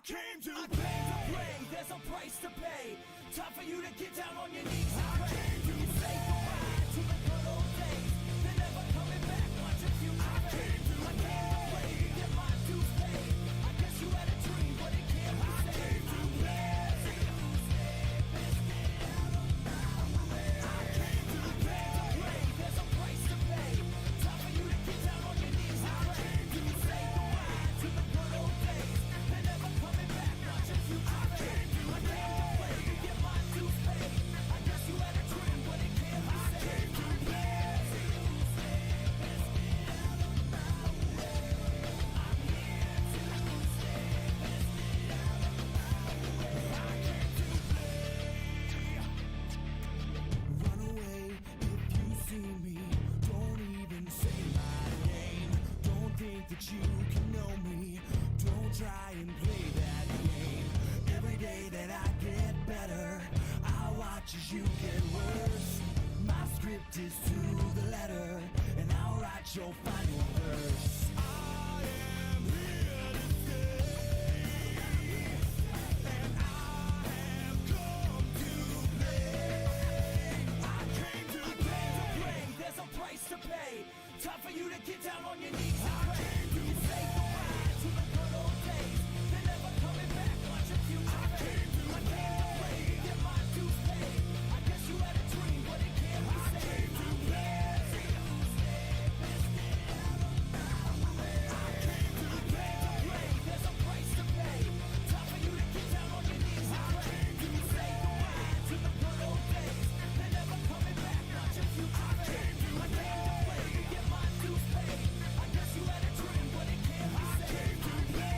came to play. There's a price to pay. Time for you to get down on your knees and pray. You say goodbye to the good old days. They're never coming back. Watch your future fade. I came to play. Get my dues paid. I guess you had a dream, but it can't be saved. I came to play. There's a price to pay. Time for you to get down on your knees and pray. You say goodbye to the good old days. They're never coming back. Watch your future fade. I came to play. Get my dues paid. I guess you had a dream, but it can't be saved. I came to play. Run away if you see me. Don't even say my name. Don't think that you can know me. Don't try and play that game. Every day that I get better, I watch as you get worse. My script is to the letter, and I'll write your final verse. I am here to stay, and I have come to play. I came to play. There's a price to pay. Time for you to get down on your knees and pray. You say goodbye to the good old days. They're never coming back. Watch your future fade. I came to play. Get my dues paid. I guess you had a dream, but it can't be saved. I came to play. There's a price to pay. Time for you to get down on your knees and pray. You say goodbye to the good old days. They're never coming back. Watch your future fade. I came to play. Get my dues paid. I guess you had a dream, but it can't be saved. I came to play.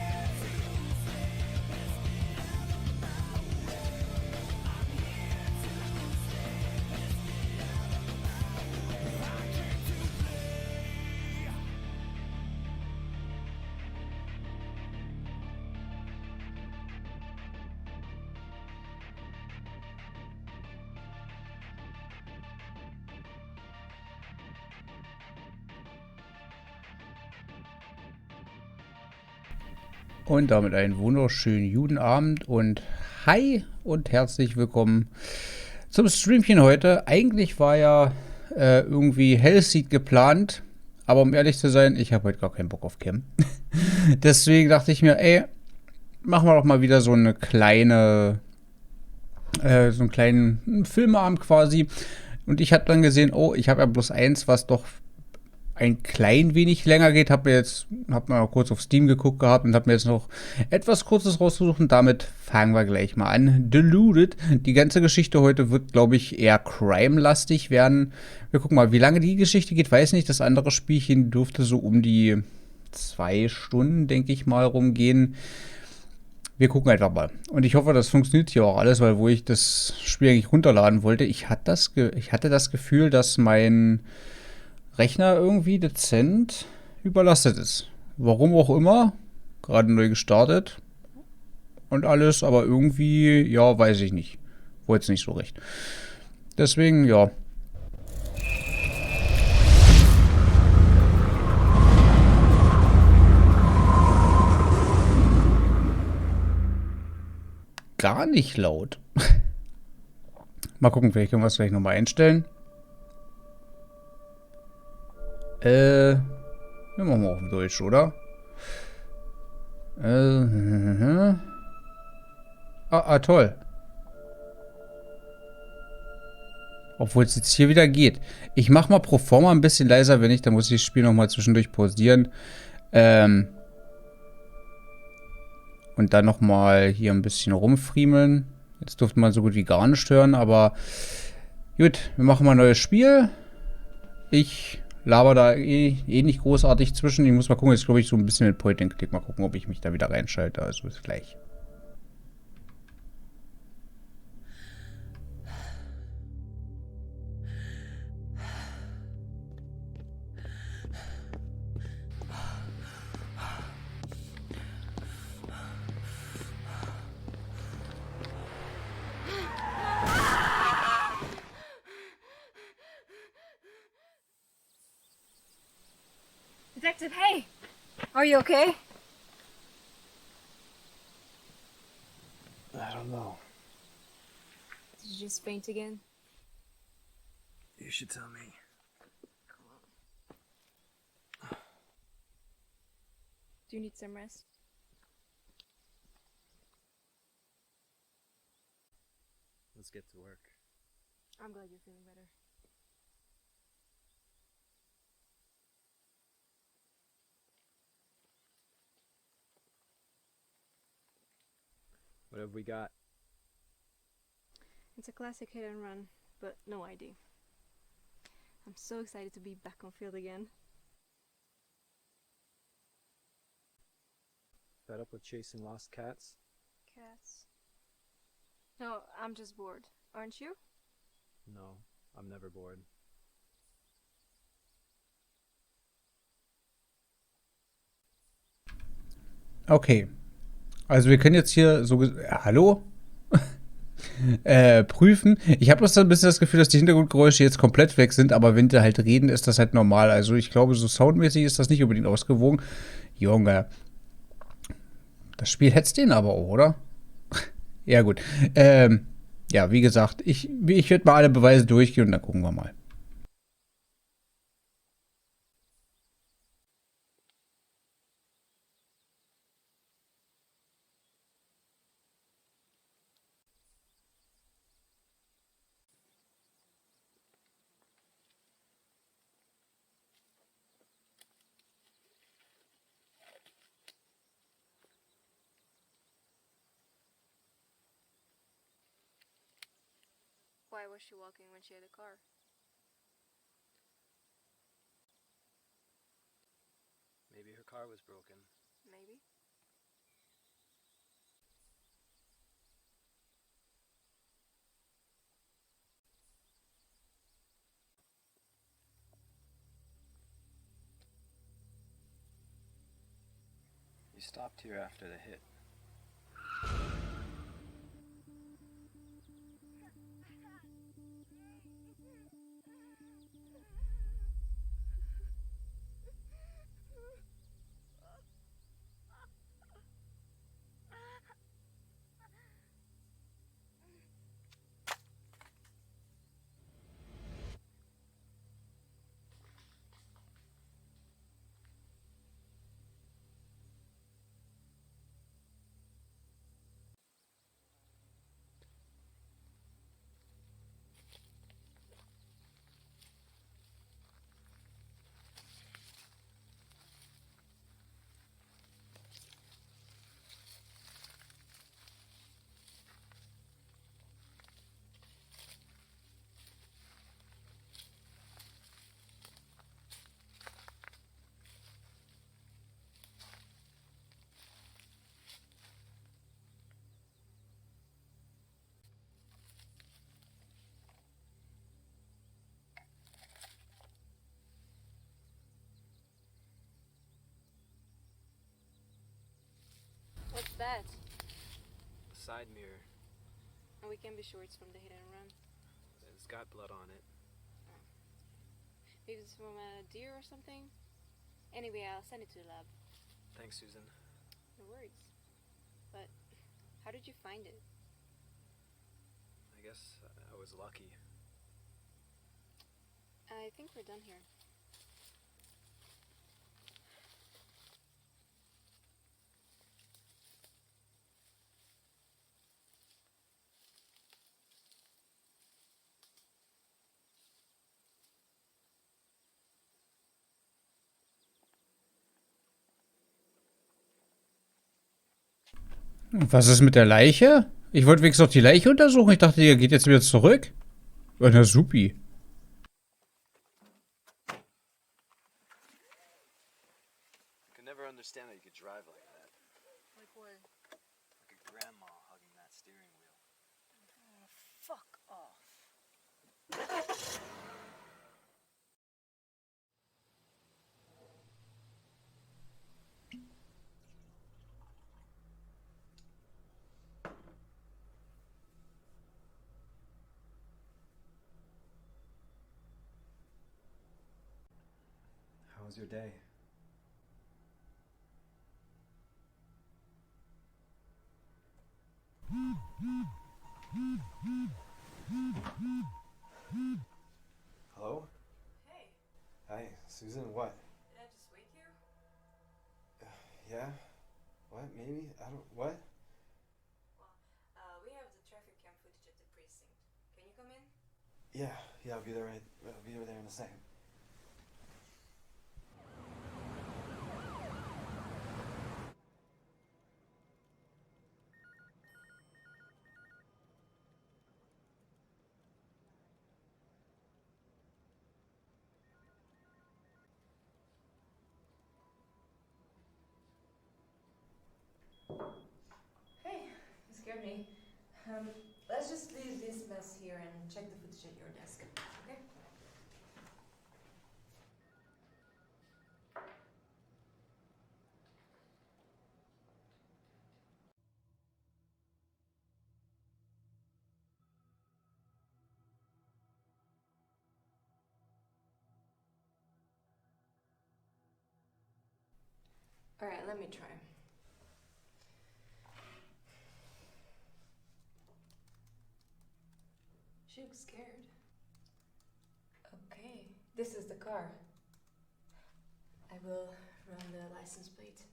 Und damit einen wunderschönen guten Abend und hi und herzlich willkommen zum Streamchen heute. Eigentlich war ja irgendwie Hellseed geplant, aber um ehrlich zu sein, ich habe heute gar keinen Bock auf Cam. Deswegen dachte ich mir, ey, machen wir doch mal wieder so eine kleine, so einen kleinen Filmeabend quasi. Und ich habe dann gesehen, oh, ich habe ja bloß eins, was doch ein klein wenig länger geht. Hab mal kurz auf Steam geguckt gehabt und habe mir jetzt noch etwas Kurzes rausgesucht und damit fangen wir gleich mal an. Deluded. Die ganze Geschichte heute wird, glaube ich, eher Crime-lastig werden. Wir gucken mal, wie lange die Geschichte geht, weiß nicht. Das andere Spielchen dürfte so um die 2 Stunden, denke ich mal, rumgehen. Wir gucken einfach mal. Und ich hoffe, das funktioniert hier auch alles, weil wo ich das Spiel eigentlich runterladen wollte, ich hatte das Gefühl, dass mein Rechner irgendwie dezent überlastet ist. Warum auch immer. Gerade neu gestartet. Und alles, aber irgendwie, ja, weiß ich nicht. Wollte es nicht so recht. Deswegen, ja. Gar nicht laut. Mal gucken, vielleicht können wir es gleich nochmal einstellen. Wir machen wir auf Deutsch, oder? Toll. Obwohl es jetzt hier wieder geht. Ich mache mal pro forma ein bisschen leiser, wenn nicht, dann muss ich das Spiel nochmal zwischendurch pausieren. Und dann nochmal hier ein bisschen rumfriemeln. Jetzt dürfte man so gut wie gar nicht hören, aber gut, wir machen mal ein neues Spiel. Ich laber da eh nicht großartig zwischen. Ich muss mal gucken, jetzt glaube ich so ein bisschen mit Point-and-Click. Mal gucken, ob ich mich da wieder reinschalte. Also bis gleich. Detective, hey! Are you okay? I don't know. Did you just faint again? You should tell me. Do you need some rest? Let's get to work. I'm glad you're feeling better. What have we got? It's a classic hit and run, but no ID. I'm so excited to be back on field again. Fed up with chasing lost cats? Cats. No, I'm just bored. Aren't you? No, I'm never bored. Okay. Also wir können jetzt hier so... Hallo? Prüfen. Ich habe bloß ein bisschen das Gefühl, dass die Hintergrundgeräusche jetzt komplett weg sind, aber wenn die halt reden, ist das halt normal. Also ich glaube, so soundmäßig ist das nicht unbedingt ausgewogen. Junge. Das Spiel hetzt den aber auch, oder? Ja, gut. Ja, wie gesagt, ich werde mal alle Beweise durchgehen und dann gucken wir mal. Why was she walking when she had a car? Maybe her car was broken. Maybe. You stopped here after the hit. What's that? The side mirror. And we can be sure it's from the hit and run. It's got blood on it. Maybe it's from a deer or something? Anyway, I'll send it to the lab. Thanks, Susan. No worries. But how did you find it? I guess I was lucky. I think we're done here. Und was ist mit der Leiche? Ich wollte wenigstens noch die Leiche untersuchen. Ich dachte, ihr geht jetzt wieder zurück. Na supi. I could never understand how you could drive like that. Like what? Like a grandma hugging that steering wheel. Oh, fuck off. How was your day? Hello? Hey, Hi, Susan, what? did I just wake you? Yeah? What? Maybe? I don't... What? Well, we have the traffic cam footage at the precinct. Can you come in? Yeah, I'll be there I'll be there in a second. Hey, you scared me. Let's just leave this mess here and check the footage at your desk, okay? Alright, let me try. She looks scared. Okay, this is the car. I will run the license plate.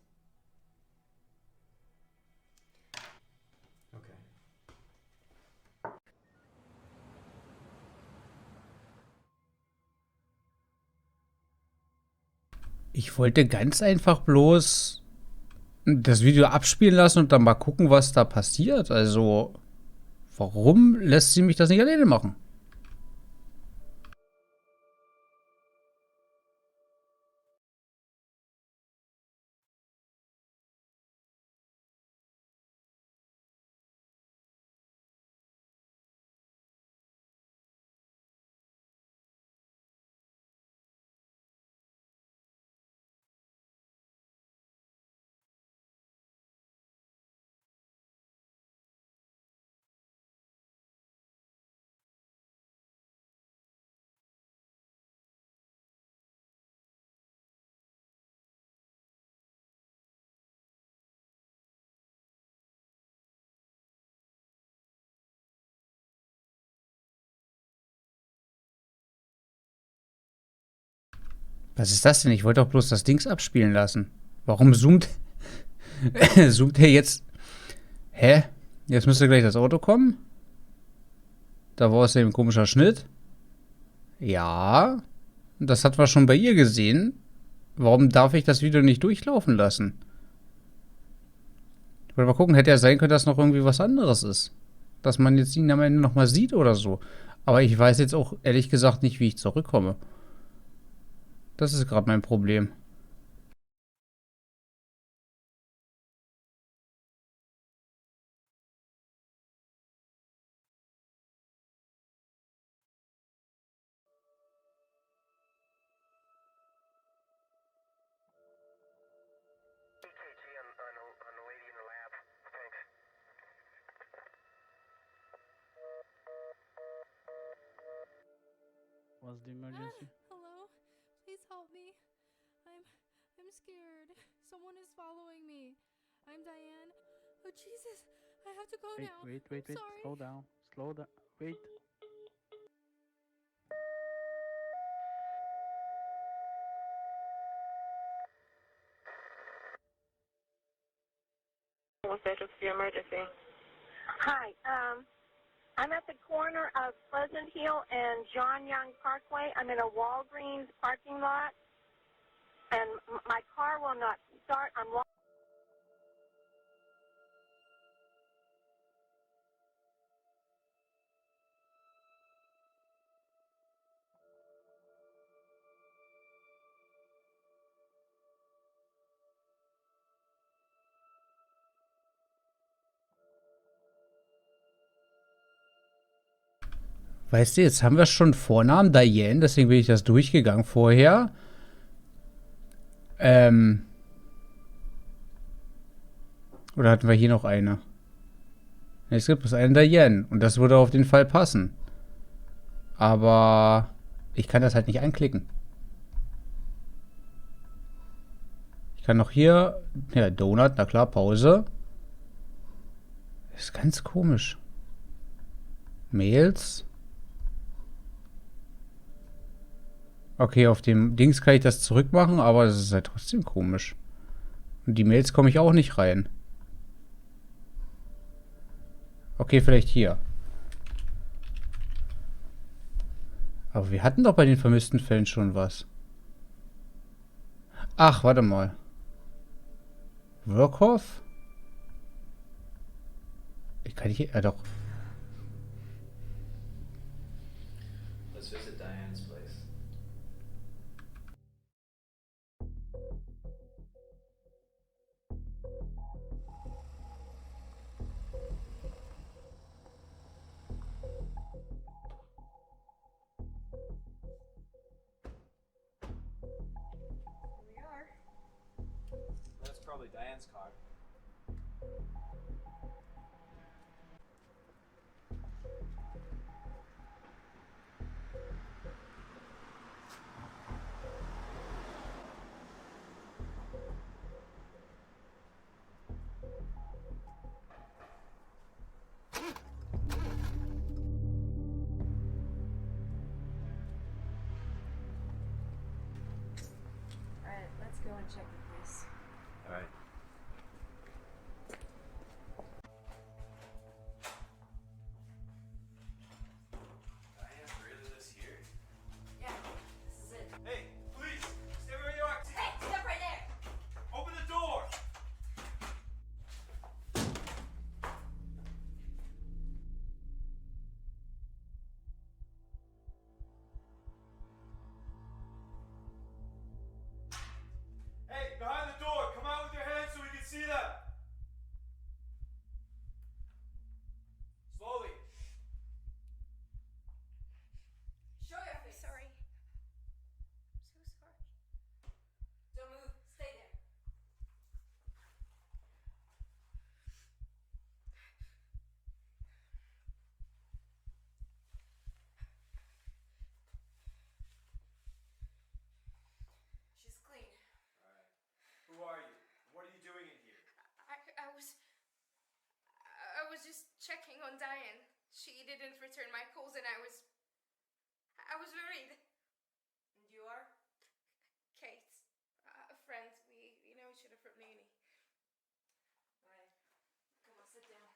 Okay. Ich wollte ganz einfach bloß das Video abspielen lassen und dann mal gucken, was da passiert. Also, warum lässt sie mich das nicht alleine machen? Was ist das denn? Ich wollte doch bloß das Dings abspielen lassen. Warum zoomt er jetzt? Hä? Jetzt müsste gleich das Auto kommen. Da war es eben ein komischer Schnitt. Ja. Das hatten wir schon bei ihr gesehen. Warum darf ich das Video nicht durchlaufen lassen? Ich wollte mal gucken, hätte ja sein können, dass noch irgendwie was anderes ist. Dass man jetzt ihn am Ende nochmal sieht oder so. Aber ich weiß jetzt auch ehrlich gesagt nicht, wie ich zurückkomme. Das ist gerade mein Problem. What's the emergency? Hello? Please help me. I'm scared. Someone is following me. I'm Diane. Oh Jesus, I have to go now. Wait. Sorry. Slow down. Wait. What's the emergency? Hi, I'm at the corner of Pleasant Hill and John Young Parkway. I'm in a Walgreens parking lot, and my car will not start. Weißt du, jetzt haben wir schon Vornamen Diane, deswegen bin ich das durchgegangen vorher. Oder hatten wir hier noch eine? Es gibt bloß eine Diane und das würde auf den Fall passen. Aber ich kann das halt nicht anklicken. Ich kann noch hier, ja, Donut, na klar, Pause. Das ist ganz komisch. Mails. Okay, auf dem Dings kann ich das zurückmachen, aber das ist halt trotzdem komisch. Und die Mails komme ich auch nicht rein. Okay, vielleicht hier. Aber wir hatten doch bei den vermissten Fällen schon was. Ach, warte mal. Workhoff? Ich kann hier... Ja, doch. Let's visit Diane's place. Here we are. That's probably Diane's car. Alright, let's go and check the place. All right. Diane really lives here? Yeah, this is it. Hey, please, stay where you are. Hey, step right there! Open the door. Hey, behind the door, come out with your hands so we can see them. Slowly. Show your face. Sorry. I'm so sorry. Don't move. Stay there. She's clean. All right. Who are you? What are you doing in here? I was just checking on Diane. She didn't return my calls and I was worried. And you are? Kate, a friend. We know each other from uni. Alright. Come on, sit down.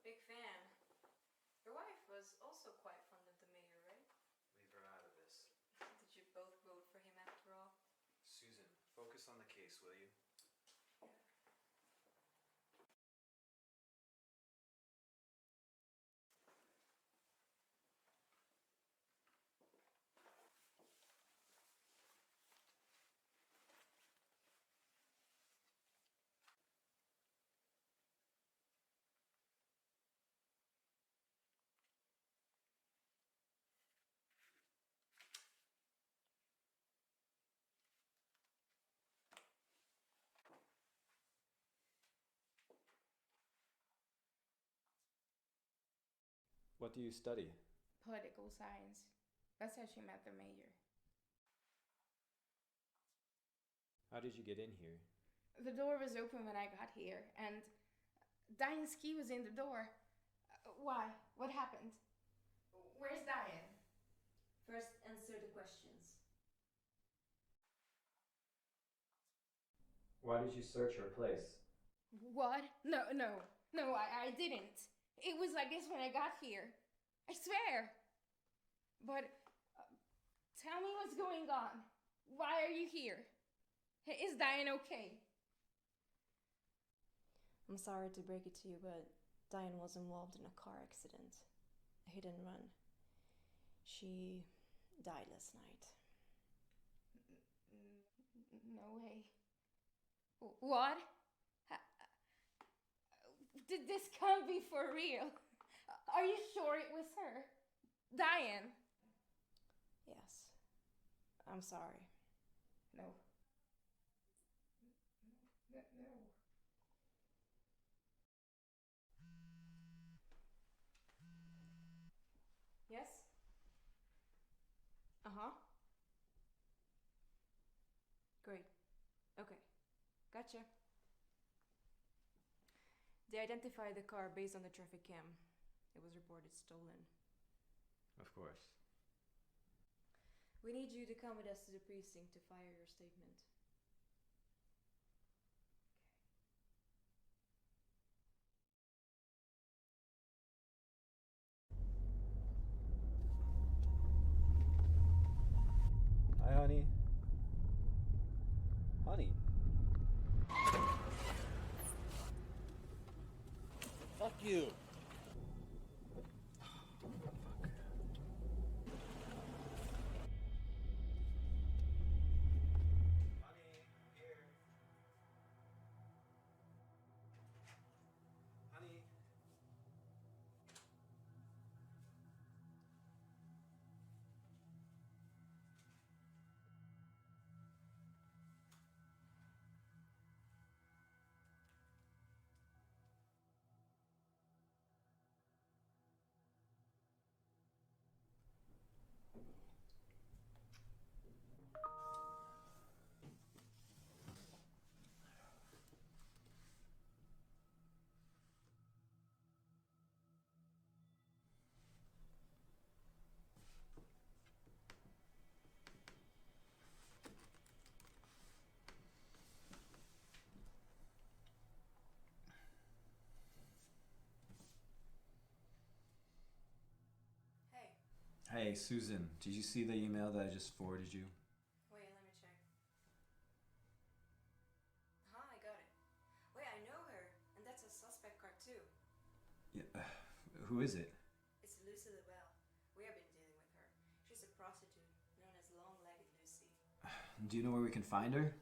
Big fan. Your wife was also quite fond of the mayor, right? Leave her out of this. Did you both vote for him after all? Susan, focus on the case, will you? What do you study? Political science. That's how she met the mayor. How did you get in here? The door was open when I got here, and Diane's key was in the door. Why? What happened? Where's Diane? First, answer the questions. Why did you search her place? What? No, I didn't. It was like this when I got here. I swear. But tell me what's going on. Why are you here? Is Diane okay? I'm sorry to break it to you, but Diane was involved in a car accident. A hit and run. She died last night. No way. What? This can't be for real. Are you sure it was her? Diane? Yes. I'm sorry. No. No. Yes? Uh-huh. Great. Okay. Gotcha. They identified the car based on the traffic cam. It was reported stolen. Of course. We need you to come with us to the precinct to file your statement. Hi, honey. Honey. Fuck you. Hey, Susan, did you see the email that I just forwarded you? Wait, let me check. I got it. Wait, I know her, and that's a suspect card too. Yeah, who is it? It's Lucy LaBelle. We have been dealing with her. She's a prostitute, known as Long-Legged Lucy. Do you know where we can find her?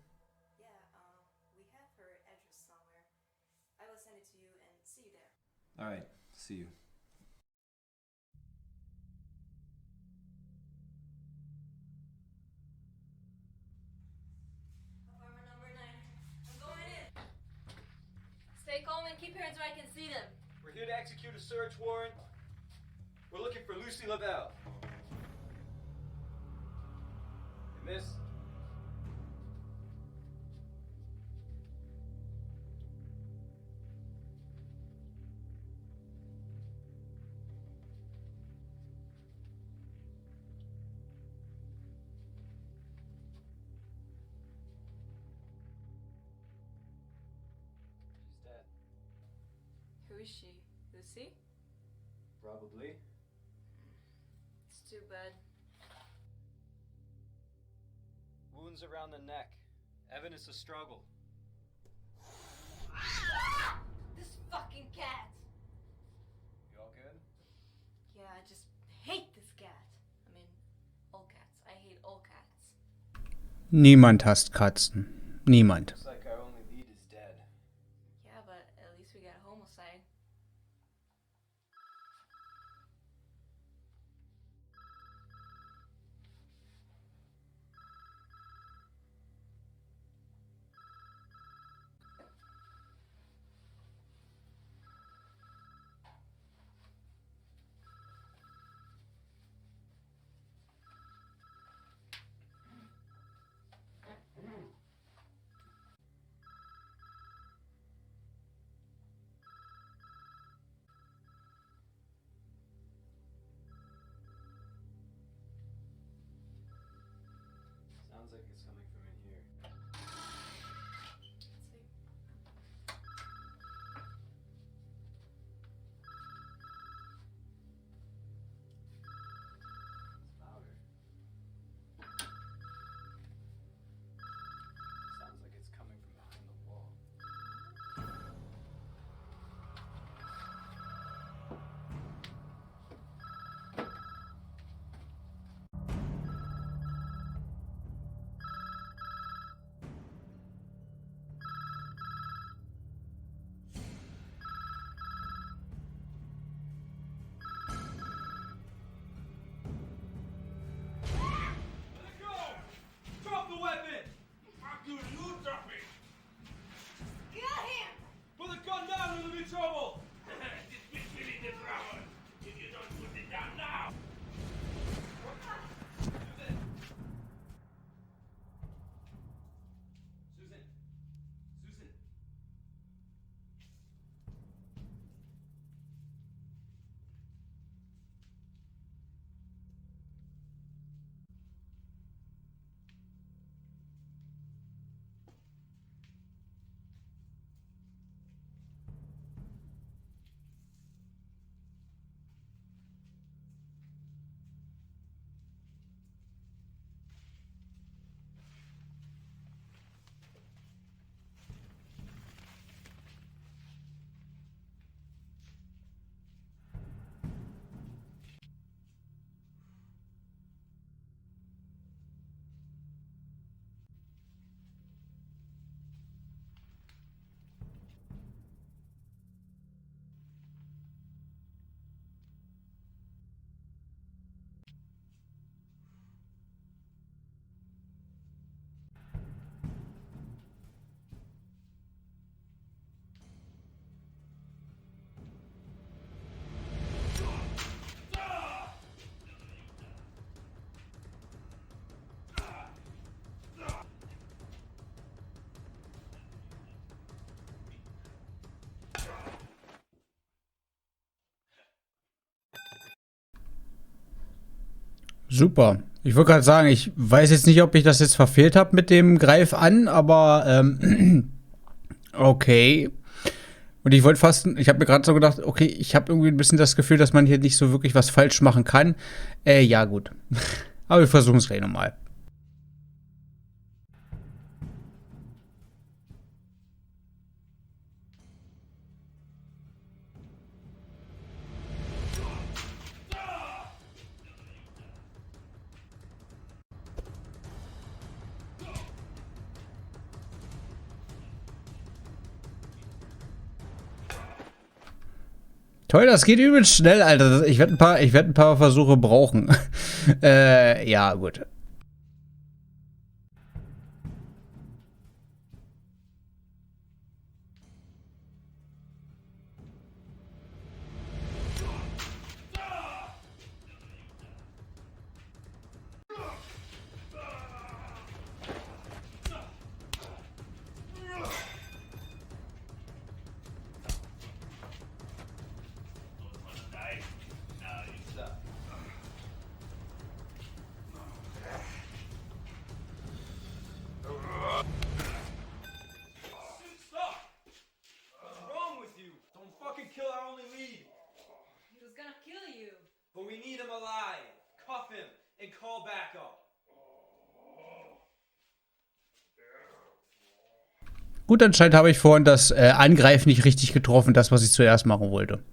Yeah, we have her address somewhere. I will send it to you and see you there. Alright, see you. Apartment number 9. I'm going in. Stay calm and keep here until I can see them. We're here to execute a search warrant. We're looking for Lucy LaBelle. Hey, miss. She's dead. Who is she? Lucy? Probably. It's too bad. Wounds around the neck. Evidence of struggle. This fucking cat! You all good? Yeah, I just hate this cat. I mean, all cats. I hate all cats. Niemand hasst Katzen. Niemand. Looks like our only lead is dead. Yeah, but at least we got a homicide. Sounds like it's coming from in here. Let's see. Super. Ich wollte gerade sagen, ich weiß jetzt nicht, ob ich das jetzt verfehlt habe mit dem Greif an, aber okay. Und ich wollte fast, ich habe mir gerade so gedacht, okay, ich habe irgendwie ein bisschen das Gefühl, dass man hier nicht so wirklich was falsch machen kann. Ja, gut. Aber wir versuchen es gleich nochmal. Toll, das geht übelst schnell, Alter. Ich werde ein paar Versuche brauchen. Ja, gut. Stop! What's wrong with you? Don't fucking kill our only lead. He was gonna kill you. But we need him alive. Cuff him and call backup. Gut, anscheinend habe ich vorhin das Angreifen nicht richtig getroffen, das, was ich zuerst machen wollte.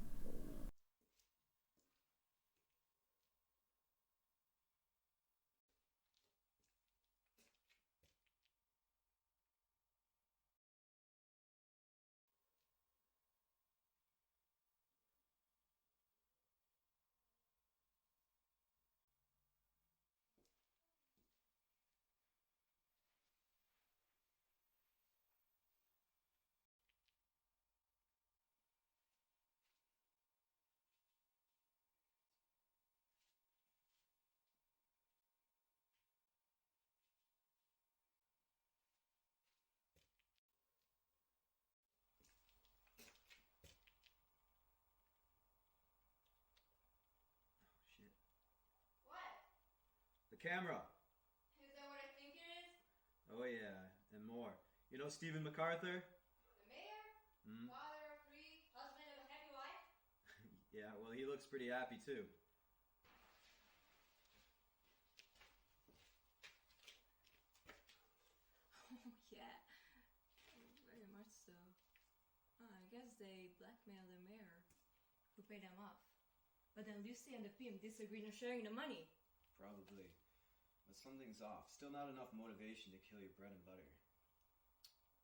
The camera. Is that what I think it is? Oh yeah, and more. You know Stephen MacArthur? The mayor? Mm. Father of three, husband of a happy wife? Yeah, well he looks pretty happy too. Oh, yeah. Very much so. I guess they blackmailed the mayor, who paid them off. But then Lucy and the pimp disagreed on sharing the money. Probably. But something's off. Still not enough motivation to kill your bread and butter.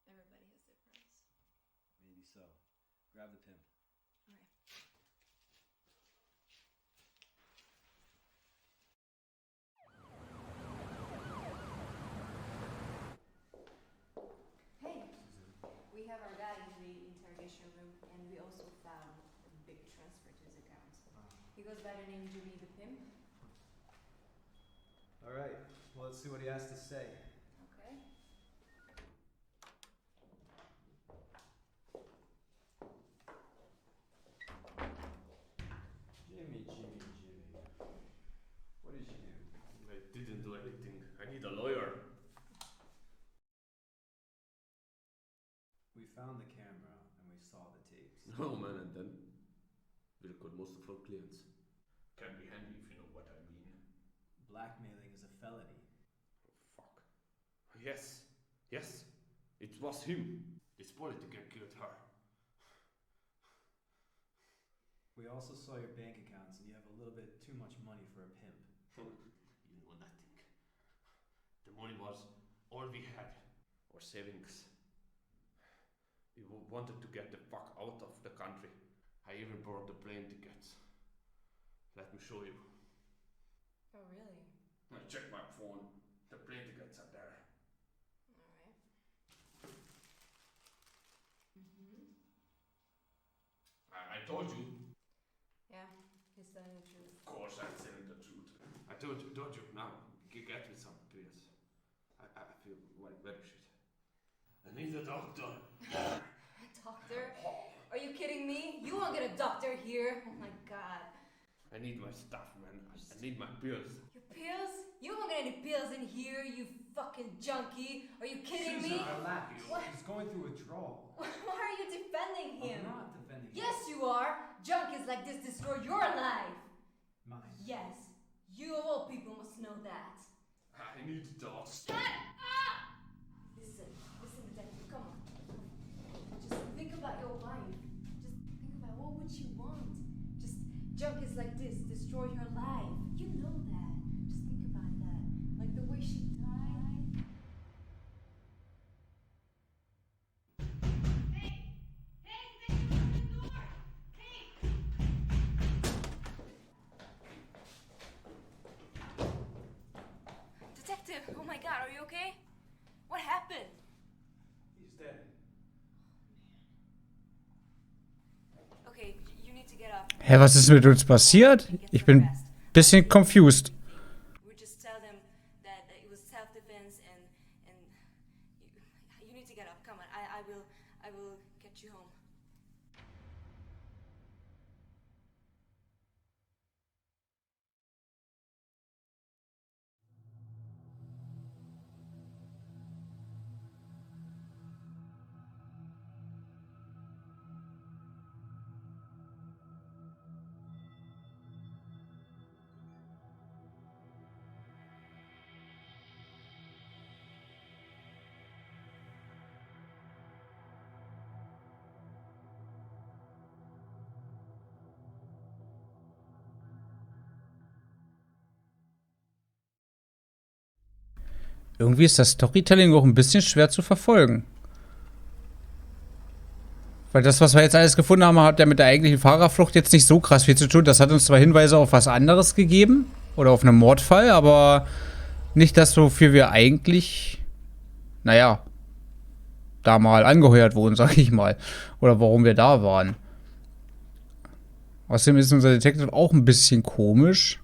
Everybody has their price. Maybe so. Grab the pimp. Alright. Hey, we have our guy in the interrogation room, and we also found a big transfer to his account. He goes by the name Jimmy the Pimp. Alright, well let's see what he has to say. Okay. Jimmy. What did you do? I didn't do anything. I need a lawyer. We found the camera and we saw the tapes. No, man, and then we'll cut most of our clients. Can be handy if you know what I mean. Blackmailing is a felony. Oh, fuck. Yes, it was him. This politician killed her. We also saw your bank accounts and you have a little bit too much money for a pimp. You know nothing. The money was all we had, our savings. We wanted to get the fuck out of the country. I even bought the plane tickets. Let me show you. Oh, really? I checked my phone. The plane tickets are there. Alright. Mm-hmm. I told you. Yeah, he's telling the truth. Of course I'm telling the truth. I told you. Now, get me some pills. I feel very shit. I need a doctor. Doctor? Are you kidding me? You won't get a doctor here. Oh my god. I need my stuff, man. I need my pills. Your Pills? You won't get any pills in here, you fucking junkie. Are you kidding me? relax. What? He's going through withdrawal. Why are you defending him? I'm not defending him. Yes, you are. Junkies like this destroy your life. Mine. Yes, you of all people must know that. I need to talk. Shut up! Listen, detective, come on. Just think about your wife. Just think about what would you want. Just junkies like this destroy her life. You know that. Just think about that. Like the way she died. Detective, oh my god, are you okay? What happened? He's dead. Okay, you need to get up. Hä, was ist mit uns passiert? Ich bin ein bisschen confused. We just tell them that it was self-defense and you need to get up. Come on, I will get you home. Irgendwie ist das Storytelling auch ein bisschen schwer zu verfolgen. Weil das, was wir jetzt alles gefunden haben, hat ja mit der eigentlichen Fahrerflucht jetzt nicht so krass viel zu tun. Das hat uns zwar Hinweise auf was anderes gegeben. Oder auf einen Mordfall, aber nicht das, wofür wir eigentlich, naja, da mal angeheuert wurden, sag ich mal. Oder warum wir da waren. Außerdem ist unser Detective auch ein bisschen komisch.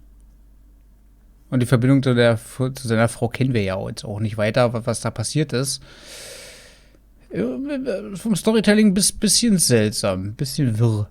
Und die Verbindung zu seiner Frau kennen wir ja jetzt auch nicht weiter, was da passiert ist. Vom Storytelling bisschen seltsam, ein bisschen wirr.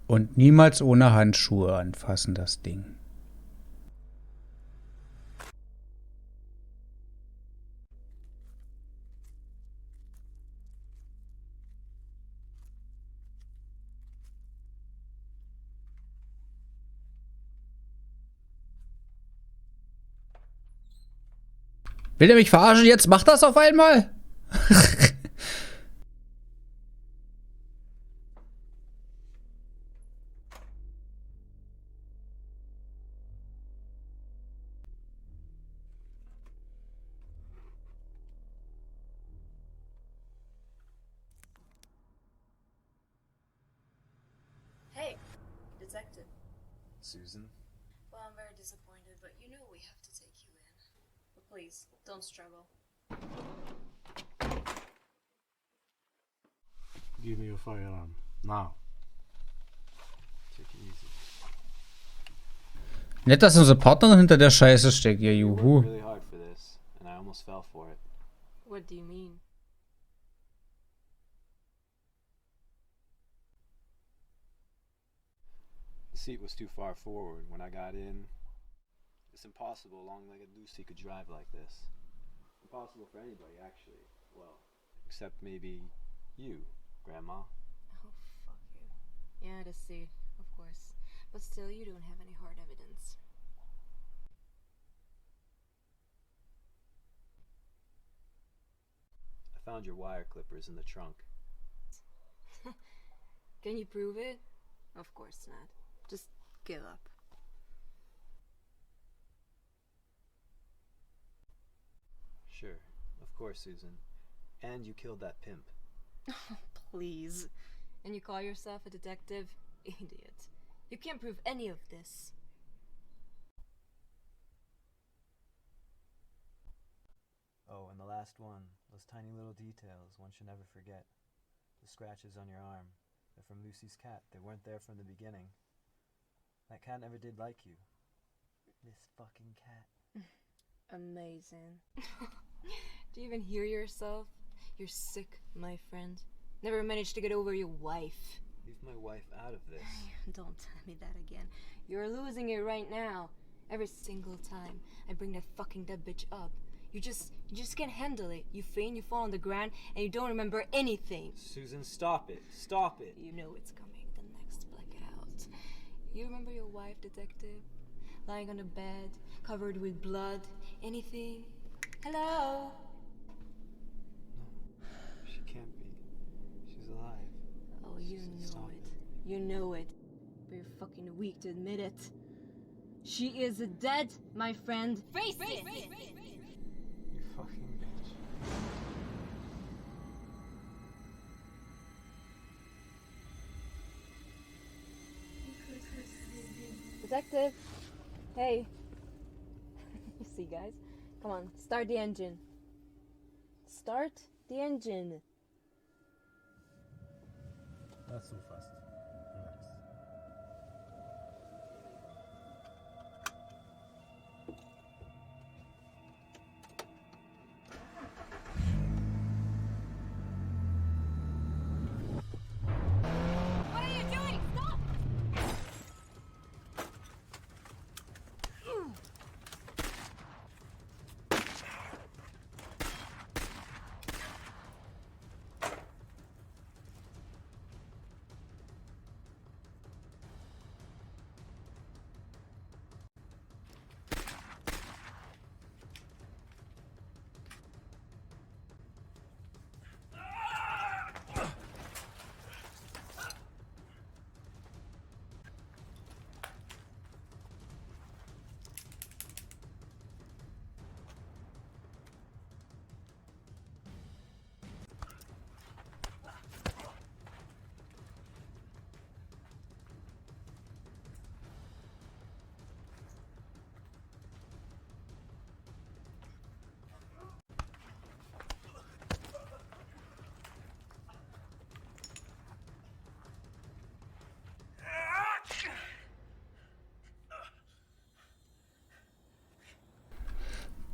Und niemals ohne Handschuhe anfassen, das Ding. Will der mich verarschen? Jetzt macht das auf einmal? Hey, detective. Susan? Well, I'm very disappointed, but you know we have to take you in. But please, don't struggle. Give me your firearm. Now. Take it easy. Nett, dass unsere Partnerin hinter der Scheiße steckt, ja, You worked juhu. really hard for this, and I almost fell for it. What do you mean? The seat was too far forward when I got in. It's impossible a long-legged Lucy could drive like this. Impossible for anybody, actually. Well, except maybe you, Grandma. Oh, fuck you. Yeah, the seat, of course. But still, you don't have any hard evidence. found your wire clippers in the trunk. Can you prove it? Of course not. Just give up. Sure, of course, Susan. And you killed that pimp. Please. And you call yourself a detective? Idiot. You can't prove any of this. Oh, and the last one, those tiny little details one should never forget. The scratches on your arm. They're from Lucy's cat. They weren't there from the beginning. That cat never did like you. This fucking cat. Amazing. Do you even hear yourself? You're sick, my friend. Never managed to get over your wife. Leave my wife out of this. Don't tell me that again. You're losing it right now. Every single time I bring that fucking dead bitch up. You just can't handle it. You faint, you fall on the ground, and you don't remember anything. Susan, stop it. Stop it. You know it's coming, the next blackout. You remember your wife, detective? Lying on the bed, covered with blood, anything? Hello? No, she can't be. She's alive. Oh, you Susan, know stop it. You know it. But you're fucking weak to admit it. She is dead, my friend. Face it! You fucking bitch. Detective! Hey. You see, guys? Come on, start the engine. Start the engine. Not so fast. Relax. What are you doing? Stop!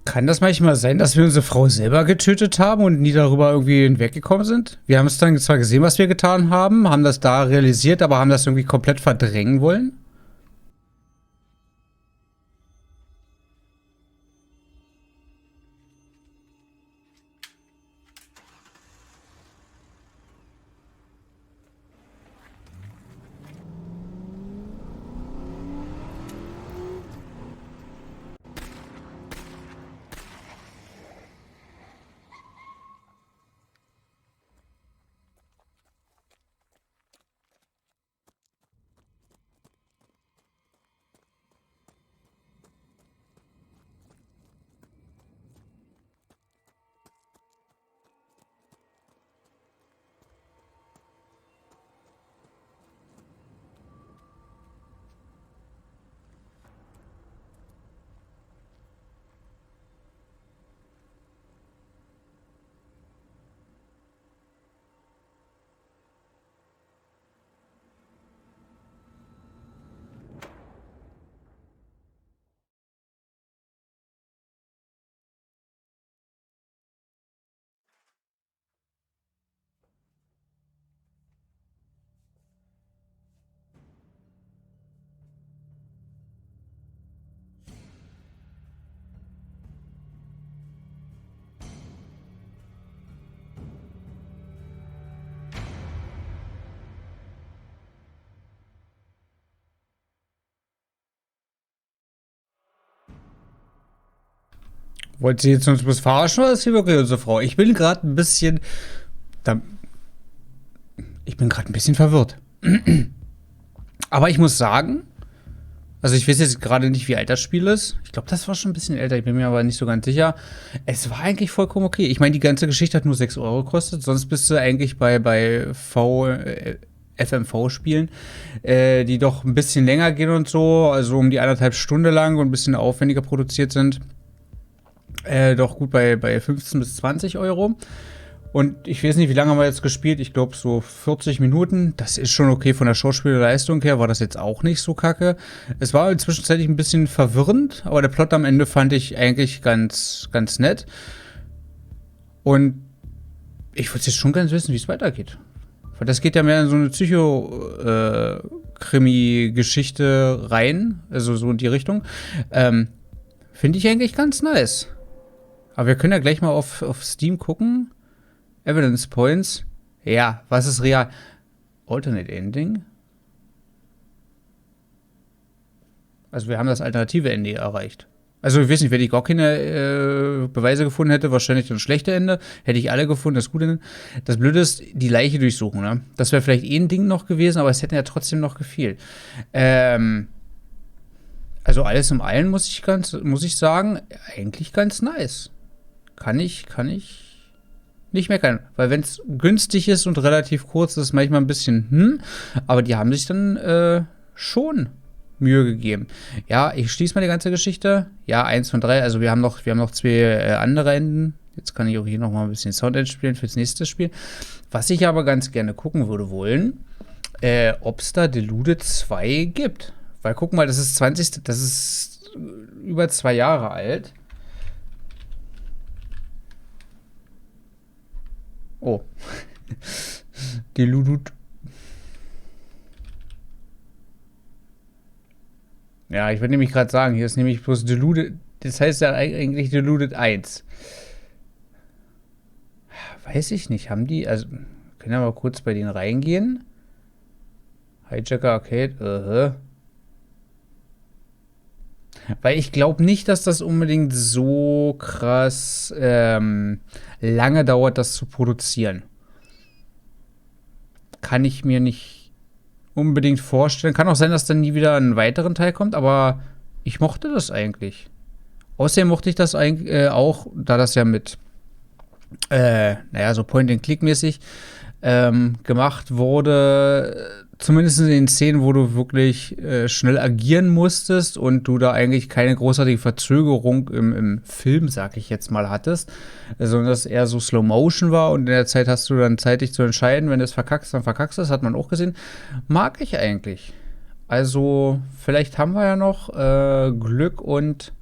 Kann das manchmal sein, dass wir unsere Frau selber getötet haben und nie darüber irgendwie hinweggekommen sind? Wir haben es dann zwar gesehen, was wir getan haben, haben das da realisiert, aber haben das irgendwie komplett verdrängen wollen? Wollt ihr jetzt uns bloß verarschen oder ist hier wirklich unsere Frau? Ich bin gerade ein bisschen... Ich bin gerade ein bisschen verwirrt. Aber ich muss sagen, also ich weiß jetzt gerade nicht, wie alt das Spiel ist. Ich glaube, das war schon ein bisschen älter, ich bin mir aber nicht so ganz sicher. Es war eigentlich vollkommen okay. Ich meine, die ganze Geschichte hat nur 6 Euro gekostet. Sonst bist du eigentlich bei FMV-Spielen, die doch ein bisschen länger gehen und so, also um die 1,5 Stunden lang und ein bisschen aufwendiger produziert sind. Doch gut bei 15 bis 20 Euro. Und ich weiß nicht, wie lange haben wir jetzt gespielt? Ich glaube so 40 Minuten. Das ist schon okay. Von der Schauspielerleistung her war das jetzt auch nicht so kacke. Es war zwischenzeitlich ein bisschen verwirrend, aber der Plot am Ende fand ich eigentlich ganz nett. Und ich würde jetzt schon ganz wissen, wie es weitergeht. Weil das geht ja mehr in so eine Psycho-Krimi-Geschichte rein. Also so in die Richtung. Finde ich eigentlich ganz nice. Aber wir können ja gleich mal auf Steam gucken. Evidence Points. Ja, was ist real? Alternate Ending? Also wir haben das alternative Ende erreicht. Also ich weiß nicht, wenn ich gar keine Beweise gefunden hätte, wahrscheinlich das schlechte Ende. Hätte ich alle gefunden, das gute Ende. Das Blöde ist, die Leiche durchsuchen, ne? Das wäre vielleicht ein Ding noch gewesen, aber es hätte ja trotzdem noch gefehlt. Also alles im Allen muss ich sagen, eigentlich ganz nice. Kann ich nicht meckern. Weil wenn es günstig ist und relativ kurz, ist es manchmal ein bisschen aber die haben sich dann schon Mühe gegeben. Ja, ich schließe mal die ganze Geschichte. Ja, 1 von 3. Also wir haben noch 2 andere Enden. Jetzt kann ich auch hier noch mal ein bisschen Sound einspielen fürs nächste Spiel. Was ich aber ganz gerne gucken würde wollen, ob es da Deluded 2 gibt. Weil guck mal, das ist über 2 Jahre alt. Oh. Deluded. Ja, ich würde nämlich gerade sagen, hier ist nämlich bloß Deluded. Das heißt ja eigentlich Deluded 1. Weiß ich nicht, haben die, also, können wir mal kurz bei denen reingehen. Hijacker Arcade, Weil ich glaube nicht, dass das unbedingt so krass lange dauert, das zu produzieren. Kann ich mir nicht unbedingt vorstellen. Kann auch sein, dass dann nie wieder ein weiteren Teil kommt, aber ich mochte das eigentlich. Außerdem mochte ich das eigentlich auch, da das ja mit so Point-and-Click-mäßig gemacht wurde, zumindest in den Szenen, wo du wirklich schnell agieren musstest und du da eigentlich keine großartige Verzögerung im Film, sag ich jetzt mal, hattest, sondern dass eher so Slow-Motion war und in der Zeit hast du dann Zeit, dich zu entscheiden. Wenn du es verkackst, dann verkackst du es, hat man auch gesehen. Mag ich eigentlich. Also, vielleicht haben wir ja noch Glück und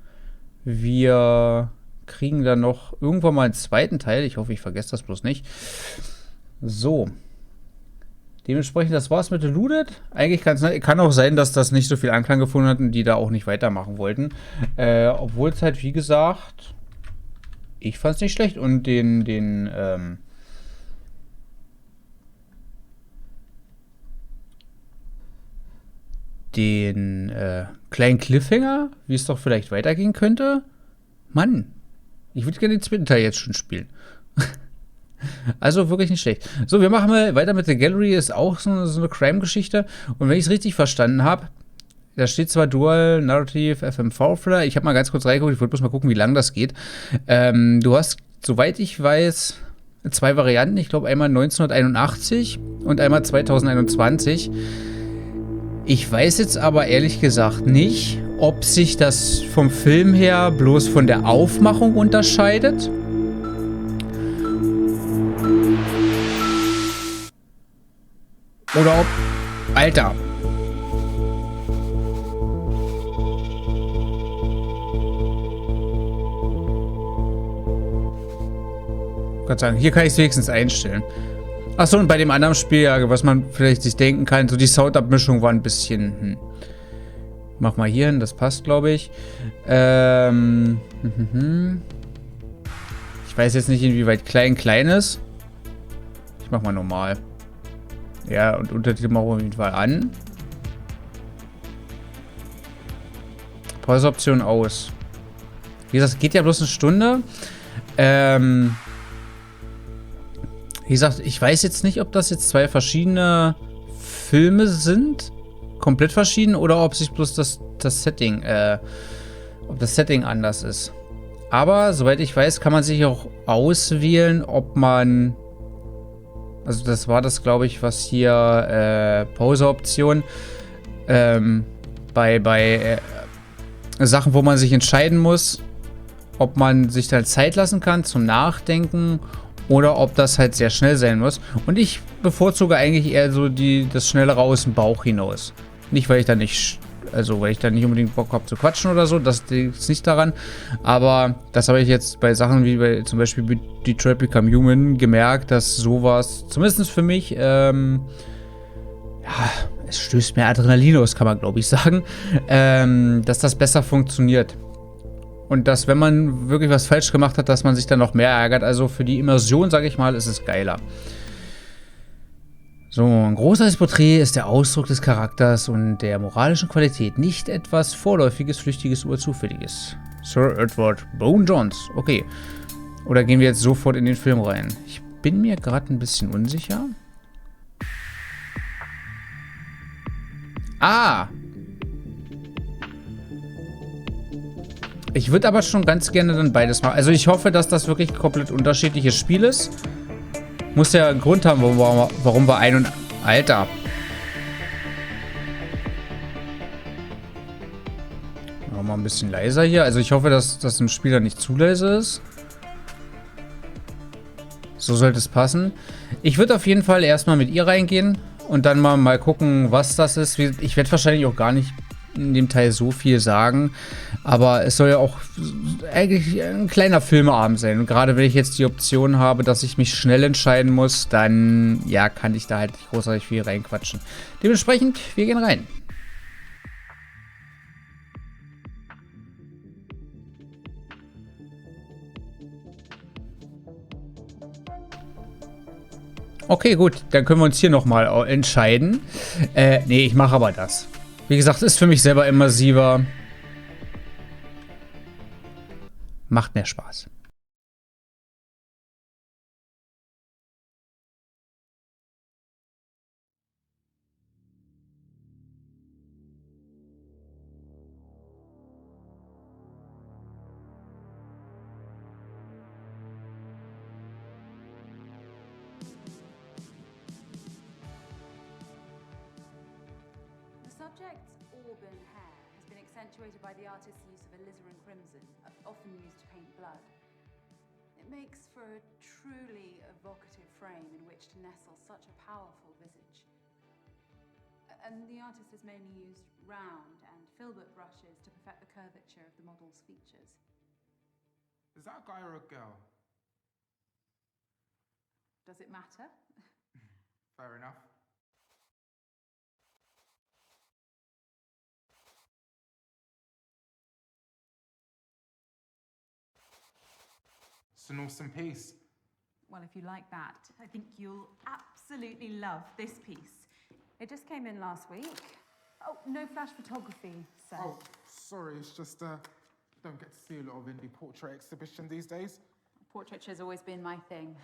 wir kriegen dann noch irgendwann mal einen zweiten Teil. Ich hoffe, ich vergesse das bloß nicht. So. Dementsprechend, das war's mit Deluded. Eigentlich kann auch sein, dass das nicht so viel Anklang gefunden hat und die da auch nicht weitermachen wollten. Obwohl es halt, wie gesagt, ich fand's nicht schlecht. Und den kleinen Cliffhanger, wie es doch vielleicht weitergehen könnte. Mann, ich würde gerne den zweiten Teil jetzt schon spielen. Also wirklich nicht schlecht. So, wir machen mal weiter mit The Gallery. Ist auch so eine Crime-Geschichte. Und wenn ich es richtig verstanden habe, da steht zwar Dual Narrative FMV-Thriller. Ich habe mal ganz kurz reingeguckt. Ich wollte bloß mal gucken, wie lang das geht. Du hast, soweit ich weiß, 2 Varianten. Ich glaube, einmal 1981 und einmal 2021. Ich weiß jetzt aber ehrlich gesagt nicht, ob sich das vom Film her bloß von der Aufmachung unterscheidet. Oder ob... Alter. Ich kann sagen, hier kann ich es wenigstens einstellen. Achso, und bei dem anderen Spiel, ja, was man vielleicht sich denken kann, so die Soundabmischung war ein bisschen... Mach mal hier hin, das passt, glaube ich. Ich weiß jetzt nicht, inwieweit klein ist. Ich mach mal normal. Ja, und Untertitel machen wir auf jeden Fall an. Pause-Option aus. Wie gesagt, es geht ja bloß eine Stunde. Wie gesagt, ich weiß jetzt nicht, ob das jetzt 2 verschiedene Filme sind. Komplett verschieden. Oder ob sich bloß das Setting, ob das Setting anders ist. Aber, soweit ich weiß, kann man sich auch auswählen, ob man... Also das war das, glaube ich, was hier Pause-Option bei Sachen, wo man sich entscheiden muss, ob man sich dann Zeit lassen kann zum Nachdenken oder ob das halt sehr schnell sein muss. Und ich bevorzuge eigentlich eher so das Schnellere aus dem Bauch hinaus. Nicht, weil ich da nicht... Also, weil ich da nicht unbedingt Bock habe zu quatschen oder so, das liegt nicht daran. Aber das habe ich jetzt bei Sachen wie bei zum Beispiel Detroit Become Human gemerkt, dass sowas, zumindest für mich, ja, es stößt mehr Adrenalin aus, kann man glaube ich sagen, dass das besser funktioniert. Und dass, wenn man wirklich was falsch gemacht hat, dass man sich dann noch mehr ärgert. Also für die Immersion, sage ich mal, ist es geiler. So, ein großartiges Porträt ist der Ausdruck des Charakters und der moralischen Qualität, nicht etwas Vorläufiges, Flüchtiges oder Zufälliges. Sir Edward Bone-Johns. Okay. Oder gehen wir jetzt sofort in den Film rein? Ich bin mir gerade ein bisschen unsicher. Ah! Ich würde aber schon ganz gerne dann beides machen. Also ich hoffe, dass das wirklich ein komplett unterschiedliches Spiel ist. Muss ja einen Grund haben, warum wir ein und... Alter. Machen wir mal ein bisschen leiser hier. Also ich hoffe, dass das im Spiel dann nicht zu leise ist. So sollte es passen. Ich würde auf jeden Fall erstmal mit ihr reingehen und dann mal gucken, was das ist. Ich werde wahrscheinlich auch gar nicht in dem Teil so viel sagen, aber es soll ja auch eigentlich ein kleiner Filmeabend sein. Und gerade wenn ich jetzt die Option habe, dass ich mich schnell entscheiden muss, dann ja, kann ich da halt nicht großartig viel reinquatschen. Dementsprechend, wir gehen rein. Okay, gut, dann können wir uns hier nochmal entscheiden. Nee, ich mache aber das. Wie gesagt, ist für mich selber immersiver. Macht mehr Spaß. The subject's auburn hair has been accentuated by the artist's use of alizarin crimson, often used to paint blood. It makes for a truly evocative frame in which to nestle such a powerful visage. And the artist has mainly used round and filbert brushes to perfect the curvature of the model's features. Is that a guy or a girl? Does it matter? Fair enough. It's an awesome piece. Well, if you like that, I think you'll absolutely love this piece. It just came in last week. Oh, no flash photography, sir. Oh, sorry, it's just don't get to see a lot of indie portrait exhibition these days. Portraiture's always been my thing.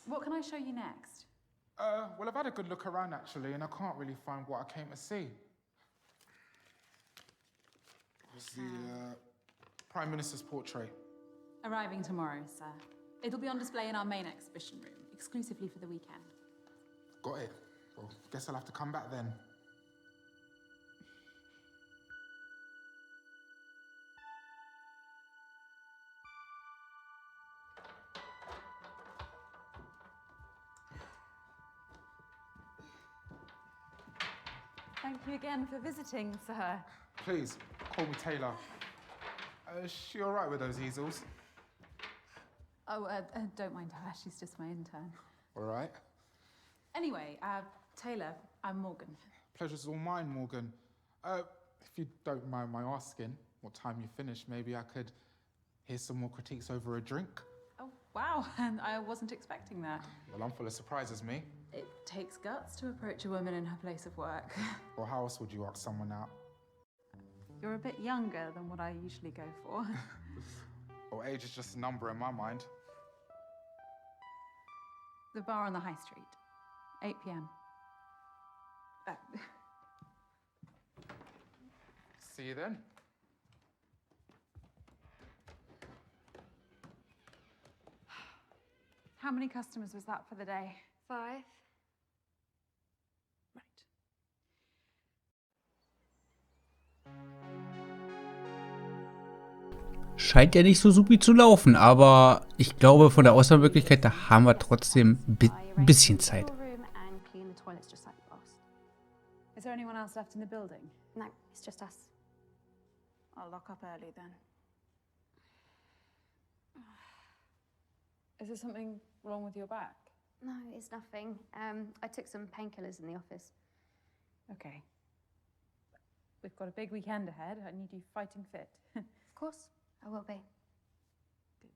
What can I show you next? Well, I've had a good look around actually, and I can't really find what I came to see. It's the Prime Minister's portrait. Arriving tomorrow, sir. It'll be on display in our main exhibition room, exclusively for the weekend. Got it. Well, guess I'll have to come back then. Thank you again for visiting, sir. Please, call me Taylor. Is she all right with those easels? Oh, don't mind her. She's just my intern. All right. Anyway, Taylor, I'm Morgan. Pleasure's all mine, Morgan. If you don't mind my asking, what time you finish, maybe I could hear some more critiques over a drink. Oh, wow. And I wasn't expecting that. Well, I'm full of surprises, me. It takes guts to approach a woman in her place of work. Or how else would you ask someone out? You're a bit younger than what I usually go for. Well, age is just a number in my mind. The bar on the high street. 8 p.m. See you then. How many customers was that for the day? 5. Right. Scheint ja nicht so supi zu laufen, aber ich glaube, von der Auswahlmöglichkeit, da haben wir trotzdem ein bisschen Zeit. Is there anyone else left in the building? No, it's just us. I'll lock up early then. Is there something wrong with your back? No, it's nothing. I took some painkillers in the office. Okay. We've got a big weekend ahead. I need you fighting fit. Of course, I will be. Good.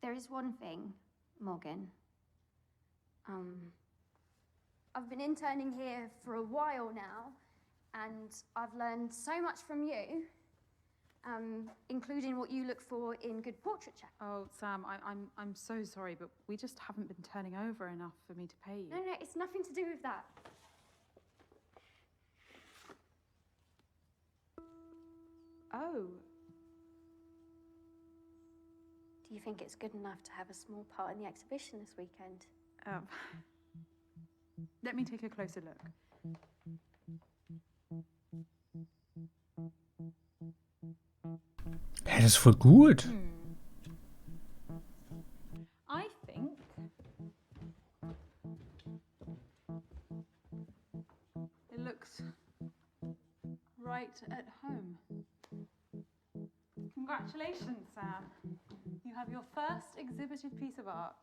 There is one thing, Morgan. I've been interning here for a while now, and I've learned so much from you, including what you look for in good portraiture. Oh, Sam, I'm so sorry, but we just haven't been turning over enough for me to pay you. No, it's nothing to do with that. Oh. Do you think it's good enough to have a small part in the exhibition this weekend? Let me take a closer look. Ja, das ist voll gut. I think it looks right at home. Congratulations, Sam. You have your first exhibited piece of art.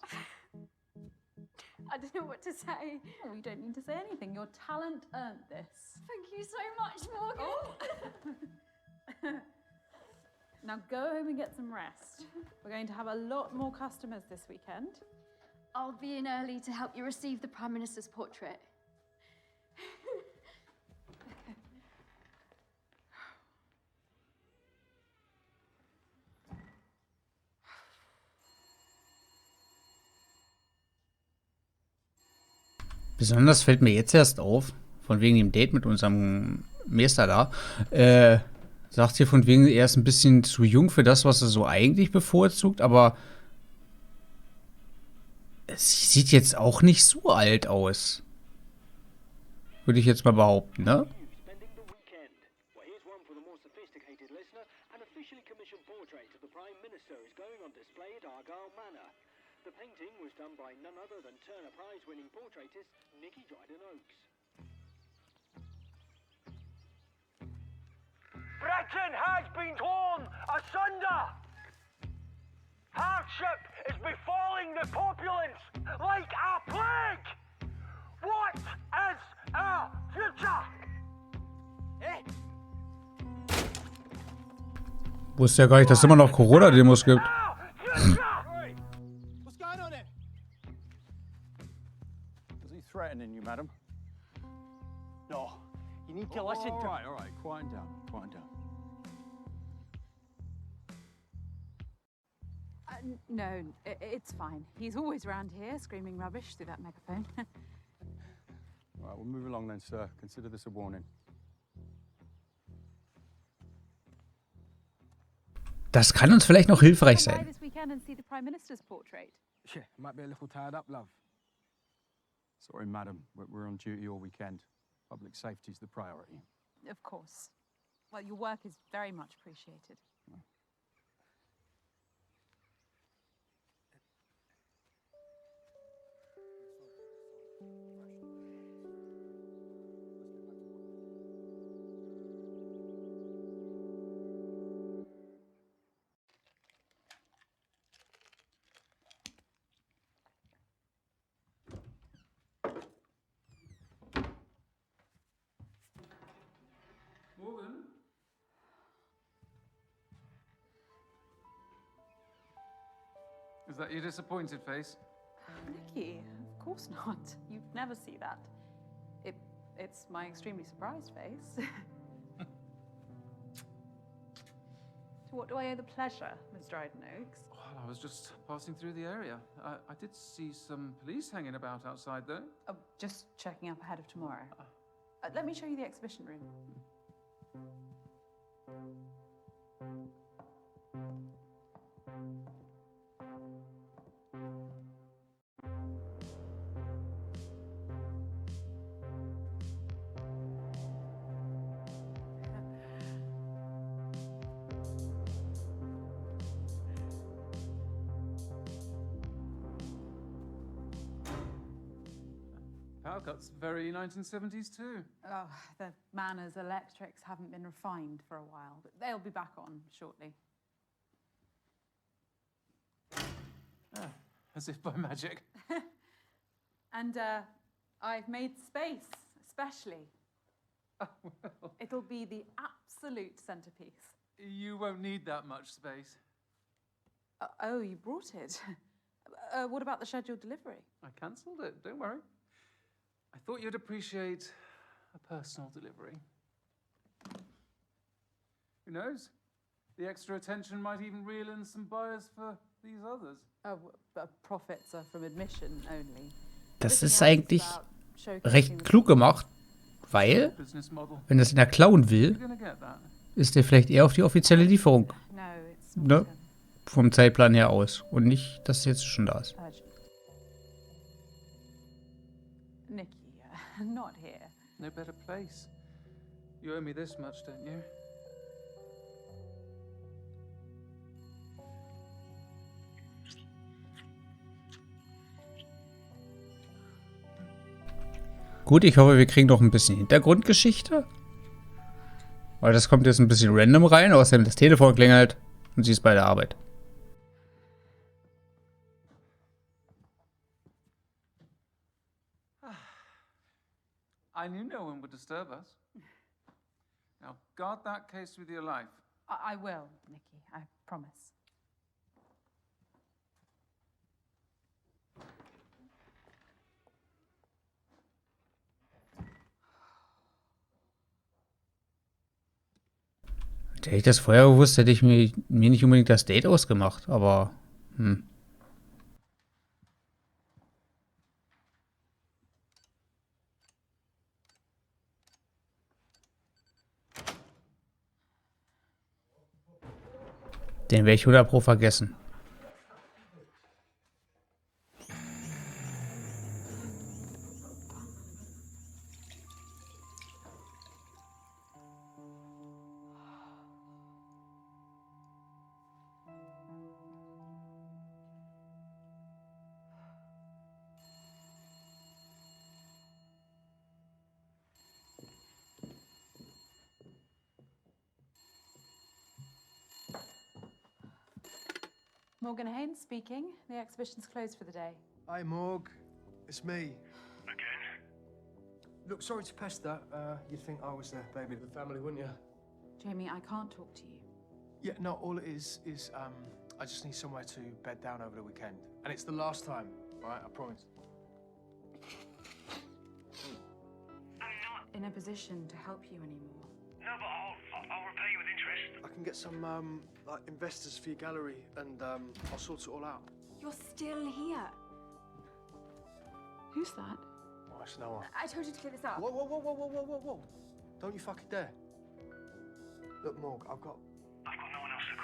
I don't know what to say. Oh, you don't need to say anything. Your talent earned this. Thank you so much, Morgan. Oh. Now go home and get some rest. We're going to have a lot more customers this weekend. I'll be in early to help you receive the Prime Minister's portrait. Besonders fällt mir jetzt erst auf, von wegen dem Date mit unserem Meister da, sagt hier von wegen, er ist ein bisschen zu jung für das, was er so eigentlich bevorzugt, aber sie sieht jetzt auch nicht so alt aus. Würde ich jetzt mal behaupten, ne? Spending the weekend. Well, here's one for the more sophisticated listener. An officially commissioned portrait of the Prime Minister is going on display at Argyle Manor. The painting was done by none other than Turner Prize-winning portraitist Nicky Dryden-Oakes. Britain has been torn asunder. Hardship is befalling the populace like a plague. What is our future? Wusste ja gar nicht, dass es immer noch Corona-Demos gibt. What's going on here? Was he threatening you, madam? No, you need to listen to... All right, quieten down, quieten down. No, it's fine. He's always around here, screaming rubbish through that megaphone. All right, we'll move along then, sir. Consider this a warning. Das kann uns vielleicht noch hilfreich Come by sein. this weekend and see the Prime Minister's portrait. Yeah, might be a little tied up, love. Sorry, madam, we're on duty all weekend. Public safety's the priority. Of course. Well, your work is very much appreciated. Morgen. Is that your disappointed face? Nicky, of course not. You'd never see that. It's my extremely surprised face. What do I owe the pleasure, Mr. Oaks? Well, I was just passing through the area. I did see some police hanging about outside, though. Oh, just checking up ahead of tomorrow. Let me show you the exhibition room. Power cuts, very 1970s too. Oh, the Manor's electrics haven't been refined for a while, but they'll be back on shortly. As if by magic. And I've made space, especially. Oh, well. It'll be the absolute centerpiece. You won't need that much space. Oh, you brought it. What about the scheduled delivery? I cancelled it, don't worry. I thought you'd appreciate a personal delivery. Who knows? The extra attention might even reel in some buyers for these others. Oh, profits are from admission only. Das ist eigentlich recht klug gemacht, weil, Business model. wenn das in der klauen will, You're gonna get that. ist der vielleicht eher auf die offizielle Lieferung, No, it's ne, not. vom Zeitplan her aus und nicht, dass es jetzt schon da ist. Nikki, not here. No better place. You owe me this much, don't you? Gut, ich hoffe, wir kriegen noch ein bisschen Hintergrundgeschichte. Weil das kommt jetzt ein bisschen random rein, außerdem das Telefon klingelt und sie ist bei der Arbeit. I knew no one would disturb us. Now, guard that case with your life. I will, Nikki, I promise. Hätte ich das vorher gewusst, hätte ich mir nicht unbedingt das Date ausgemacht, aber den werde ich 100% vergessen. Morgan Haynes speaking. The exhibition's closed for the day. Hi, Morg. It's me. Again? Look, sorry to pester. You'd think I was the baby of the family, wouldn't you? Jamie, I can't talk to you. Yeah, no, all it is I just need somewhere to bed down over the weekend. And it's the last time, all right? I promise. I'm not in a position to help you anymore. No, but I'll repay you with interest. I can get some, like, investors for your gallery, and, I'll sort it all out. You're still here. Who's that? Oh, it's Noah. I told you to clear this up. Whoa, whoa, whoa, whoa, whoa, whoa, whoa, whoa. Don't you fucking dare. Look, Morg, I've got no one else to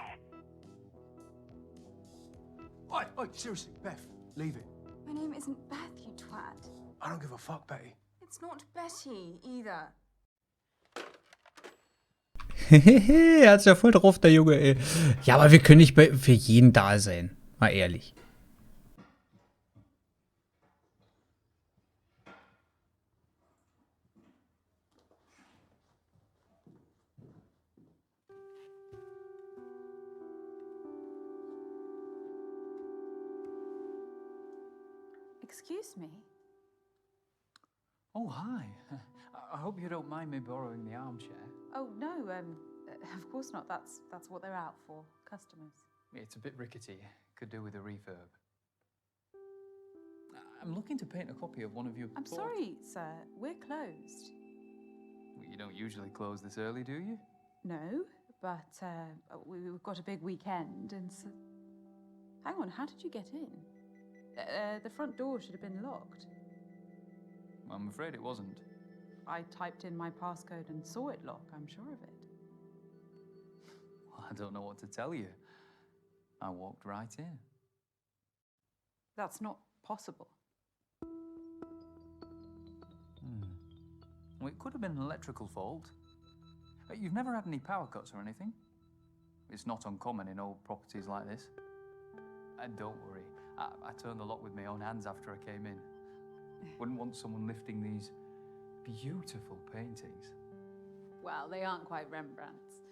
call. Oi, seriously, Beth, leave it. My name isn't Beth, you twat. I don't give a fuck, Betty. It's not Betty, either. Er hat's ja voll drauf, der Junge, ey. Ja, aber wir können nicht für jeden da sein. Mal ehrlich. Excuse me? Oh, hi. I hope you don't mind me borrowing the armchair. Oh, no, of course not. That's what they're out for, customers. It's a bit rickety. Could do with a refurb. I'm looking to paint a copy of one of your I'm sorry, sir. We're closed. Well, you don't usually close this early, do you? No, but we've got a big weekend, and so... Hang on, how did you get in? The front door should have been locked. I'm afraid it wasn't. I typed in my passcode and saw it lock, I'm sure of it. Well, I don't know what to tell you. I walked right in. That's not possible. Well, it could have been an electrical fault. You've never had any power cuts or anything? It's not uncommon in old properties like this. And don't worry, I turned the lock with my own hands after I came in. Wouldn't want someone lifting these beautiful paintings. Well, they aren't quite Rembrandts.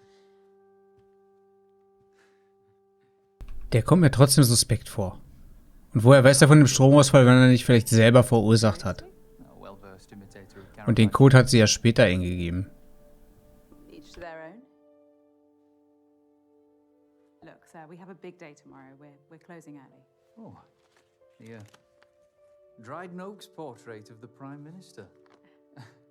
Der kommt mir trotzdem suspekt vor. Und woher weiß er von dem Stromausfall, wenn er nicht vielleicht selber verursacht hat? Und den Code hat sie ja später eingegeben. Each to their own. Look, sir, we have a big day tomorrow. We're closing early. Oh, yeah. Dryden Oak's portrait of the Prime Minister.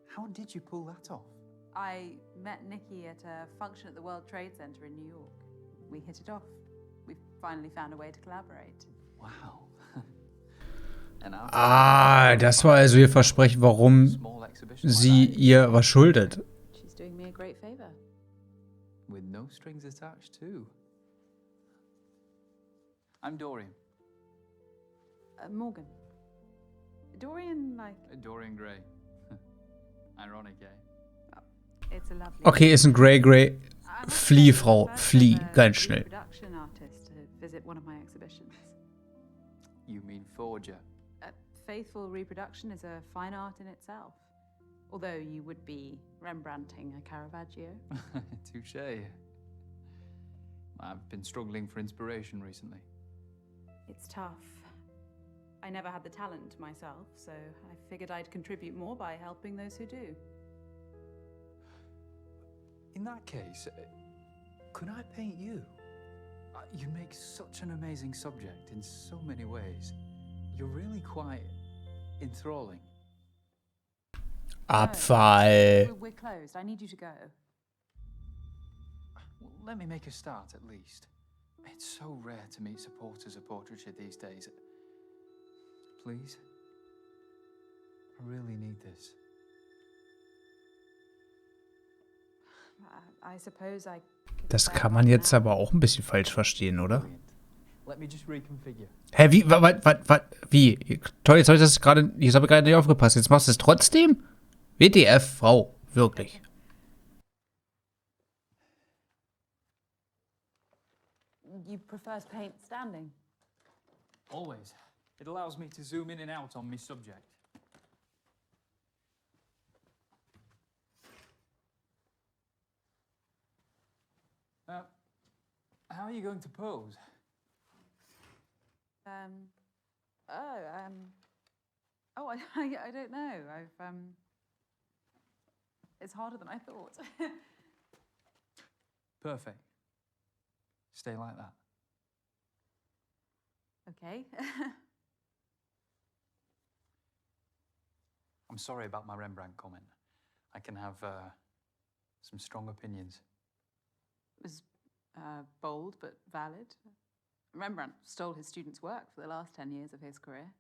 How did you pull that off? I met Nikki at a function at the World Trade Center in New York. We hit it off. We've finally found a way to collaborate. Wow. Das war also ihr Versprechen, warum sie ihr was schuldet. She's doing me a great favor. With no strings attached, too. I'm Dorian. Morgan. Dorian, like... Dorian Gray. Ironic, eh? It's a lovely... Okay, ist ein Grey. Flieh, Frau. Flieh. Ganz schnell. Production artist to visit one of my exhibitions. You mean forger? Faithful reproduction is a fine art in itself. Although you would be Rembrandting a Caravaggio. Touché. I've been struggling for inspiration recently. It's tough. I never had the talent myself, so I figured I'd contribute more by helping those who do. In that case, could I paint you? You make such an amazing subject in so many ways. You're really quite enthralling. Abfall. We're closed. I need you to go. Well, let me make a start at least. It's so rare to meet supporters of portraiture these days. Please? I really need this. I suppose I... Das kann man jetzt aber auch ein bisschen falsch verstehen, oder? Let me just reconfigure. Hä, wie? Wie? Toll, jetzt habe ich das gerade... Ich habe gerade nicht aufgepasst. Jetzt machst du es trotzdem? WTF, Frau. Wirklich. You prefer to paint standing? Always. It allows me to zoom in and out on my subject. How are you going to pose? I don't know. It's harder than I thought. Perfect. Stay like that. Okay. I'm sorry about my Rembrandt comment. I can have some strong opinions. It was bold but valid. Rembrandt stole his students' work for the last 10 years of his career.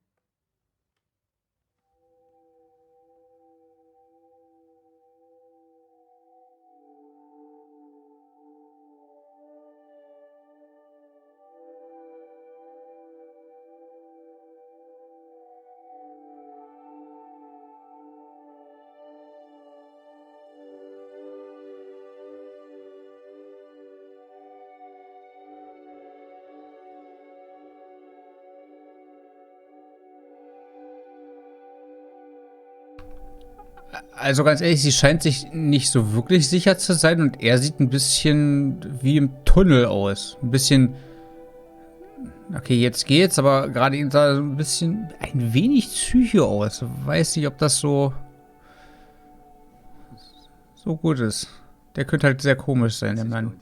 Also ganz ehrlich, sie scheint sich nicht so wirklich sicher zu sein und er sieht ein bisschen wie im Tunnel aus. Ein bisschen... Okay, jetzt geht's, aber gerade ihn sah so ein wenig psycho aus. Weiß nicht, ob das so gut ist. Der könnte halt sehr komisch sein, der Mann.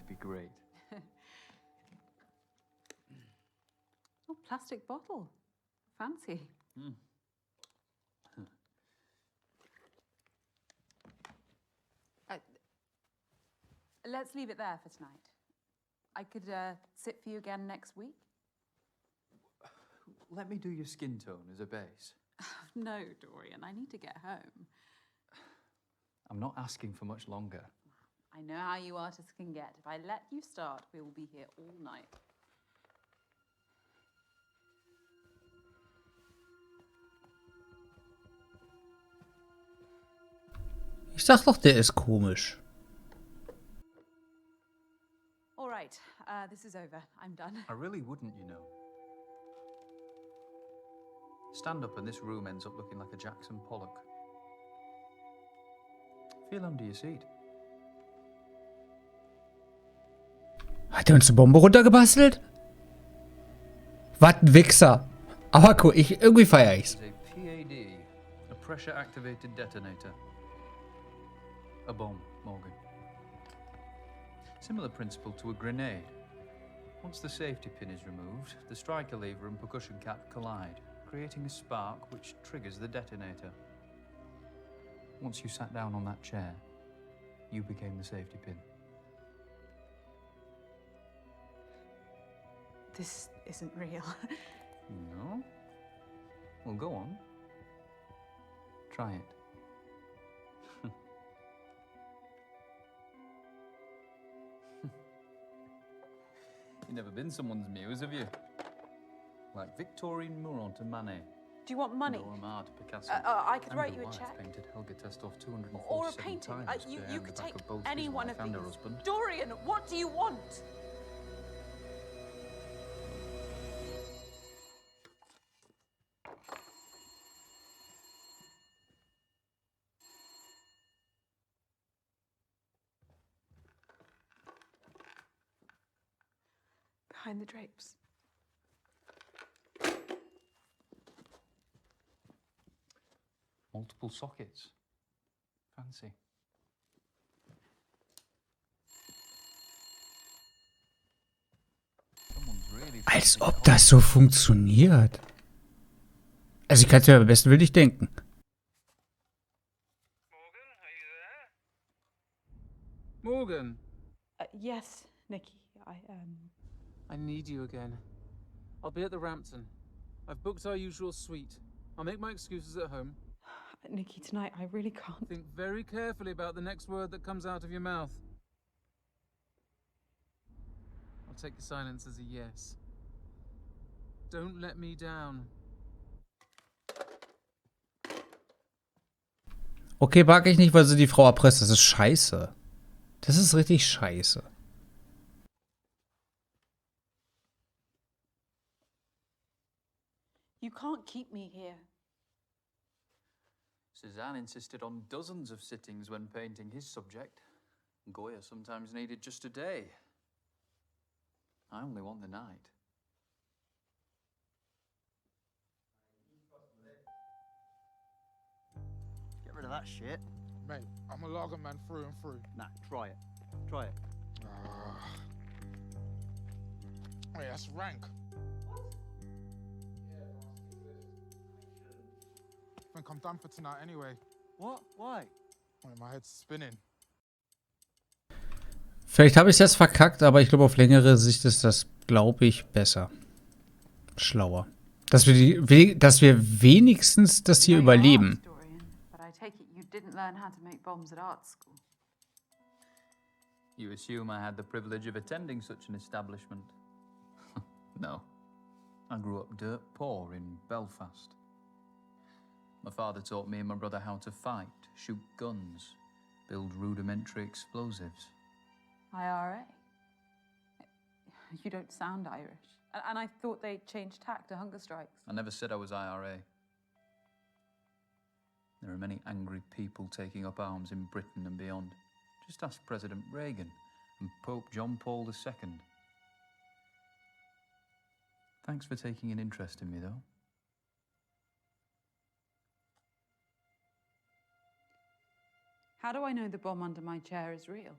Oh, plastic bottle. Fancy. let's leave it there for tonight. I could sit for you again next week. Let me do your skin tone as a base. No, Dorian, I need to get home. I'm not asking for much longer. I know how you artists can get. If I let you start, we will be here all night. Ich sag doch, der ist komisch. All right, this is over. I'm done. I really wouldn't, you know. Stand up and this room ends up looking like a Jackson Pollock. Feel under your seat. Hat er uns eine Bombe runtergebastelt? Was ein Wichser. Aber cool, irgendwie feiere ich's. A PAD, a pressure-activated detonator. A bomb, Morgan. Similar principle to a grenade. Once the safety pin is removed, the striker lever and percussion cap collide, creating a spark which triggers the detonator. Once you sat down on that chair, you became the safety pin. This isn't real. No? Well, go on. Try it. You've never been someone's muse, have you? Like Victorine Murat to Manet. Do you want money? Renoir to Picasso. I could And write the you a wife check. Painted Helga Testoff 247 Or a painting. times to You earn could the back take of both any his one wife of and her these. husband. Dorian, what do you want? Behind the drapes. Multiple sockets. Fancy. Als ob das so funktioniert. Also ich kann es mir am besten will nicht denken. Morgan, Yes, Nikki. I need you again. I'll be at the Rampton. I've booked our usual suite. I'll make my excuses at home. Nikki, tonight I really can't. Think very carefully about the next word that comes out of your mouth. I'll take your silence as a yes. Don't let me down. Okay, mag ich nicht, weil sie die Frau erpresst. Das ist scheiße. Das ist richtig scheiße. You can't keep me here. Cézanne insisted on dozens of sittings when painting his subject. Goya sometimes needed just a day. I only want the night. Get rid of that shit. Mate, I'm a lager man through and through. Nah, try it. Try it. Wait, that's rank. I think I'm done for tonight anyway. What? Why? Wait, my head's spinning. Vielleicht habe ich es jetzt verkackt, aber ich glaube, auf längere Sicht ist das, glaube ich, besser. Schlauer. Dass wir wenigstens das hier überleben. But I take it you didn't learn how to make bombs at art school. You assume I had the privilege of attending such an establishment? No. I grew up dirt poor in Belfast. My father taught me and my brother how to fight, shoot guns, build rudimentary explosives. IRA? You don't sound Irish. And I thought they changed tack to hunger strikes. I never said I was IRA. There are many angry people taking up arms in Britain and beyond. Just ask President Reagan and Pope John Paul II. Thanks for taking an interest in me, though. How do I know the bomb under my chair is real?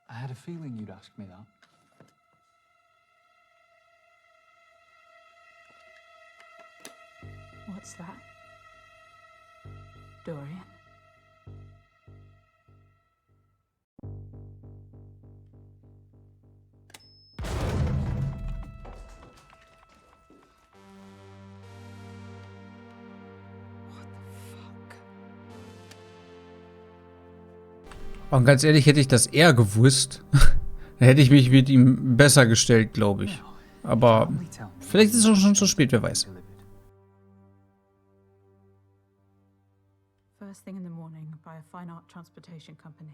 I had a feeling you'd ask me that. Do you What's that? Dorian? Und ganz ehrlich, hätte ich das eher gewusst, dann hätte ich mich mit ihm besser gestellt, glaube ich. Aber vielleicht ist es auch schon zu spät, wer weiß. First thing in the morning by a fine art transportation company.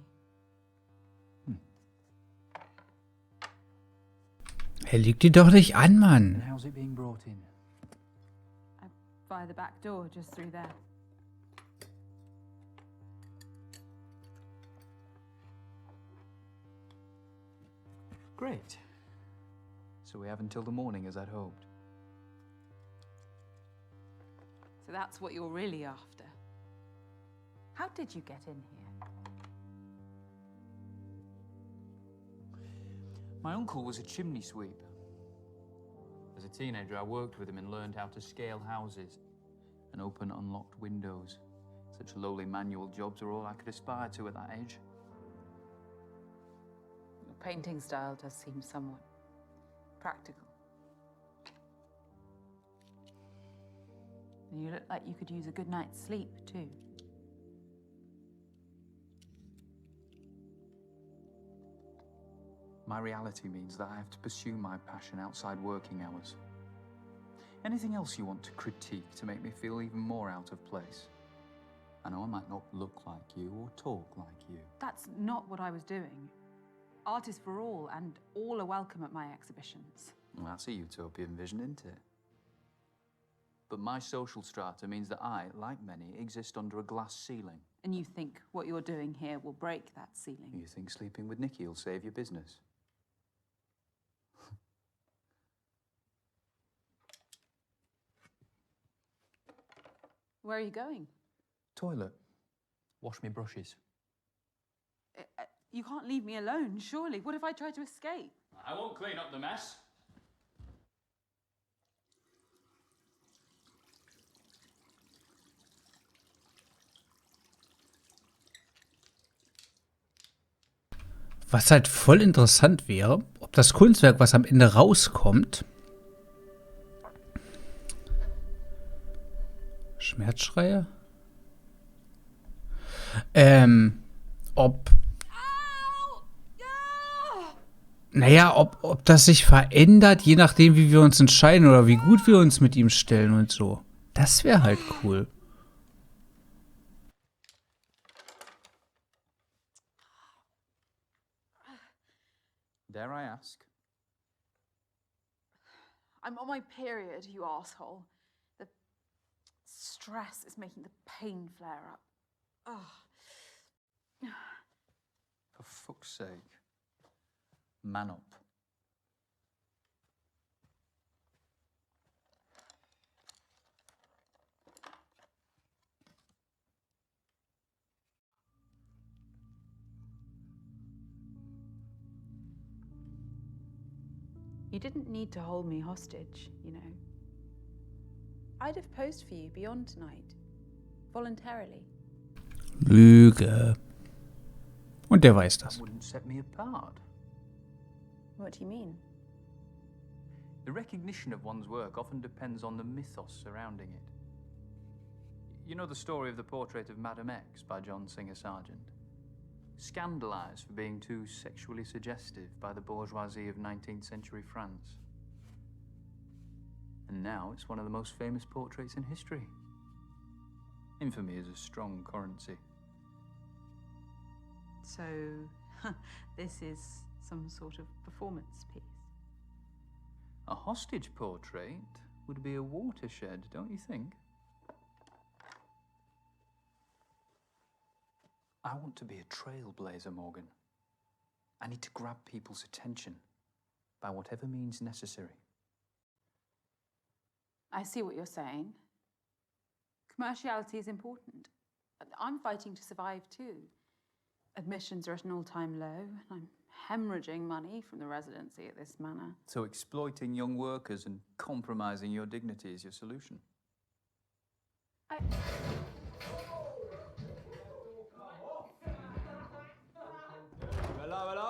Er lügt die doch nicht an, Mann. How's it being brought in? Via the back door, just through there. Great. So we have until the morning as I'd hoped. So that's what you're really after. How did you get in here? My uncle was a chimney sweep. As a teenager, I worked with him and learned how to scale houses and open unlocked windows. Such lowly manual jobs are all I could aspire to at that age. Your painting style does seem somewhat practical. And you look like you could use a good night's sleep, too. My reality means that I have to pursue my passion outside working hours. Anything else you want to critique to make me feel even more out of place? I know I might not look like you or talk like you. That's not what I was doing. Art is for all, and all are welcome at my exhibitions. Well, that's a utopian vision, isn't it? But my social strata means that I, like many, exist under a glass ceiling. And you think what you're doing here will break that ceiling? You think sleeping with Nikki will save your business? Where are you going? Toilet. Wash me brushes. You can't leave me alone, surely. What if I try to escape? I won't clean up the mess. Was halt voll interessant wäre, ob das Kunstwerk, was am Ende rauskommt, Schmerzschreie? Naja, ob das sich verändert, je nachdem, wie wir uns entscheiden oder wie gut wir uns mit ihm stellen und so. Das wäre halt cool. Dare I ask? I'm on my period, you asshole. The stress is making the pain flare up. Ugh. For fuck's sake. Man up. You didn't need to hold me hostage, you know. I'd have posed for you beyond tonight. Voluntarily. Lüge. Und der weiß das. That wouldn't set me apart. What do you mean? The recognition of one's work often depends on the mythos surrounding it. You know the story of the portrait of Madame X by John Singer Sargent? Scandalized for being too sexually suggestive by the bourgeoisie of 19th century France. And now it's one of the most famous portraits in history. Infamy is a strong currency. So, this is some sort of performance piece. A hostage portrait would be a watershed, don't you think? I want to be a trailblazer, Morgan. I need to grab people's attention by whatever means necessary. I see what you're saying. Commerciality is important. I'm fighting to survive too. Admissions are at an all-time low, and I'm hemorrhaging money from the residency at this manor. So exploiting young workers and compromising your dignity is your solution? Hello, hello.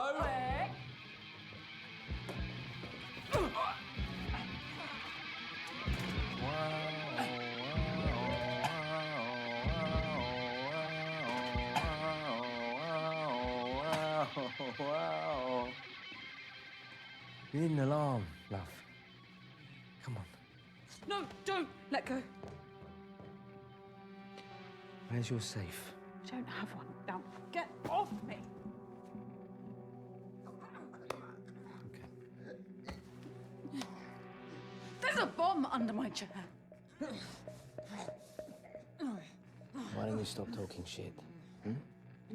Wow. You need an alarm, love. Come on. No, don't! Let go. Where's your safe? I don't have one. Now, get off me! There's a bomb under my chair. Why don't you stop talking shit? Hmm?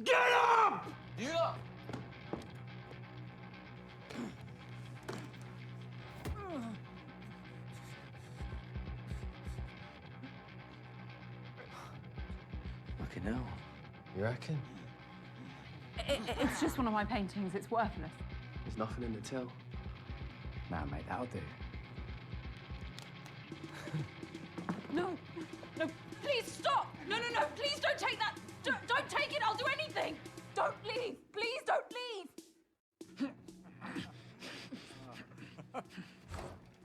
Get up! Yeah. Fucking hell. You reckon? It's just one of my paintings. It's worthless. There's nothing in the till. Nah, mate, that'll do. No, no, please stop! No, no, no, please don't take that! Don't take it, I'll do anything! Don't leave! Please don't leave!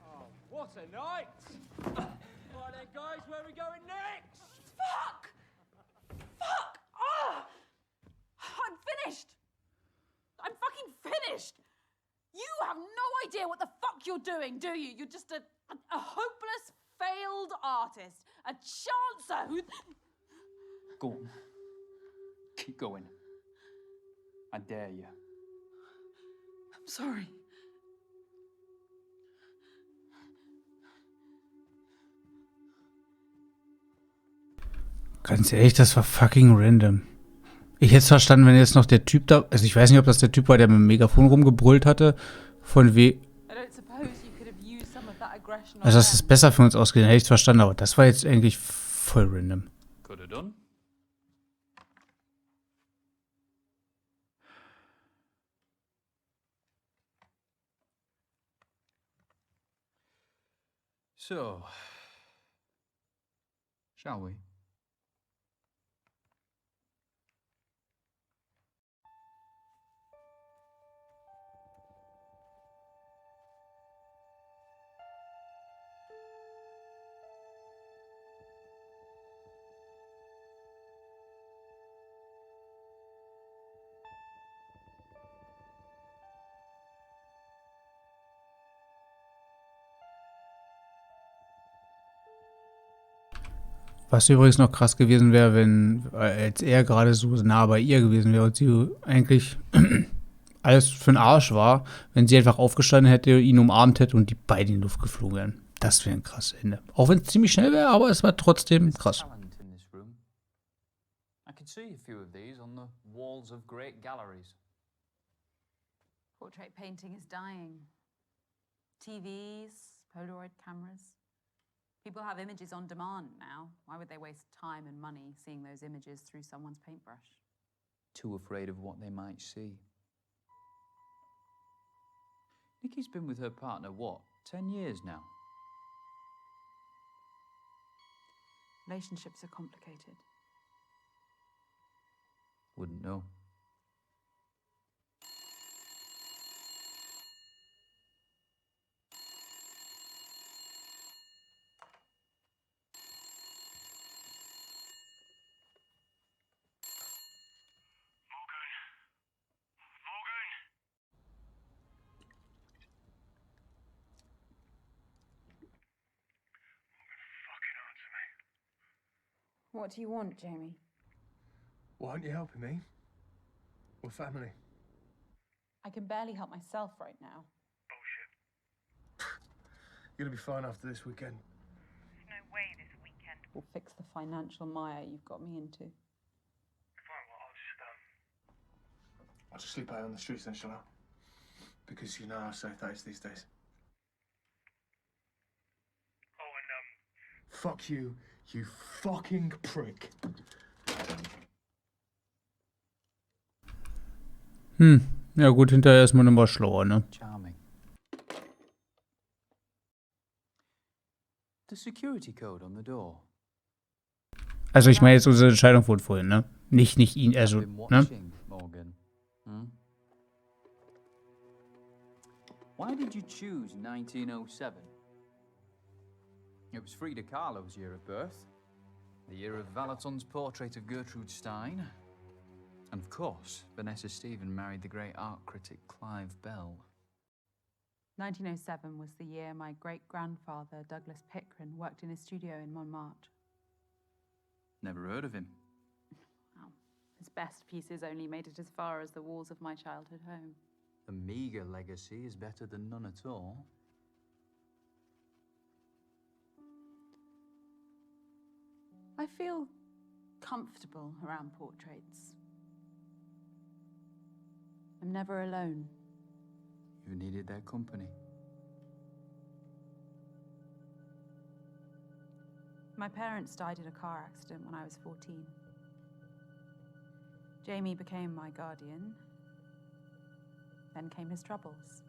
Oh, what a night! Right then, guys, where are we going next? Fuck! Fuck! Ah! I'm finished! I'm fucking finished! You have no idea what the fuck you're doing, do you? You're just a hopeless, failed artist. A chancer who... Go on. Keep going. I dare you. I'm sorry. Ganz ehrlich, das war fucking random. Ich hätte es verstanden, wenn jetzt noch der Typ da... Also ich weiß nicht, ob das der Typ war, der mit dem Megafon rumgebrüllt hatte. Von we... Also dass es besser für uns ausgeht, hätte ich es verstanden. Aber das war jetzt eigentlich voll random. Could have done. So, shall we? Was übrigens noch krass gewesen wäre, wenn, als er gerade so nah bei ihr gewesen wäre und sie eigentlich alles für den Arsch war, wenn sie einfach aufgestanden hätte, ihn umarmt hätte und die beide in die Luft geflogen wären. Das wäre ein krasses Ende. Auch wenn es ziemlich schnell wäre, aber es war trotzdem krass. I could see a few of these on the walls of great galleries. Portrait painting is dying. TVs, Polaroid cameras. People have images on demand now. Why would they waste time and money seeing those images through someone's paintbrush? Too afraid of what they might see. Nikki's been with her partner, what, 10 years now? Relationships are complicated. Wouldn't know. What do you want, Jamie? Why aren't you helping me? We're family. I can barely help myself right now. You're gonna be fine after this weekend. There's no way this weekend will fix the financial mire you've got me into. Fine, well, I'll just sleep out on the streets then, shall I? Because you know how safe that is these days. Oh, and fuck you, you fucking prick. Ja gut, hinterher ist man immer schlauer, ne? Charming. The security code on the door. Also ich meine jetzt unsere Entscheidung von vorhin, ne? Nicht ihn, also, I've been ne? watching, Morgan. Why did you choose 1907? It was Frida Kahlo's year of birth, the year of Valaton's portrait of Gertrude Stein, and of course, Vanessa Stephen married the great art critic Clive Bell. 1907 was the year my great-grandfather, Douglas Pickren, worked in a studio in Montmartre. Never heard of him. Well, his best pieces only made it as far as the walls of my childhood home. A meager legacy is better than none at all. I feel comfortable around portraits. I'm never alone. You needed their company. My parents died in a car accident when I was 14. Jamie became my guardian. Then came his troubles.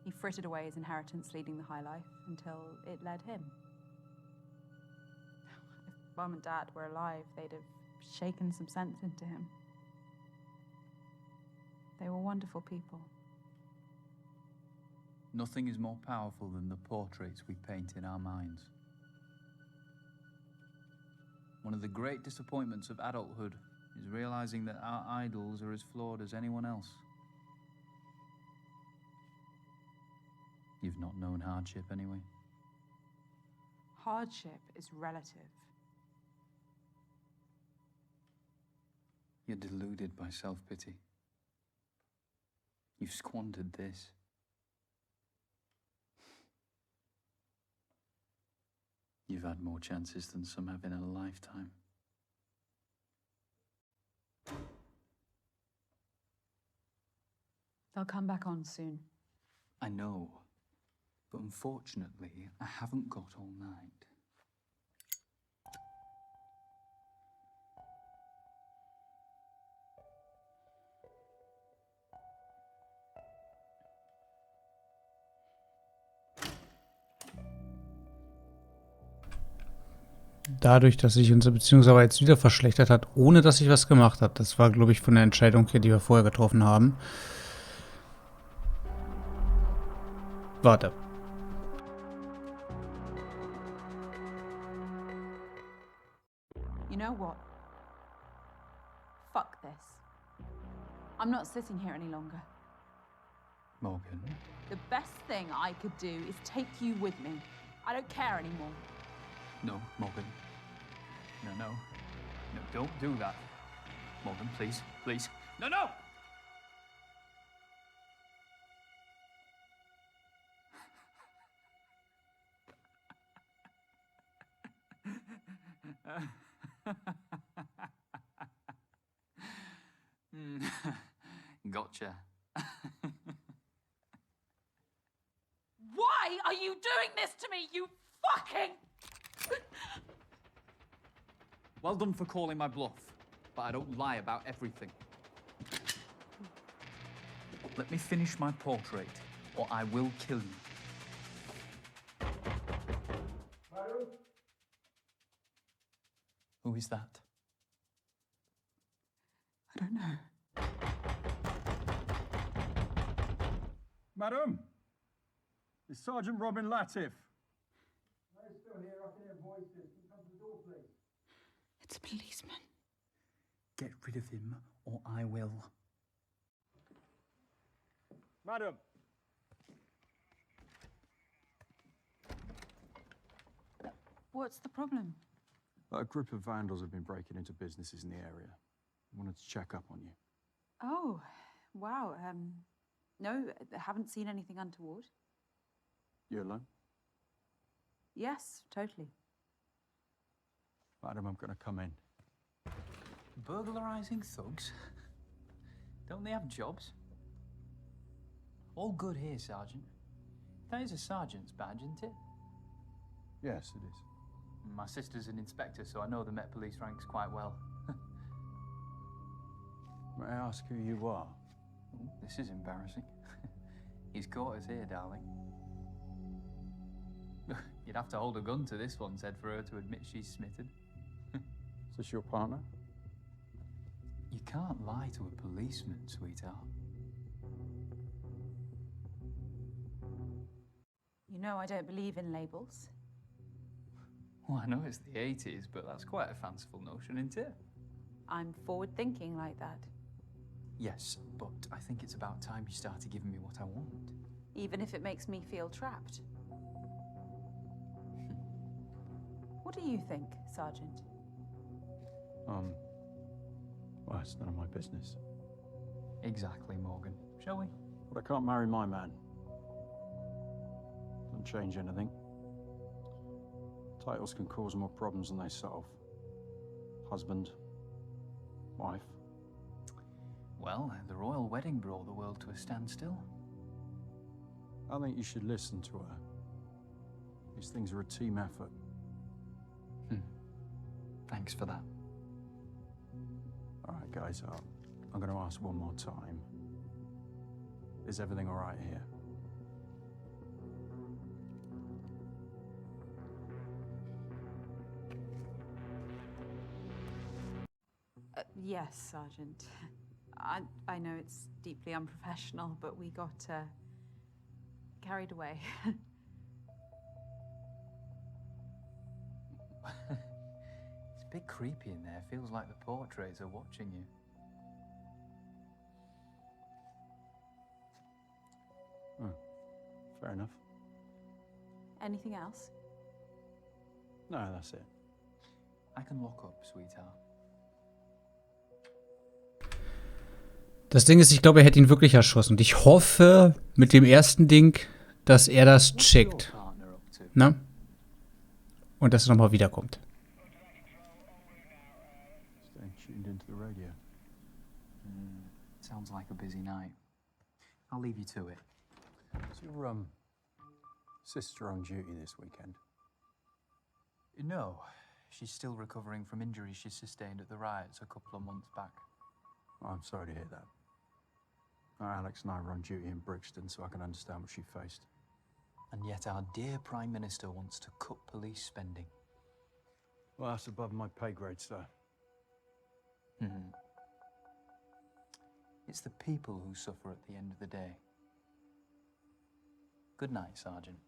He frittered away his inheritance leading the high life until it led him. If Mum and Dad were alive, they'd have shaken some sense into him. They were wonderful people. Nothing is more powerful than the portraits we paint in our minds. One of the great disappointments of adulthood is realizing that our idols are as flawed as anyone else. You've not known hardship anyway. Hardship is relative. You're deluded by self-pity. You've squandered this. You've had more chances than some have in a lifetime. They'll come back on soon. I know, but unfortunately, I haven't got all night. Dadurch, dass sich unsere Beziehungsarbeit jetzt wieder verschlechtert hat, ohne dass ich was gemacht habe. Das war, glaube ich, von der Entscheidung hier, die wir vorher getroffen haben. Warte. You know what? Fuck this. I'm not sitting here any longer. Morgan. The best thing I could do is take you with me. I don't care anymore. No, Morgan. No, no. No, don't do that. Morgan, please, please. No, no! Gotcha. Why are you doing this to me, you fucking... Well done for calling my bluff, but I don't lie about everything. Let me finish my portrait, or I will kill you. Madam? Who is that? I don't know. Madam? It's Sergeant Robin Latif. I'm still here. I can hear voices. Can you come to the door, please? It's a policeman. Get rid of him, or I will. Madam? What's the problem? A group of vandals have been breaking into businesses in the area. Wanted to check up on you. Oh, wow. No, I haven't seen anything untoward. You alone? Yes, totally. Madam, I'm going to come in. Burglarizing thugs? Don't they have jobs? All good here, Sergeant. That is a sergeant's badge, isn't it? Yes, it is. My sister's an inspector, so I know the Met Police ranks quite well. May I ask who you are? Ooh, this is embarrassing. He's caught us here, darling. You'd have to hold a gun to this one's head for her to admit she's smitten. this your partner? You can't lie to a policeman, sweetheart. You know I don't believe in labels. Well, I know it's the 80s, but that's quite a fanciful notion, isn't it? I'm forward-thinking like that. Yes, but I think it's about time you started giving me what I want. Even if it makes me feel trapped. What do you think, Sergeant? Well, it's none of my business. Exactly, Morgan. Shall we? But I can't marry my man. Doesn't change anything. Titles can cause more problems than they solve. Husband, wife. Well, the royal wedding brought the world to a standstill. I think you should listen to her. These things are a team effort. Thanks for that. All right, guys, I'm going to ask one more time. Is everything all right here? Yes, Sergeant. I know it's deeply unprofessional, but we got carried away. It's a bit creepy in there. Feels like the portraits are watching you. Oh, fair enough. Anything else? No, that's it. I can lock up, sweetheart. Das Ding ist, ich glaube, er hätte ihn wirklich erschossen. Und ich hoffe mit dem ersten Ding, dass er das checkt. Na? Und dass er nochmal wiederkommt. Staying tuned into the radio. Sounds like a busy night. I'll leave you to it. Is your sister on duty this weekend? No, she's still recovering from injuries she sustained at the riots a couple of months back. Oh, I'm sorry to hear that. Alex and I were on duty in Brixton, so I can understand what she faced. And yet our dear Prime Minister wants to cut police spending. Well, that's above my pay grade, sir. It's the people who suffer at the end of the day. Good night, Sergeant.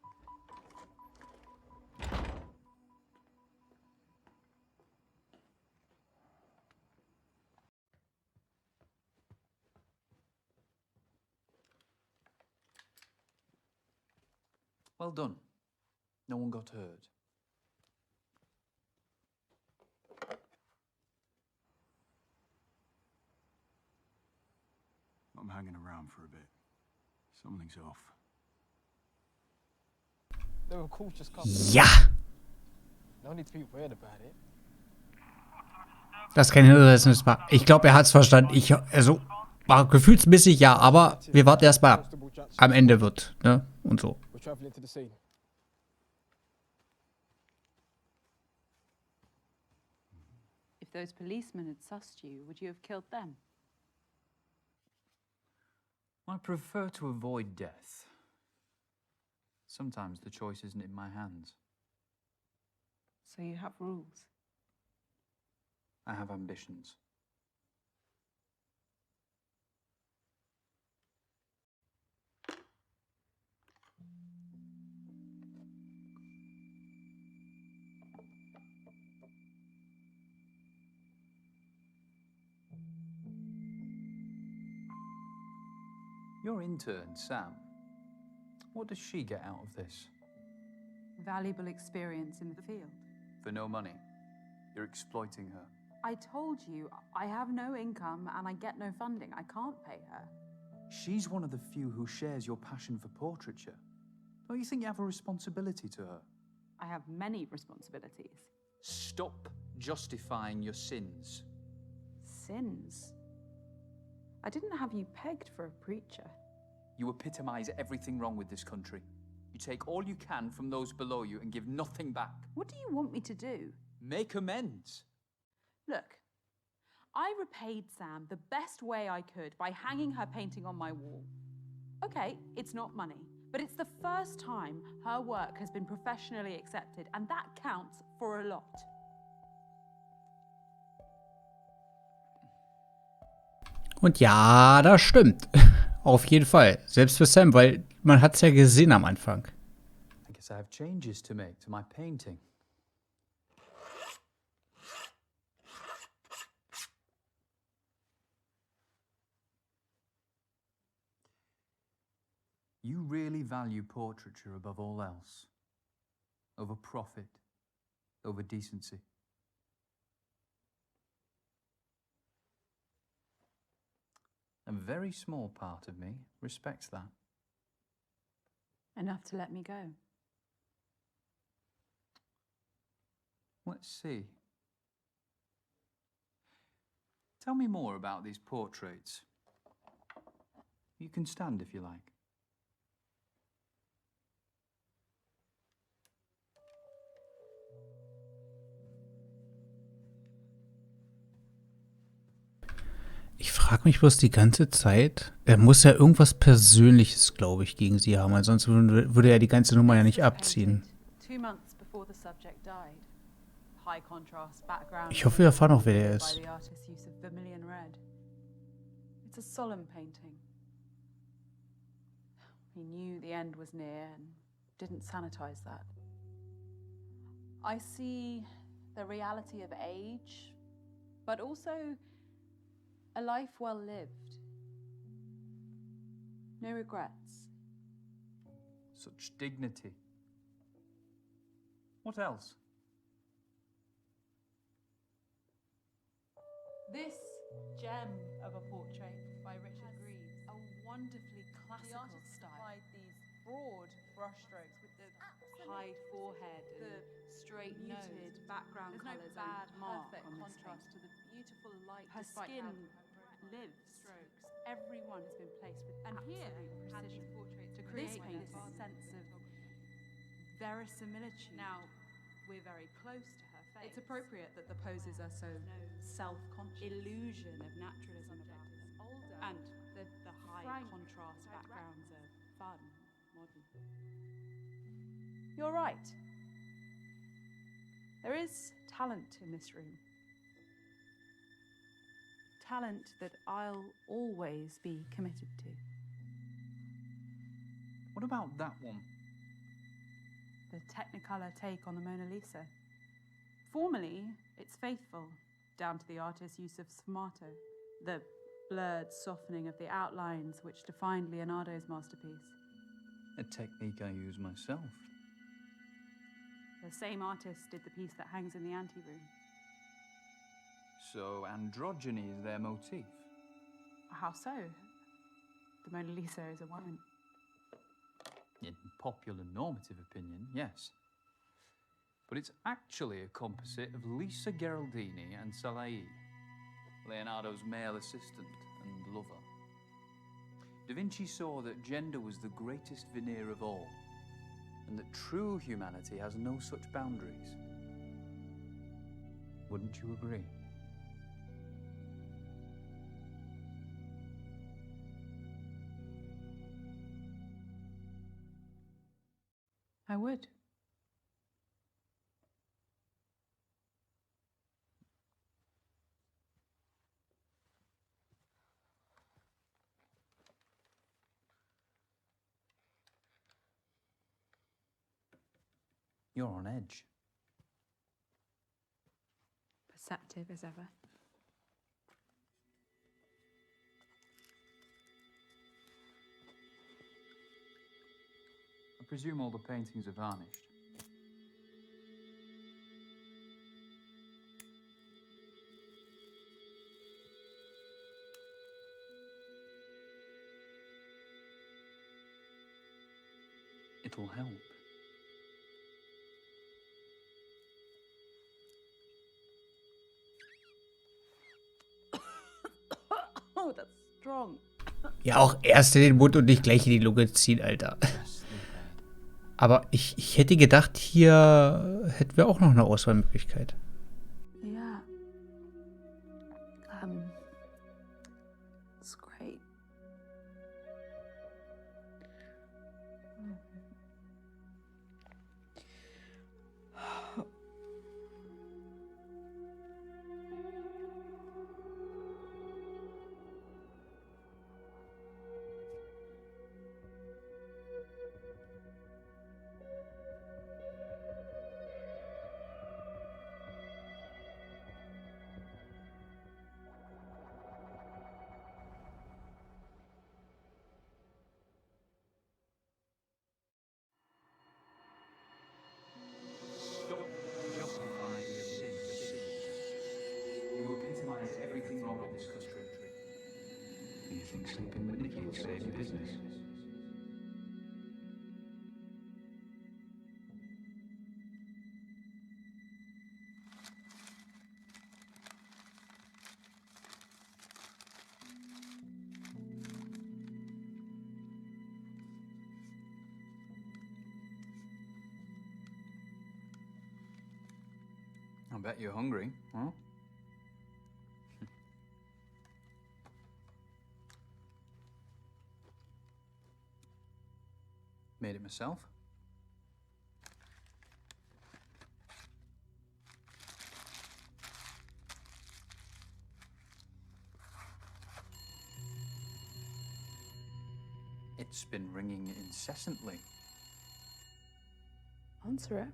Well done. No one got hurt. I'm hanging around for a bit. Something's off. They were cool, just come. Ja! No need to be weird about it. Das ist kein Hindernis. Ich glaube, er hat es verstanden. Also, war gefühlsmäßig ja, aber wir warten erst mal ab. Am Ende wird, ne? Und so. We're traveling to the scene. If those policemen had sussed you, would you have killed them? I prefer to avoid death. Sometimes the choice isn't in my hands. So you have rules. I have ambitions. Your intern, Sam, what does she get out of this? Valuable experience in the field. For no money. You're exploiting her. I told you, I have no income and I get no funding. I can't pay her. She's one of the few who shares your passion for portraiture. Don't you think you have a responsibility to her? I have many responsibilities. Stop justifying your sins. Sins? I didn't have you pegged for a preacher. You epitomize everything wrong with this country. You take all you can from those below you and give nothing back. What do you want me to do? Make amends. Look, I repaid Sam the best way I could by hanging her painting on my wall. Okay, it's not money, but it's the first time her work has been professionally accepted, and that counts for a lot. Und ja, das stimmt. Auf jeden Fall. Selbst für Sam, weil man hat es ja gesehen am Anfang. I guess I have changes to make to my painting. You really value portraiture above all else. Over profit, over decency. A very small part of me respects that. Enough to let me go. Let's see. Tell me more about these portraits. You can stand if you like. Ich frage mich bloß die ganze Zeit, er muss ja irgendwas Persönliches, glaube ich, gegen sie haben, ansonsten würde er die ganze Nummer ja nicht abziehen. 2 months before the subject died. High contrast background. Ich hoffe, wir erfahren auch, wer er ist. By the artist's use of vermilion red. It's a solemn painting. He knew the end was near and didn't sanitize that. I see the reality of age, but also a life well lived. No regrets. Such dignity. What else? This gem of a portrait by Richard Greaves, a wonderfully classical style. These broad brushstrokes with the high forehead, the straight muted background colours, bad perfect contrast to the beautiful light. Her skin lives. Strokes. Everyone has been placed with absolute precision to create this sense of verisimilitude. Now we're very close to her face. It's appropriate that the poses are so self-conscious. Illusion of naturalism about them. And the high contrast backgrounds are fun, modern. You're right. There is talent in this room. Talent that I'll always be committed to. What about that one? The Technicolor take on the Mona Lisa. Formally, it's faithful, down to the artist's use of sfumato, the blurred softening of the outlines which defined Leonardo's masterpiece. A technique I use myself. The same artist did the piece that hangs in the anteroom. So androgyny is their motif? How so? The Mona Lisa is a woman. In popular normative opinion, yes. But it's actually a composite of Lisa Gherardini and Salai, Leonardo's male assistant and lover. Da Vinci saw that gender was the greatest veneer of all, and that true humanity has no such boundaries. Wouldn't you agree? I would. You're on edge. Perceptive as ever. I presume all the paintings are varnished. It'll help. Oh, that's strong. Ja, auch erst in den Mund und nicht gleich in die Lunge ziehen, Alter. Aber ich hätte gedacht, hier hätten wir auch noch eine Auswahlmöglichkeit. Yeah. It's great. want to discuss country. You think sleeping with Nikki will save your business? I bet you're hungry, huh? Made it myself. It's been ringing incessantly. Answer it.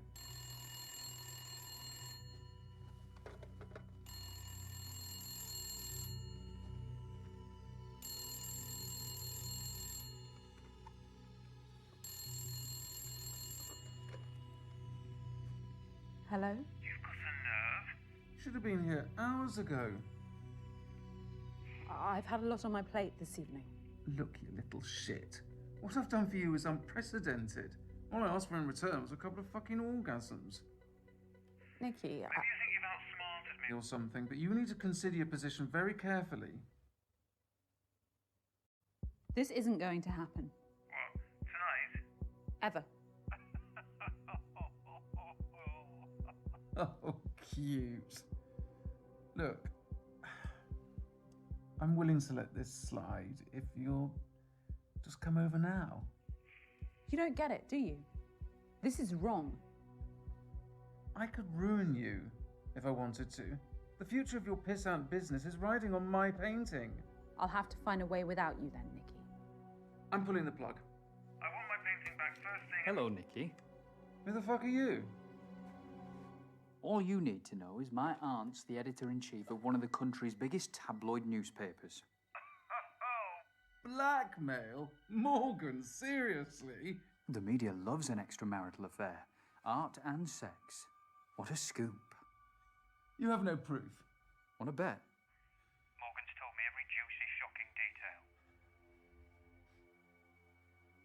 Hello? You've got a nerve. Should have been here hours ago. I've had a lot on my plate this evening. Look, you little shit. What I've done for you is unprecedented. All I asked for in return was a couple of fucking orgasms. Nikki, Maybe you think you've outsmarted me or something, but you need to consider your position very carefully. this isn't going to happen. What, tonight? Ever. Oh, cute. Look, I'm willing to let this slide if you'll just come over now. You don't get it, do you? This is wrong. I could ruin you if I wanted to. The future of your pissant business is riding on my painting. I'll have to find a way without you then, Nikki. I'm pulling the plug. I want my painting back first thing. Hello, Nikki. Who the fuck are you? All you need to know is my aunt's the editor-in-chief of one of the country's biggest tabloid newspapers. Blackmail? Morgan, seriously? The media loves an extramarital affair. Art and sex. What a scoop. You have no proof. Want to bet? Morgan's told me every juicy, shocking detail.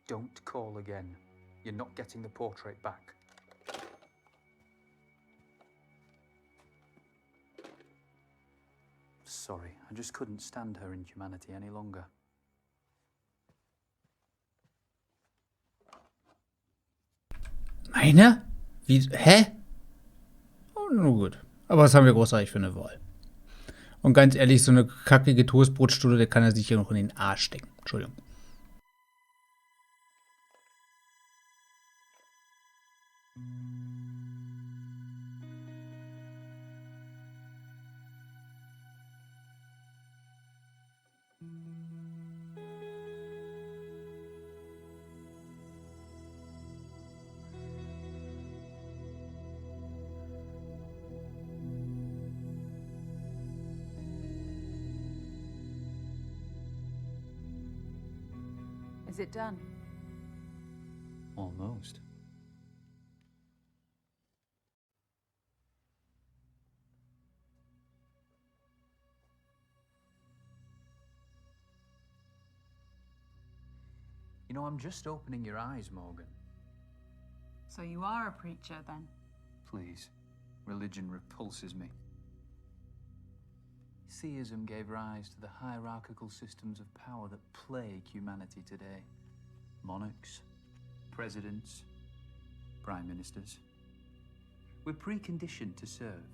Don't call again. You're not getting the portrait back. Sorry, I just couldn't stand her inhumanity any longer. Meine? Wie? Hä? Oh, nur gut. Aber was haben wir großartig für eine Wahl? Und ganz ehrlich, so eine kackige Toastbrotstulle, der kann er sich ja noch in den Arsch stecken. Entschuldigung. Is it done? Almost. You know, I'm just opening your eyes, Morgan. So you are a preacher then? Please. Religion repulses me. Theism gave rise to the hierarchical systems of power that plague humanity today. Monarchs, presidents, prime ministers. We're preconditioned to serve,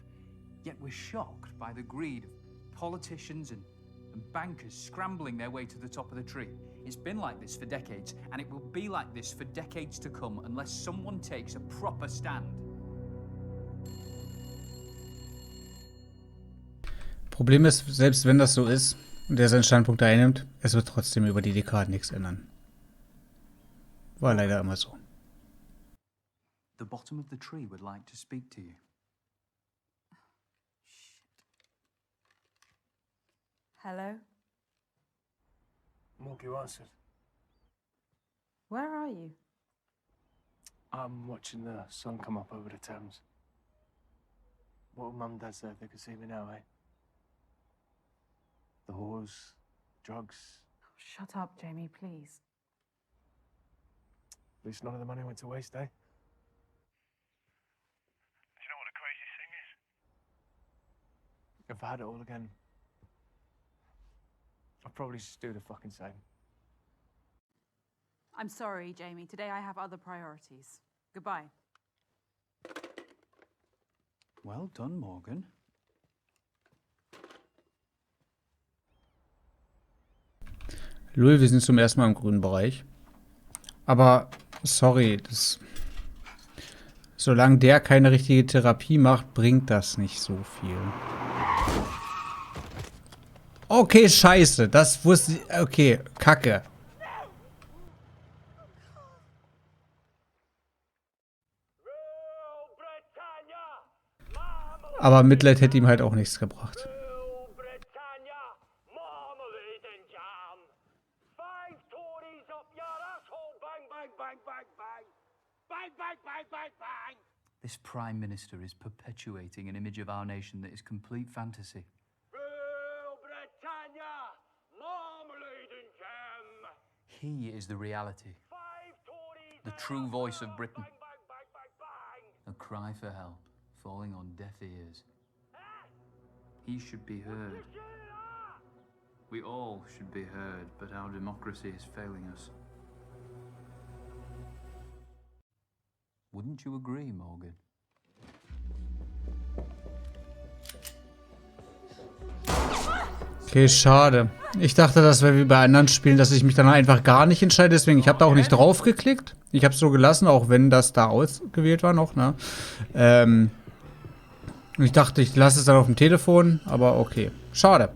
yet we're shocked by the greed of politicians and bankers scrambling their way to the top of the tree. It's been like this for decades, and it will be like this for decades to come unless someone takes a proper stand. Problem ist, selbst wenn das so ist und er seinen Standpunkt einnimmt, es wird trotzdem über die Dekaden nichts ändern. War leider immer so. The bottom of the tree would like to speak to you. Hello? Morg, you answered. Where are you? I'm watching the sun come up over the Thames. What will Mum and Dad say if they could see me now, eh? The whores, drugs. Shut up, Jamie, please. At least none of the money went to waste, eh? Do you know what the craziest thing is? If I had it all again, I'd probably just do the fucking same. I'm sorry, Jamie. Today I have other priorities. Goodbye. Well done, Morgan. Louis, wir sind zum ersten Mal im grünen Bereich. Aber, sorry, solange der keine richtige Therapie macht, bringt das nicht so viel. Okay, scheiße, das wusste ich. Okay, Kacke. Aber Mitleid hätte ihm halt auch nichts gebracht. This Prime Minister is perpetuating an image of our nation that is complete fantasy. He is the reality. The true voice of Britain. A cry for help, falling on deaf ears. He should be heard. We all should be heard, but our democracy is failing us. Wouldn't you agree, Morgan? Okay, schade. Ich dachte, das wäre wie bei anderen Spielen, dass ich mich dann einfach gar nicht entscheide. Deswegen, ich habe da auch nicht drauf geklickt. Ich habe es so gelassen, auch wenn das da ausgewählt war noch, ne? Ich dachte, ich lasse es dann auf dem Telefon, aber okay. Schade.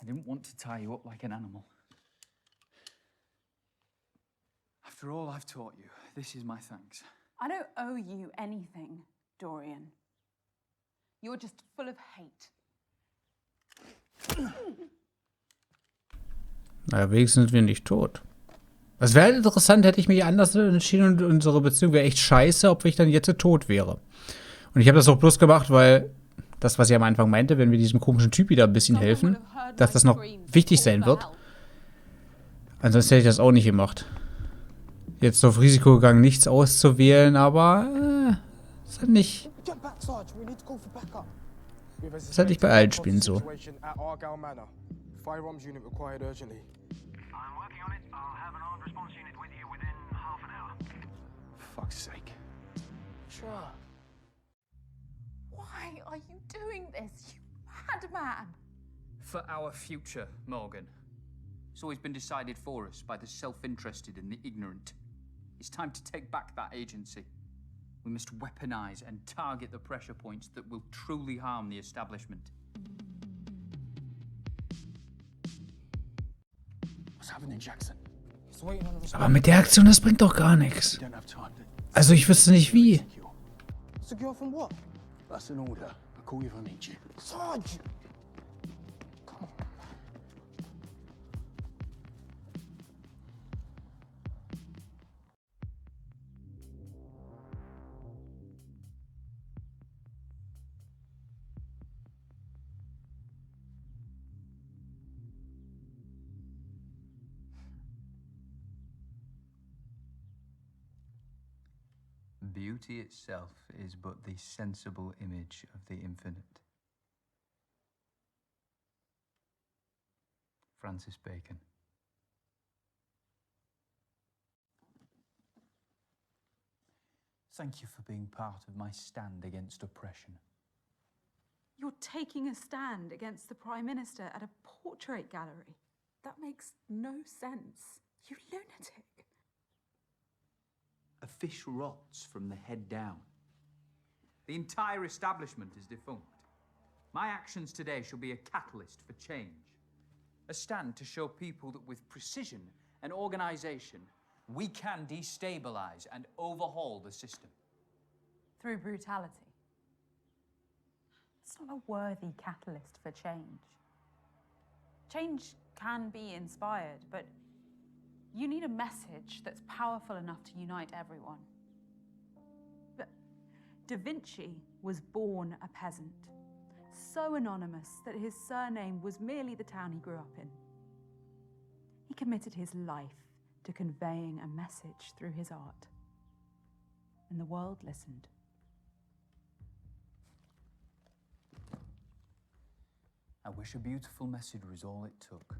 I didn't want to tie you up like an animal. After all I've taught you, this is my thanks. I don't owe you anything, Dorian. You're just full of hate. Naja, wenigstens sind wir nicht tot. Es wäre halt interessant, hätte ich mich anders entschieden und unsere Beziehung wäre echt scheiße, ob ich dann jetzt tot wäre. Und ich habe das auch bloß gemacht, weil das, was ich am Anfang meinte, wenn wir diesem komischen Typ wieder ein bisschen helfen, dass das noch wichtig sein wird. Ansonsten hätte ich das auch nicht gemacht. Jetzt auf Risiko gegangen, nichts auszuwählen, aber ist halt nicht. Ist halt nicht bei allen Spielen so. Fuck's sake. Sure. Why are you doing this, you madman? For our future, Morgan. It's always been decided for us by the self-interested and the ignorant. It's time to take back that agency. We must weaponize and target the pressure points that will truly harm the establishment. What's happening, Jackson? Aber mit der Aktion, das bringt doch gar nichts. Also ich wüsste nicht wie. Secure from what? That's an order. I'll call you if I need you. Sarge! Beauty itself is but the sensible image of the infinite. Francis Bacon. Thank you for being part of my stand against oppression. You're taking a stand against the Prime Minister at a portrait gallery. That makes no sense. You lunatic. A fish rots from the head down. The entire establishment is defunct. My actions today shall be a catalyst for change. A stand to show people that with precision and organization, we can destabilize and overhaul the system. Through brutality. It's not a worthy catalyst for change. Change can be inspired, but you need a message that's powerful enough to unite everyone. But Da Vinci was born a peasant, so anonymous that his surname was merely the town he grew up in. He committed his life to conveying a message through his art, and the world listened. I wish a beautiful message was all it took.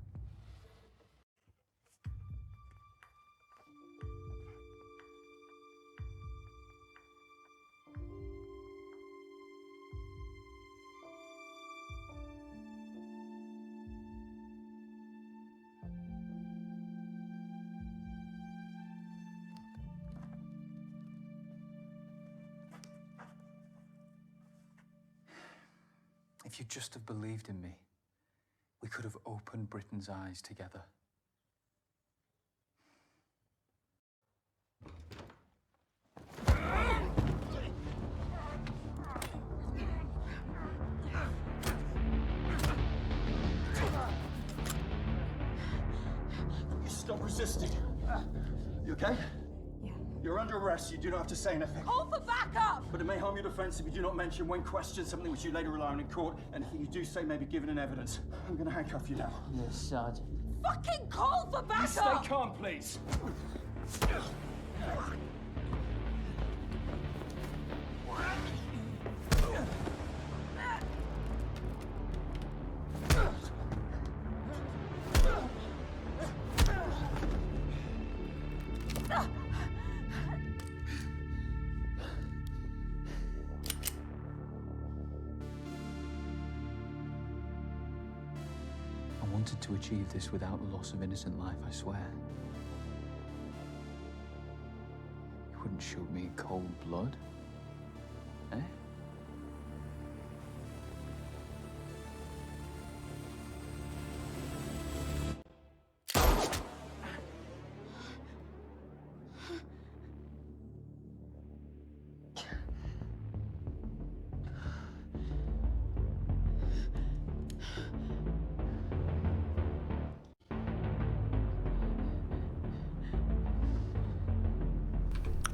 If you'd just have believed in me, we could have opened Britain's eyes together. Stop resisting. You okay? Yeah. You're under arrest. You do not have to say anything. Call for backup! But it may harm your defense if you do not mention when questioned something which you later rely on in court. Anything you do say may be given in evidence. I'm going to handcuff you now. Yes, Sergeant. Fucking call for backup! You stay calm, please. I wanted to achieve this without the loss of innocent life, I swear. You wouldn't shoot me in cold blood, eh?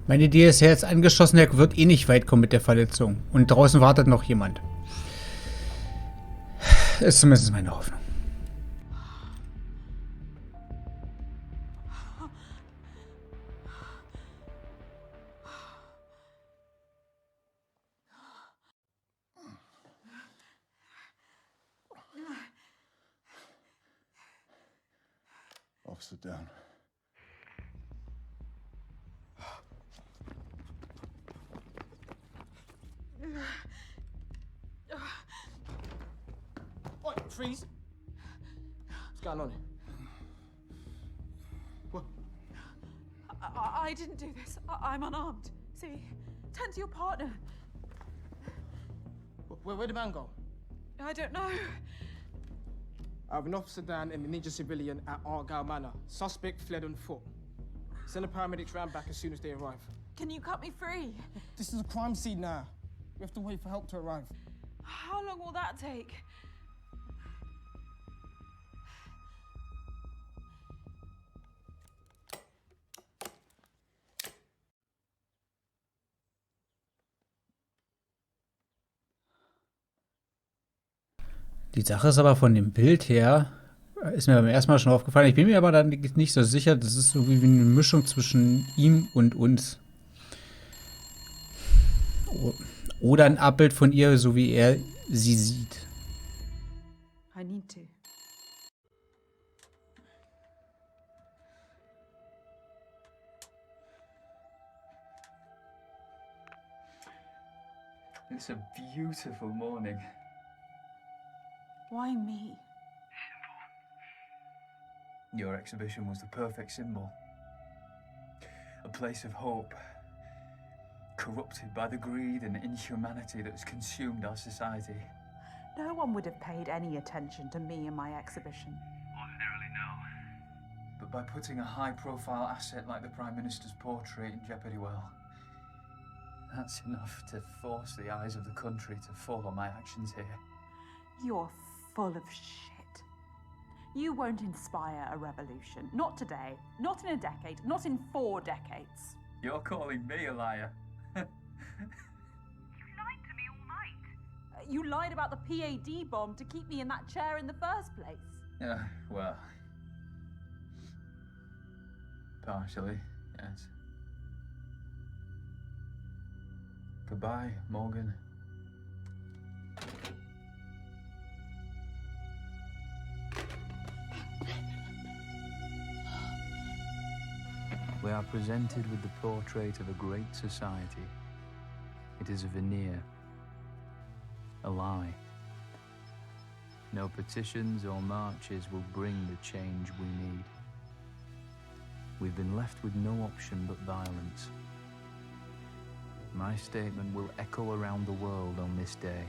Meine Idee ist, jetzt angeschossen, er wird eh nicht weit kommen mit der Verletzung. Und draußen wartet noch jemand. Ist zumindest meine Hoffnung. Officer down. Oi, freeze! What's going on here? What? I didn't do this. I'm unarmed. See? Turn to your partner. Where'd the man go? I don't know. I have an officer down and a ninja civilian at Argyle Manor. Suspect fled on foot. Send the paramedics round back as soon as they arrive. Can you cut me free? This is a crime scene now. We have to wait for help to arrive. How long will that take? Die Sache ist aber von dem Bild her, ist mir beim ersten Mal schon aufgefallen. Ich bin mir aber dann nicht so sicher, das ist so wie eine Mischung zwischen ihm und uns. Oder ein Abbild von ihr, so wie er sie sieht. I need to. It's a beautiful morning. Why me? Your exhibition was the perfect symbol. A place of hope, corrupted by the greed and inhumanity that has consumed our society. No one would have paid any attention to me and my exhibition. Ordinarily, no. But by putting a high-profile asset like the Prime Minister's portrait in jeopardy, well, that's enough to force the eyes of the country to follow my actions here. You're full of shit. You won't inspire a revolution. Not today, not in a decade, not in 4 decades. You're calling me a liar. You lied about the PAD bomb to keep me in that chair in the first place. Yeah, well... partially, yes. Goodbye, Morgan. We are presented with the portrait of a great society. It is a veneer. A lie. No petitions or marches will bring the change we need. We've been left with no option but violence. My statement will echo around the world on this day.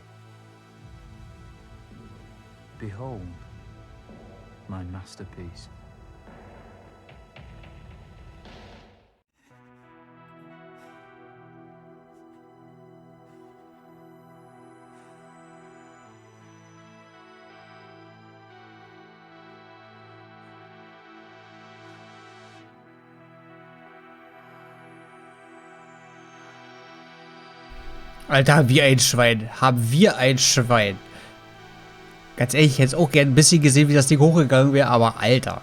Behold, my masterpiece. Alter, wie ein Schwein. Haben wir ein Schwein. Ganz ehrlich, ich hätte es auch gern ein bisschen gesehen, wie das Ding hochgegangen wäre, aber Alter.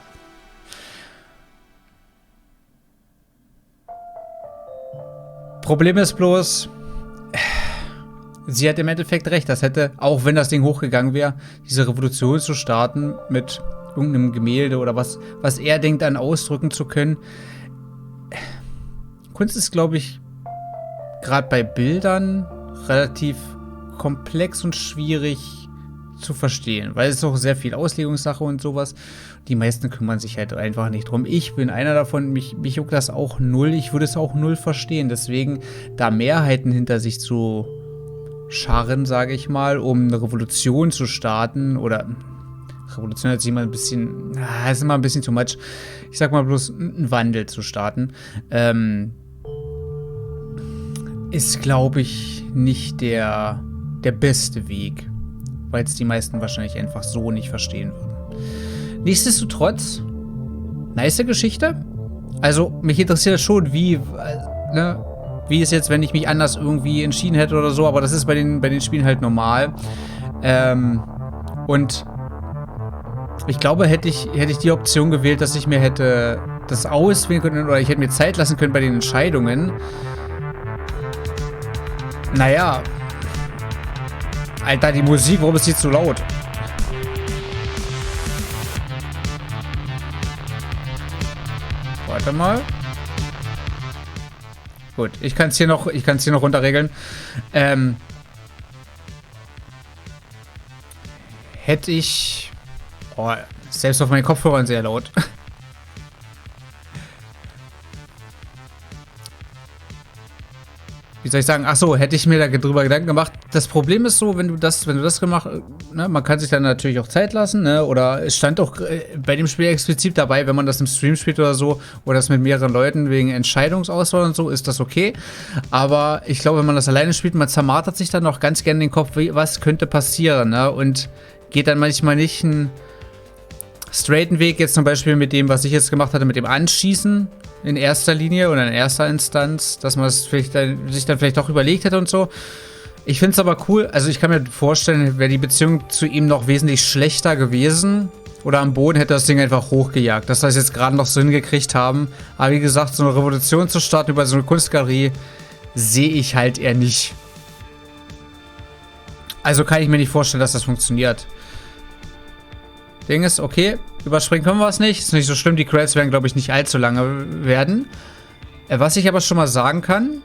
Problem ist bloß, sie hat im Endeffekt recht. Das hätte, auch wenn das Ding hochgegangen wäre, diese Revolution zu starten mit irgendeinem Gemälde oder was er denkt, an ausdrücken zu können. Kunst ist, glaube ich, gerade bei Bildern relativ komplex und schwierig zu verstehen, weil es auch sehr viel Auslegungssache und sowas. Die meisten kümmern sich halt einfach nicht drum. Ich bin einer davon, mich juckt das auch null. Ich würde es auch null verstehen. Deswegen, da Mehrheiten hinter sich zu scharren, sage ich mal, um eine Revolution zu starten, oder Revolution hat sich immer ein bisschen, ist immer ein bisschen too much. Ich sag mal bloß, einen Wandel zu starten, ist, glaube ich, nicht der beste Weg, weil es die meisten wahrscheinlich einfach so nicht verstehen würden. Nichtsdestotrotz, nice Geschichte. Also, mich interessiert das schon, wie es jetzt, wenn ich mich anders irgendwie entschieden hätte oder so, aber das ist bei den Spielen halt normal. Und ich glaube, hätte ich die Option gewählt, dass ich mir hätte das auswählen können oder ich hätte mir Zeit lassen können bei den Entscheidungen. Naja. Alter, die Musik, warum ist die zu laut? Warte mal. Gut, ich kann es hier noch runterregeln. Hätte ich... Oh, selbst auf meinen Kopfhörern sehr laut. Wie soll ich sagen? Ach so, hätte ich mir da drüber Gedanken gemacht. Das Problem ist so, wenn du das gemacht, ne, man kann sich dann natürlich auch Zeit lassen, ne, oder es stand auch bei dem Spiel explizit dabei, wenn man das im Stream spielt oder so, oder das mit mehreren Leuten wegen Entscheidungsauswahl und so, ist das okay. Aber ich glaube, wenn man das alleine spielt, man zermartert sich dann noch ganz gerne den Kopf, was könnte passieren, ne, und geht dann manchmal nicht einen straighten Weg, jetzt zum Beispiel mit dem, was ich jetzt gemacht hatte, mit dem Anschießen in erster Linie oder in erster Instanz, dass man es sich dann vielleicht auch überlegt hätte und so. Ich finde es aber cool, also ich kann mir vorstellen, wäre die Beziehung zu ihm noch wesentlich schlechter gewesen oder am Boden hätte das Ding einfach hochgejagt, dass wir es jetzt gerade noch so hingekriegt haben. Aber wie gesagt, so eine Revolution zu starten über so eine Kunstgalerie sehe ich halt eher nicht. Also kann ich mir nicht vorstellen, dass das funktioniert. Ding ist, okay, überspringen können wir es nicht. Ist nicht so schlimm, die Credits werden, glaube ich, nicht allzu lange werden. Was ich aber schon mal sagen kann,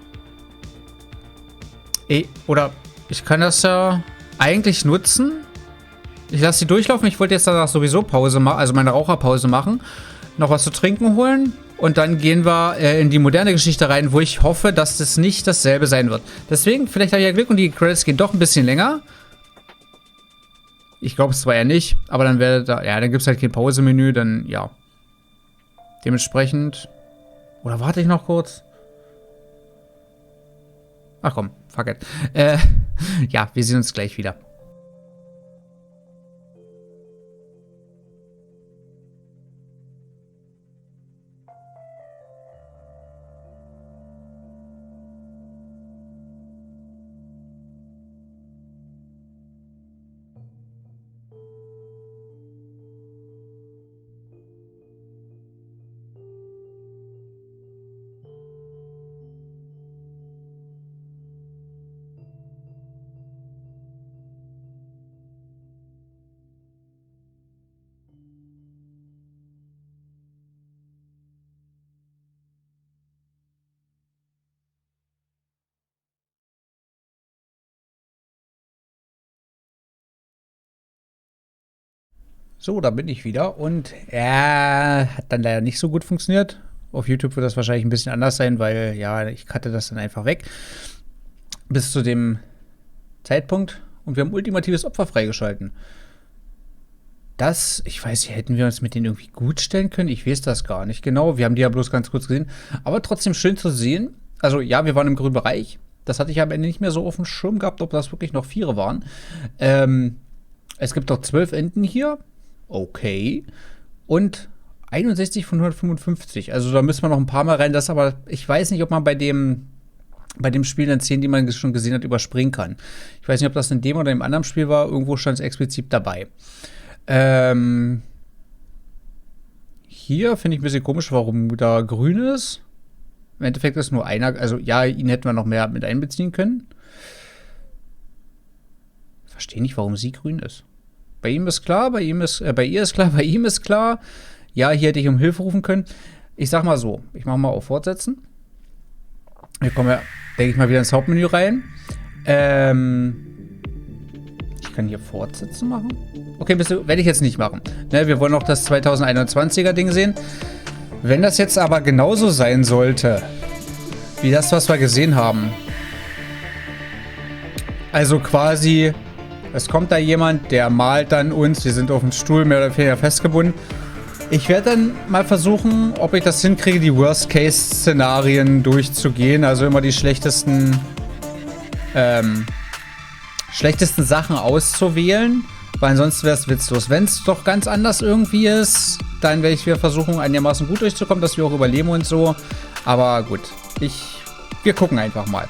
oder ich kann das ja eigentlich nutzen. Ich lasse die durchlaufen. Ich wollte jetzt danach sowieso Pause machen, also meine Raucherpause machen. Noch was zu trinken holen. Und dann gehen wir in die moderne Geschichte rein, wo ich hoffe, dass das nicht dasselbe sein wird. Deswegen, vielleicht habe ich ja Glück und die Credits gehen doch ein bisschen länger. Ich glaube es zwar eher nicht, aber dann wäre da, ja, dann gibt es halt kein Pausemenü, dann ja. Dementsprechend. Oder warte ich noch kurz? Ach komm, fuck it. Ja, wir sehen uns gleich wieder. So, da bin ich wieder und hat dann leider nicht so gut funktioniert. Auf YouTube wird das wahrscheinlich ein bisschen anders sein, weil ja, ich cutte das dann einfach weg. Bis zu dem Zeitpunkt und wir haben ultimatives Opfer freigeschalten. Das, ich weiß nicht, hätten wir uns mit denen irgendwie gut stellen können? Ich weiß das gar nicht genau. Wir haben die ja bloß ganz kurz gesehen. Aber trotzdem schön zu sehen. Also ja, wir waren im grünen Bereich. Das hatte ich am Ende nicht mehr so auf dem Schirm gehabt, ob das wirklich noch 4 waren. Es gibt noch 12 Enden hier. Okay. Und 61 von 155. Also da müssen wir noch ein paar Mal rein. Das aber, ich weiß nicht, ob man bei dem Spiel dann 10, die man schon gesehen hat, überspringen kann. Ich weiß nicht, ob das in dem oder im anderen Spiel war. Irgendwo stand es explizit dabei. Hier finde ich ein bisschen komisch, warum da grün ist. Im Endeffekt ist nur einer, also ja, ihn hätten wir noch mehr mit einbeziehen können. Verstehe nicht, warum sie grün ist. Bei ihm ist klar, bei ihr ist klar, bei ihm ist klar. Ja, hier hätte ich um Hilfe rufen können. Ich sag mal so, ich mache mal auf Fortsetzen. Wir kommen ja, denke ich mal, wieder ins Hauptmenü rein. Ich kann hier Fortsetzen machen. Okay, werde ich jetzt nicht machen. Ne, wir wollen noch das 2021er Ding sehen. Wenn das jetzt aber genauso sein sollte, wie das, was wir gesehen haben. Also quasi, es kommt da jemand, der malt dann uns. Wir sind auf dem Stuhl mehr oder weniger festgebunden. Ich werde dann mal versuchen, ob ich das hinkriege, die Worst-Case-Szenarien durchzugehen. Also immer die schlechtesten Sachen auszuwählen. Weil ansonsten wäre es witzlos. Wenn es doch ganz anders irgendwie ist, dann werde ich wieder versuchen, einigermaßen gut durchzukommen, dass wir auch überleben und so. Aber gut, wir gucken einfach mal.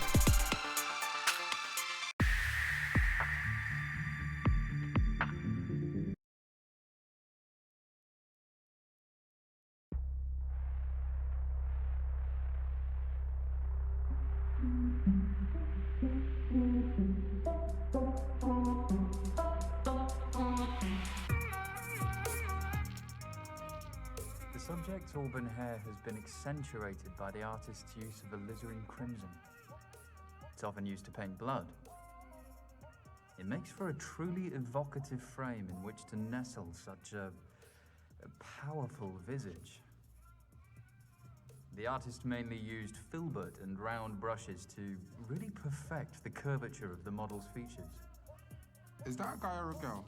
The subject's auburn hair has been accentuated by the artist's use of alizarin crimson. It's often used to paint blood. It makes for a truly evocative frame in which to nestle such a powerful visage. The artist mainly used filbert and round brushes to really perfect the curvature of the model's features. Is that a guy or a girl?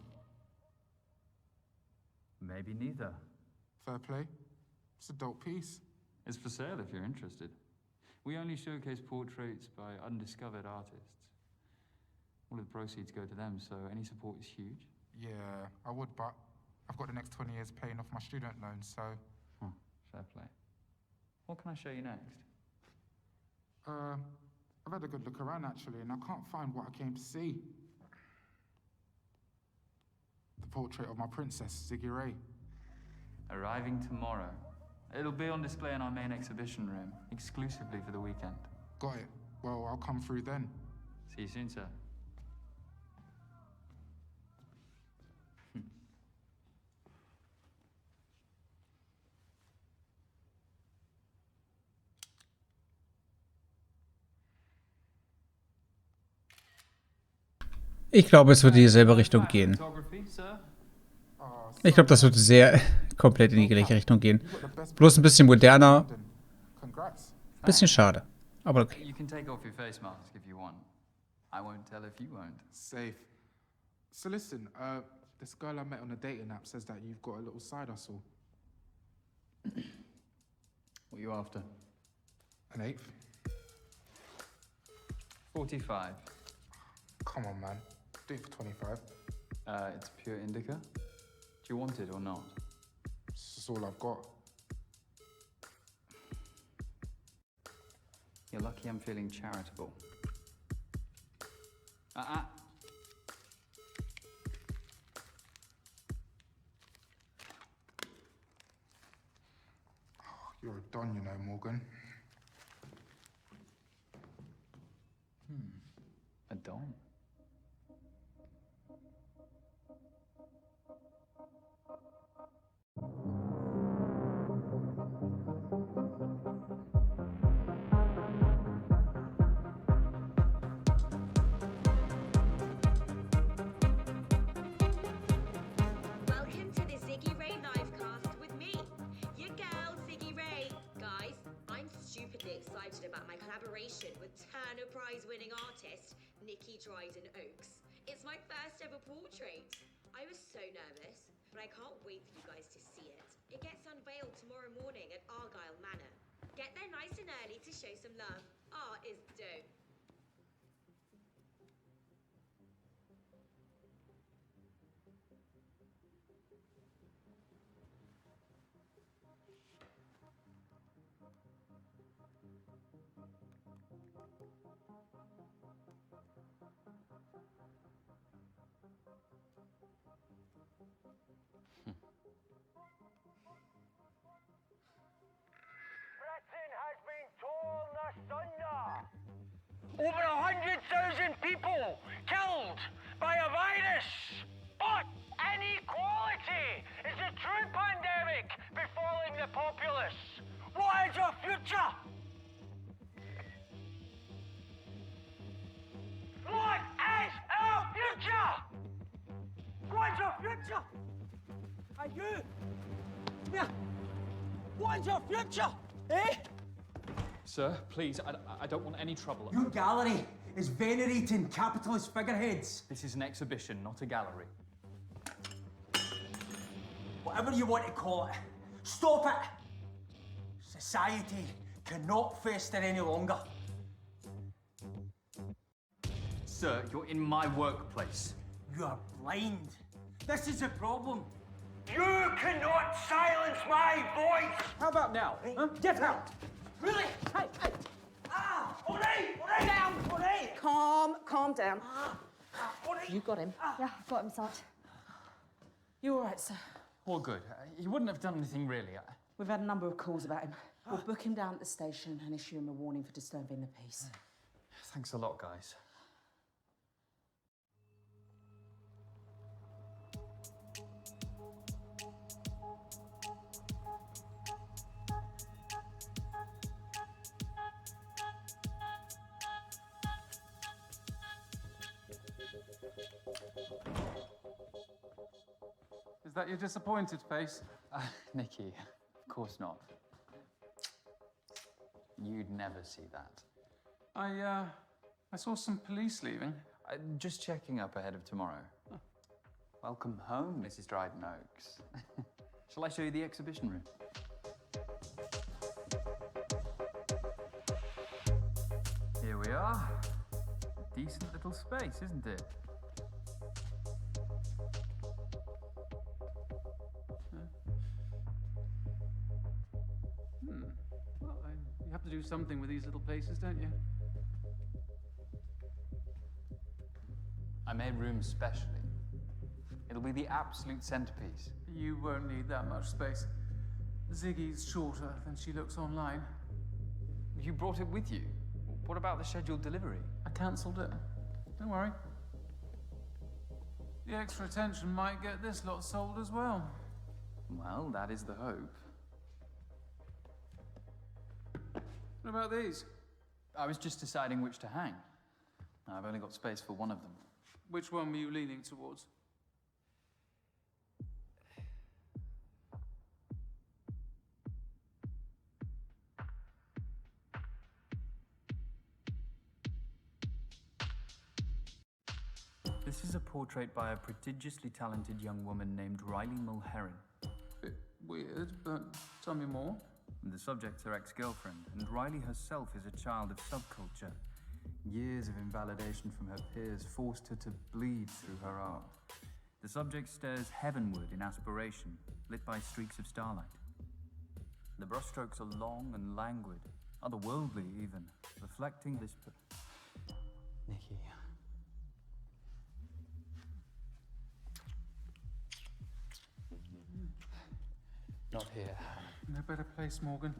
Maybe neither. Fair play. It's a dope piece. It's for sale if you're interested. We only showcase portraits by undiscovered artists. All of the proceeds go to them, so any support is huge. Yeah, I would, but I've got the next 20 years paying off my student loan, so... Fair play. What can I show you next? I've had a good look around, actually, and I can't find what I came to see. The portrait of my princess, Ziggy Ray. Arriving tomorrow. It'll be on display in our main exhibition room, exclusively for the weekend. Got it. Well, I'll come through then. See you soon, sir. Ich glaube, es wird in dieselbe Richtung gehen. Ich glaube, das wird sehr komplett in die gleiche Richtung gehen. Bloß ein bisschen moderner. Bisschen schade. Aber okay. You can take off your face mask if you want. I won't tell if you won't. Safe. So listen, This girl I met on a dating app says that you've got a little side hustle. What are you after? An eighth? 45. Come on, man. Do it for 25. It's pure indica. Do you want it or not? This is all I've got. You're lucky I'm feeling charitable. You're a don, you know, Morgan. A don? Welcome to the Ziggy Ray livecast with me, your girl Ziggy Ray. Guys, I'm stupidly excited about my collaboration with Turner Prize-winning artist Nikki Dryden Oakes. It's my first ever portrait. I was so nervous, but I can't wait for you guys to see it. It gets unveiled tomorrow morning at Argyle Manor. Get there nice and early to show some love. Art is dope. Britain has been torn asunder. Over 100,000 people killed by a virus. But inequality is a true pandemic befalling the populace. What is our future? What is our future? What is our future? Are you? Yeah. What is our future? Eh? Sir, please, I don't want any trouble. Your gallery is venerating capitalist figureheads. This is an exhibition, not a gallery. Whatever you want to call it, stop it! Society cannot fester any longer. Sir, you're in my workplace. You are blind. This is a problem. You cannot silence my voice! How about now? Huh? Get out! Really? Hey, hey! Ah! All right! Down! All right! Calm down. You got him. Yeah, I've got him, Sarge. You all right, sir? All good. He wouldn't have done anything really. We've had a number of calls about him. We'll book him down at the station and issue him a warning for disturbing the peace. Thanks a lot, guys. Is that your disappointed face? Nikki, of course not. You'd never see that. I saw some police leaving. Just checking up ahead of tomorrow. Oh. Welcome home, Mrs. Dryden Oakes. Shall I show you the exhibition room? Here we are. A decent little space, isn't it? Well, you have to do something with these little places, don't you? I made room specially. It'll be the absolute centerpiece. You won't need that much space. Ziggy's shorter than she looks online. You brought it with you. What about the scheduled delivery? I cancelled it. Don't worry. The extra attention might get this lot sold as well. Well, that is the hope. What about these? I was just deciding which to hang. I've only got space for one of them. Which one were you leaning towards? This is a portrait by a prodigiously talented young woman named Riley Mulheron. Bit weird, but tell me more. The subject's her ex-girlfriend, and Riley herself is a child of subculture. Years of invalidation from her peers forced her to bleed through her art. The subject stares heavenward in aspiration, lit by streaks of starlight. The brushstrokes are long and languid, otherworldly even, reflecting this... Nikki. Not here. No better place, Morgan.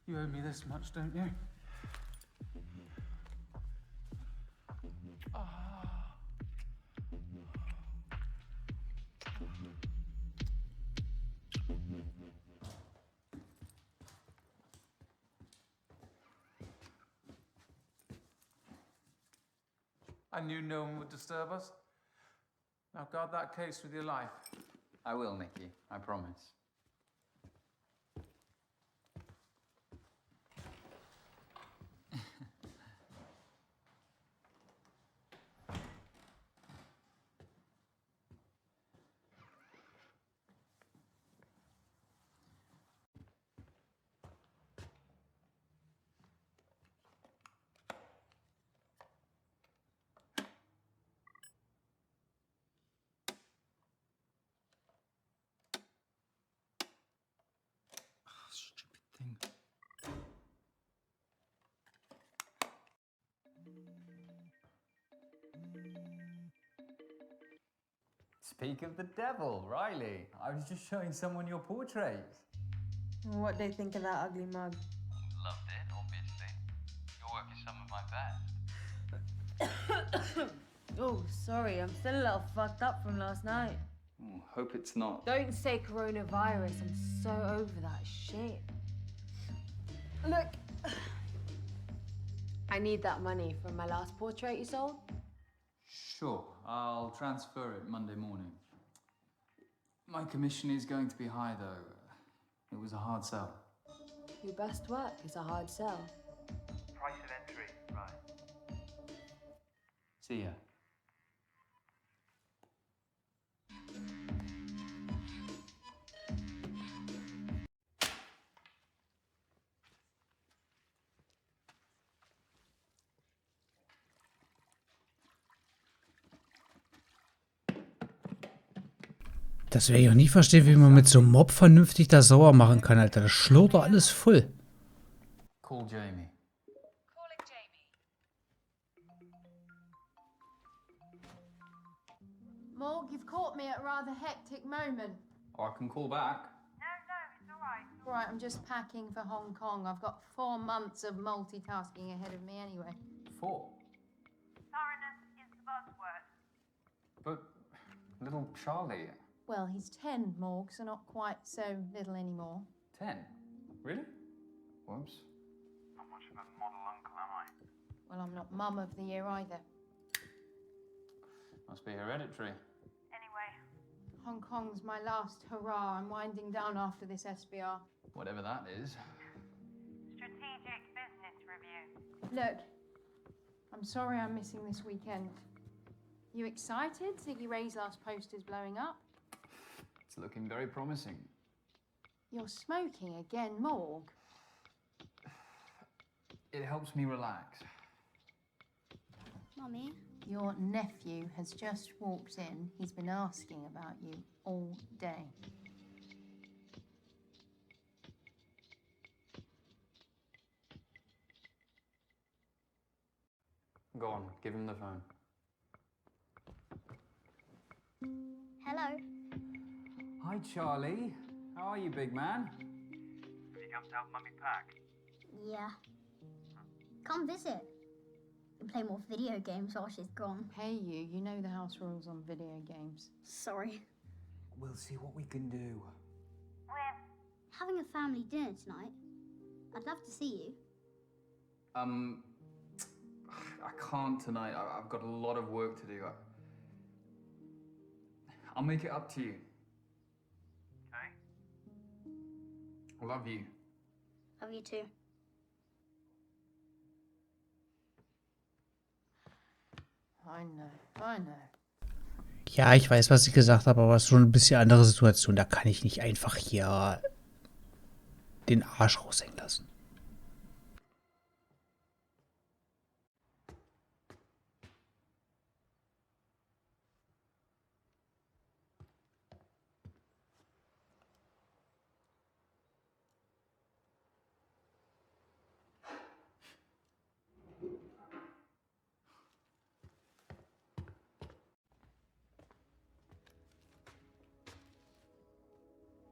You owe me this much, don't you? I knew no one would disturb us. Now guard that case with your life. I will, Nikki. I promise. Speak of the devil, Riley. I was just showing someone your portrait. What do they think of that ugly mug? Loved it, obviously. Your work is some of my best. Oh, sorry, I'm still a little fucked up from last night. Hope it's not. Don't say coronavirus, I'm so over that shit. Look, I need that money from my last portrait you sold. Sure, I'll transfer it Monday morning. My commission is going to be high, though. It was a hard sell. Your best work is a hard sell. Price of entry, right. See ya. Das werde ich auch nie verstehen, wie man mit so einem Mob vernünftig das sauer machen kann, Alter. Das schlurrt doch alles voll. Call Jamie. Calling Jamie. Morg, you've caught me at a rather hectic moment. Or I can call back. No, it's all right. All right, I'm just packing for Hong Kong. I've got 4 months of multitasking ahead of me anyway. 4? Thoroughness is the buzzword. But little Charlie... Well, he's 10, Morg, so not quite so little anymore. 10? Really? Whoops. Not much of a model uncle, am I? Well, I'm not mum of the year either. Must be hereditary. Anyway, Hong Kong's my last hurrah. I'm winding down after this SBR. Whatever that is. Strategic business review. Look, I'm sorry I'm missing this weekend. You excited? Ziggy Ray's last poster's blowing up. It's looking very promising. You're smoking again, Morg. It helps me relax. Mummy? Your nephew has just walked in. He's been asking about you all day. Go on, give him the phone. Hello. Hi, Charlie. How are you, big man? You come to help Mummy pack? Yeah. Come visit. We play more video games while she's gone. Hey you know the house rules on video games. Sorry. We'll see what we can do. We're having a family dinner tonight. I'd love to see you. I can't tonight. I've got a lot of work to do. I'll make it up to you. Okay. I love you. Love you too. I know. Ja, ich weiß, was ich gesagt habe, aber es ist schon ein bisschen andere Situation. Da kann ich nicht einfach hier den Arsch raushängen lassen.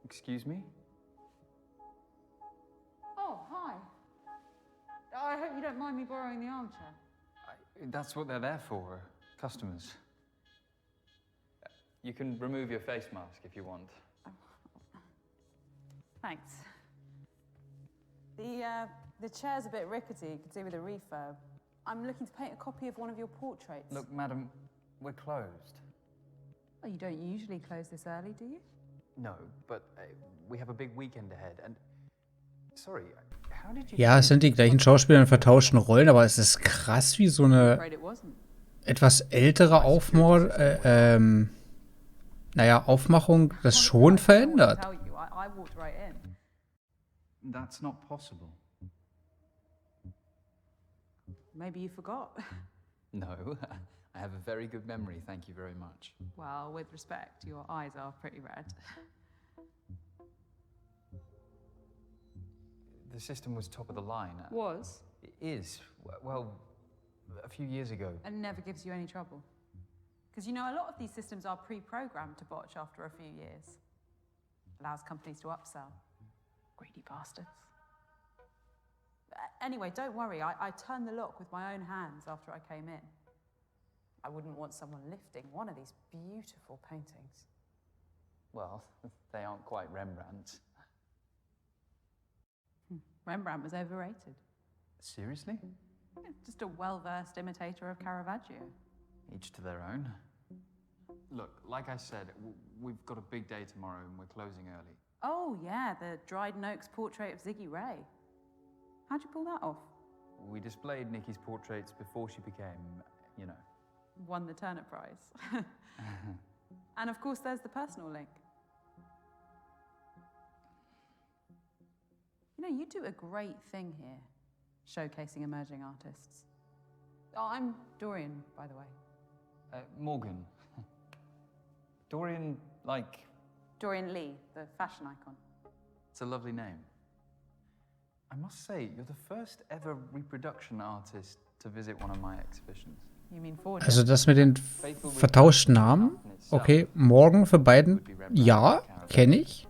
Excuse me? Oh, hi. I hope you don't mind me borrowing the armchair. That's what they're there for, customers. You can remove your face mask if you want. Thanks. The chair's a bit rickety, could do with a refurb. I'm looking to paint a copy of one of your portraits. Look, madam, we're closed. Oh, you don't usually close this early, do you? No, but we have a big weekend ahead, and... Sorry, how did you... Ja, es sind die gleichen Schauspieler in vertauschten Rollen, aber es ist krass, wie so eine etwas ältere Aufmachung das schon verändert. That's not possible. Maybe you forgot. No, I have a very good memory, thank you very much. Well, with respect, your eyes are pretty red. The system was top of the line. Was? It is. Well, a few years ago. And never gives you any trouble. Because you know, a lot of these systems are pre-programmed to botch after a few years. Allows companies to upsell. Greedy bastards. Anyway, don't worry, I turned the lock with my own hands after I came in. I wouldn't want someone lifting one of these beautiful paintings. Well, they aren't quite Rembrandt's. Rembrandt was overrated. Seriously? Just a well-versed imitator of Caravaggio. Each to their own. Look, like I said, we've got a big day tomorrow and we're closing early. Oh, yeah, the Dryden Oaks portrait of Ziggy Ray. How'd you pull that off? We displayed Nikki's portraits before she became, you know. Won the Turner Prize. And of course, there's the personal link. You know, you do a great thing here, showcasing emerging artists. Oh, I'm Dorian, by the way. Morgan. Dorian, like... Dorian Lee, the fashion icon. It's a lovely name. I must say, you're the first ever reproduction artist to visit one of my exhibitions. You mean forged? Also das mit den vertauschten Namen, okay, Morgan für beiden, ja, kenne ich.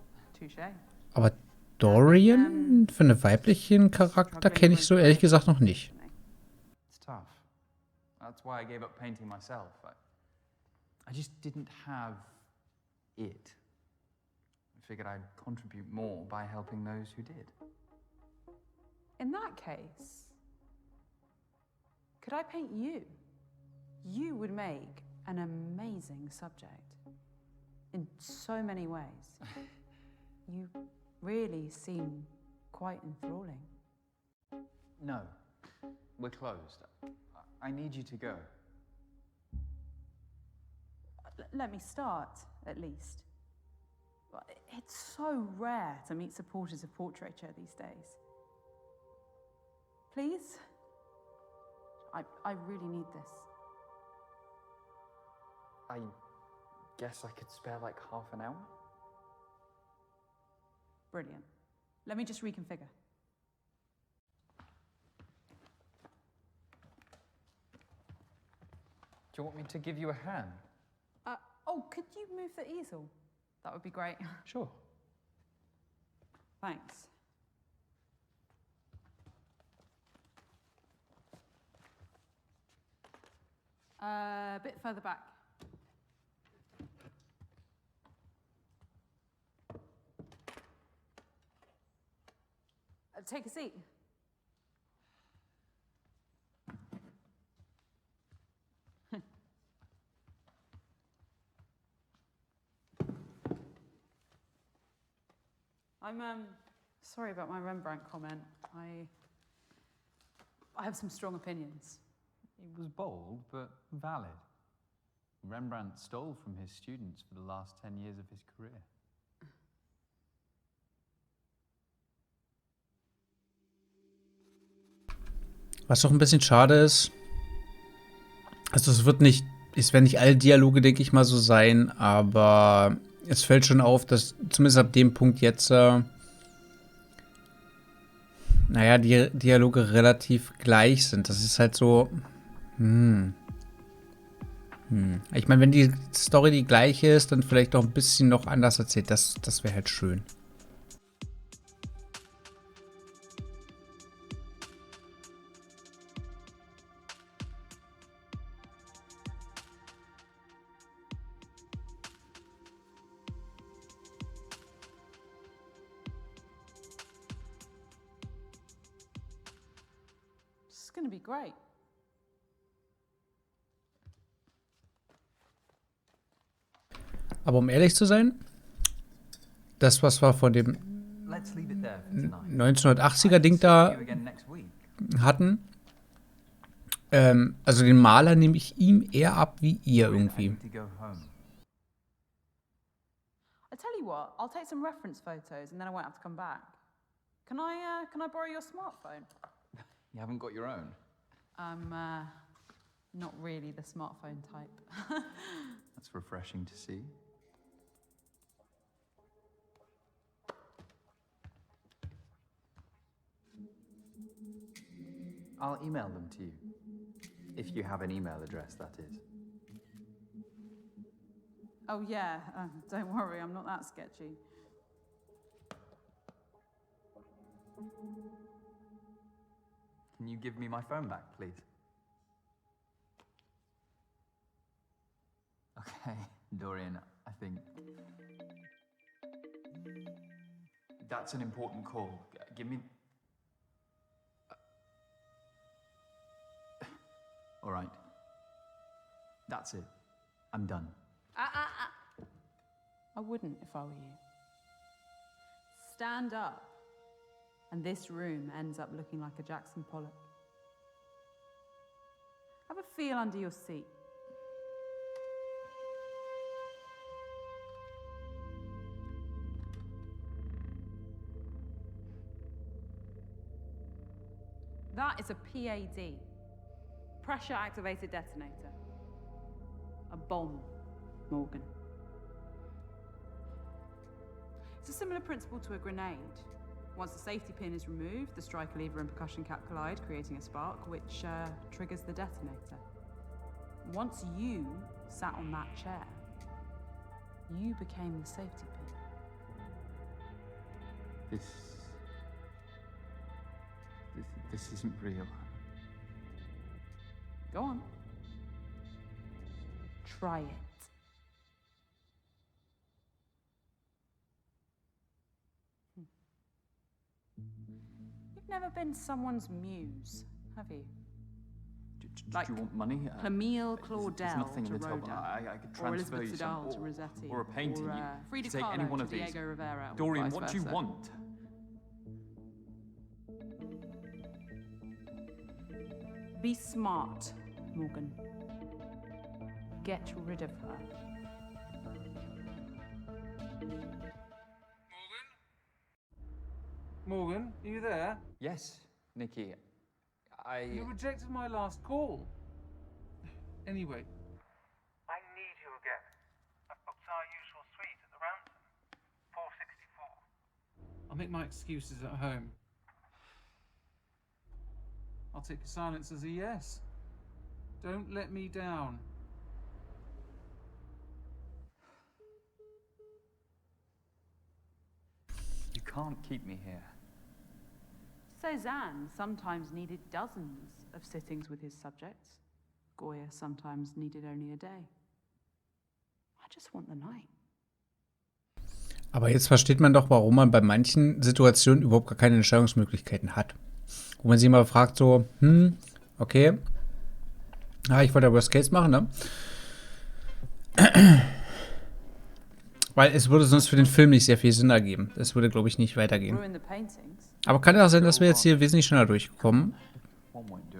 Aber Dorian für einen weiblichen Charakter kenne ich so ehrlich gesagt noch nicht. It's tough. That's why I gave up painting myself. I just didn't have it. I figured I'd contribute more by helping those who did. In that case, could I paint you? You would make an amazing subject in so many ways. You really seem quite enthralling. No, we're closed. I need you to go. Let me start, at least. It's so rare to meet supporters of portraiture these days. Please? I really need this. I guess I could spare like half an hour? Brilliant. Let me just reconfigure. Do you want me to give you a hand? Oh, could you move the easel? That would be great. Sure. Thanks. A bit further back. Take a seat. I'm sorry about my Rembrandt comment. I have some strong opinions. It was bold, but valid. Rembrandt stole from his students for the last 10 years of his career. Was doch ein bisschen schade ist, also es werden nicht alle Dialoge, denke ich mal, so sein, aber es fällt schon auf, dass zumindest ab dem Punkt jetzt, naja, die Dialoge relativ gleich sind. Das ist halt so, Ich meine, wenn die Story die gleiche ist, dann vielleicht auch ein bisschen noch anders erzählt. Das wäre halt schön. It's gonna be great. Aber um ehrlich zu sein, das, was wir von dem 1980er-Ding da hatten, also den Maler nehme ich ihm eher ab wie ihr irgendwie. I tell you what, I'll take some reference photos and then I won't have to come back. Can I borrow your smartphone? You haven't got your own? I'm not really the smartphone type. That's refreshing to see. I'll email them to you. If you have an email address, that is. Oh yeah, don't worry, I'm not that sketchy. Can you give me my phone back, please? Okay, Dorian, I think... That's an important call. Give me... All right. That's it. I'm done. I wouldn't if I were you. Stand up, and this room ends up looking like a Jackson Pollock. Have a feel under your seat. That is a PAD. Pressure-activated detonator. A bomb, Morgan. It's a similar principle to a grenade. Once the safety pin is removed, the striker lever and percussion cap collide, creating a spark, which triggers the detonator. Once you sat on that chair, you became the safety pin. This isn't real. Go on. Try it. You've never been someone's muse, have you? Do you want money? Camille Claudel There's nothing in to the top. Rodin, I could or transfer Elizabeth you some, Siddal to Rossetti, or a painting. or You Frida take any Kahlo one to of these. Diego Rivera, or Dorian, vice what do you versa. want? Be smart, Morgan. Get rid of her. Morgan, are you there? Yes, Nikki. You rejected my last call. Anyway. I need you again. I've booked our usual suite at the Ransom. 464. I'll make my excuses at home. I'll take your silence as a yes. Don't let me down. You can't keep me here. Cézanne sometimes needed dozens of sittings with his subjects. Goya sometimes needed only a day. I just want the night. Aber jetzt versteht man doch, warum man bei manchen Situationen überhaupt gar keine Entscheidungsmöglichkeiten hat. Wo man sich mal fragt so, okay, ich wollte ja Worst Case machen, ne? Weil es würde sonst für den Film nicht sehr viel Sinn ergeben. Es würde, glaube ich, nicht weitergehen. Aber kann ja auch sein, dass wir jetzt hier wesentlich schneller durchkommen.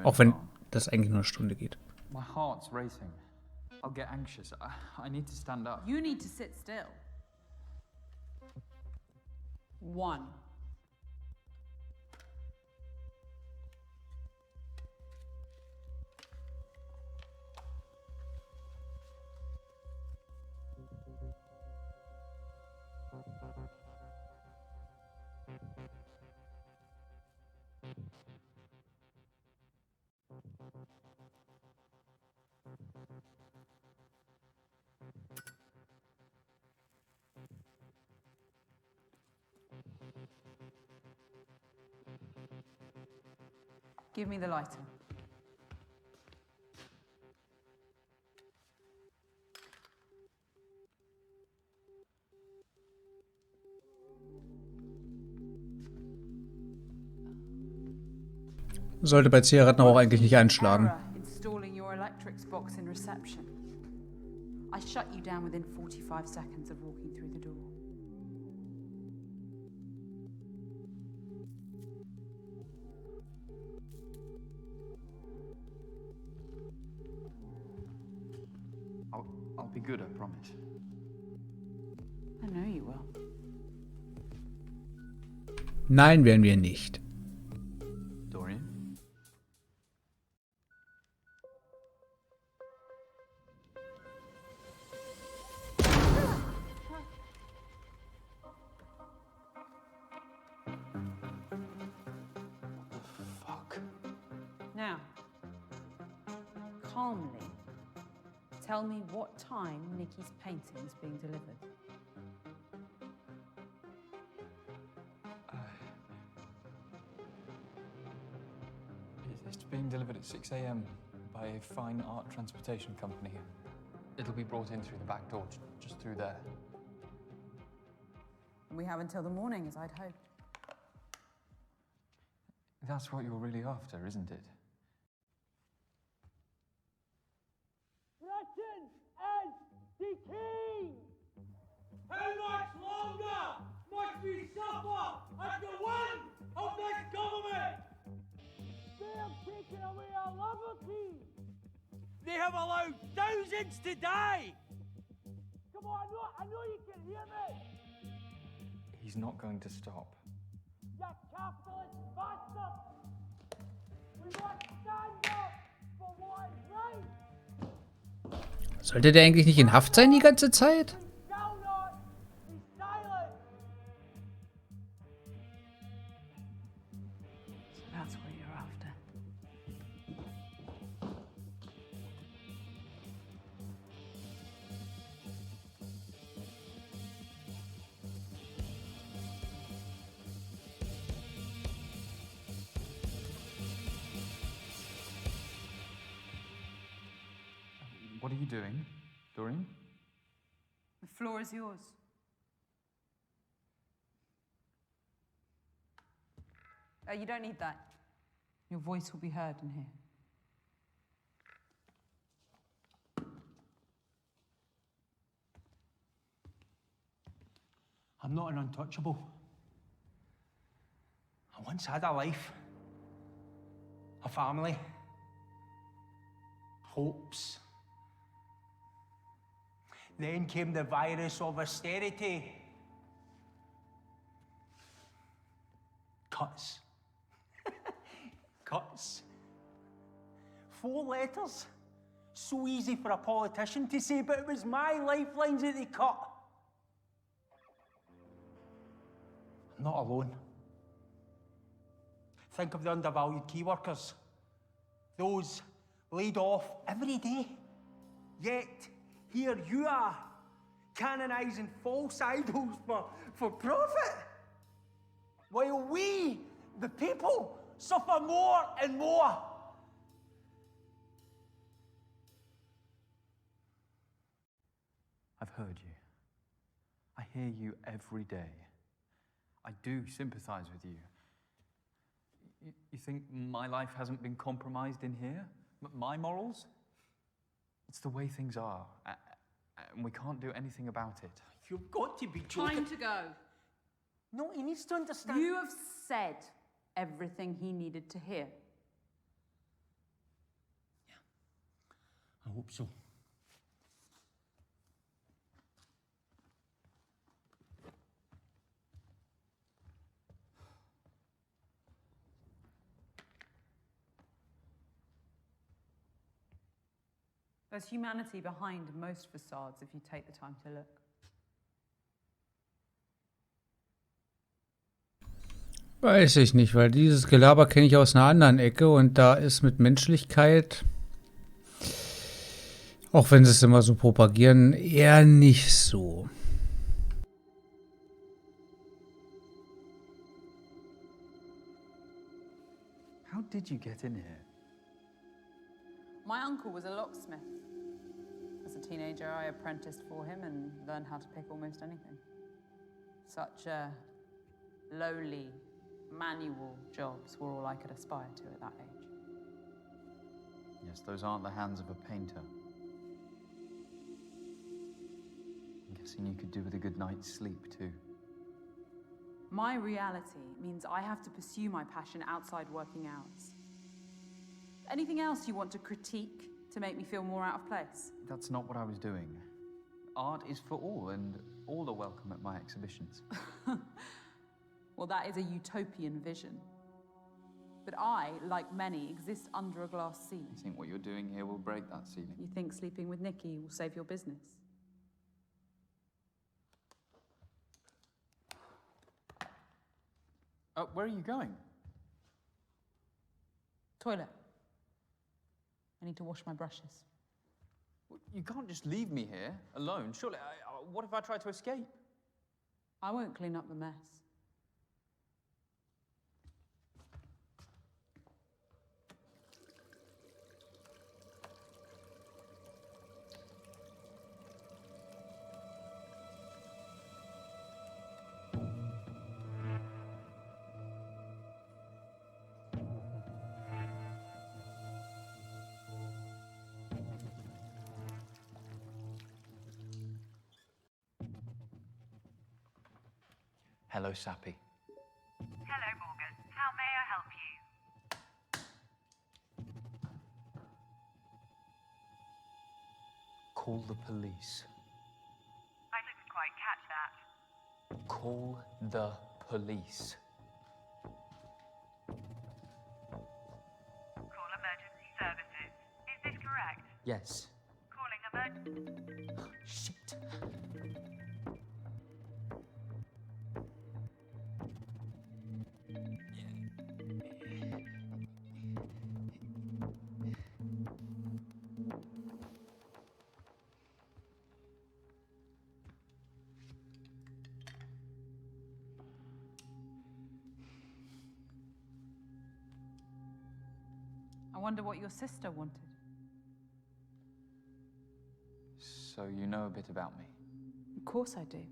Auch wenn das eigentlich nur eine Stunde geht. My heart's racing. I'll get anxious. I need to stand up. You need to sit still. 1. Give me the lighter. Sollte bei Zigaretten auch eigentlich nicht einschlagen. Installing your electrics box in reception. I shut you down within 45 seconds of walking through the door. I'll be good, I promise. I know you will. Nein, werden wir nicht. Dorian? Now, calmly, tell me what time Nikki's painting is being delivered. It's being delivered at 6 a.m. by a fine art transportation company. It'll be brought in through the back door, just through there. We have until the morning, as I'd hoped. That's what you're really after, isn't it? Britain is the king! How much longer must we suffer at the will of this government? They have taken away our liberty! They have allowed thousands to die! Come on, I know you can hear me! He's not going to stop. You capitalist bastard! We must stand up for what is right! Sollte der eigentlich nicht in Haft sein die ganze Zeit? That's what you're after. What are you doing, Dorian? The floor is yours. You don't need that. Your voice will be heard in here. I'm not an untouchable. I once had a life, a family, hopes. Then came the virus of austerity. Cuts. Cuts. 4 letters. So easy for a politician to say, but it was my lifelines that they cut. I'm not alone. Think of the undervalued key workers. Those laid off every day. Yet, here you are, canonising false idols for profit. While we, the people, suffer more and more. I've heard you. I hear you every day. I do sympathize with you. You think my life hasn't been compromised in here? My morals? It's the way things are, and we can't do anything about it. You've got to be joking. Time to go. No, he needs to understand. You have said everything he needed to hear. I hope so. There's humanity behind most facades if you take the time to look. Weiß ich nicht, weil dieses Gelaber kenne ich aus einer anderen Ecke und da ist mit Menschlichkeit, auch wenn sie es immer so propagieren, eher nicht so. How did you get in here? My uncle was a locksmith. As a teenager, I apprenticed for him and learned how to pick almost anything. Such lowly, manual jobs were all I could aspire to at that age. Yes, those aren't the hands of a painter. I'm guessing you could do with a good night's sleep, too. My reality means I have to pursue my passion outside working hours. Anything else you want to critique to make me feel more out of place? That's not what I was doing. Art is for all, and all are welcome at my exhibitions. Well, that is a utopian vision. But I, like many, exist under a glass ceiling. You think what you're doing here will break that ceiling? You think sleeping with Nikki will save your business? Where are you going? Toilet. I need to wash my brushes. You can't just leave me here, alone. Surely, what if I try to escape? I won't clean up the mess. Hello, Sappy. Hello, Morgan. How may I help you? Call the police. I didn't quite catch that. Call the police. Call emergency services. Is this correct? Yes. Calling emergency... Shit. I wonder what your sister wanted. So you know a bit about me? Of course I do.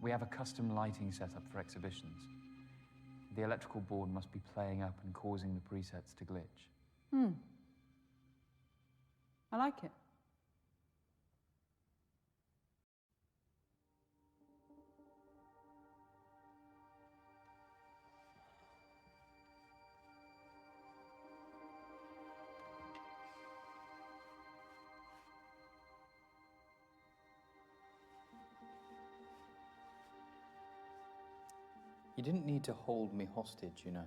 We have a custom lighting setup for exhibitions. The electrical board must be playing up and causing the presets to glitch. I like it. You didn't need to hold me hostage, you know.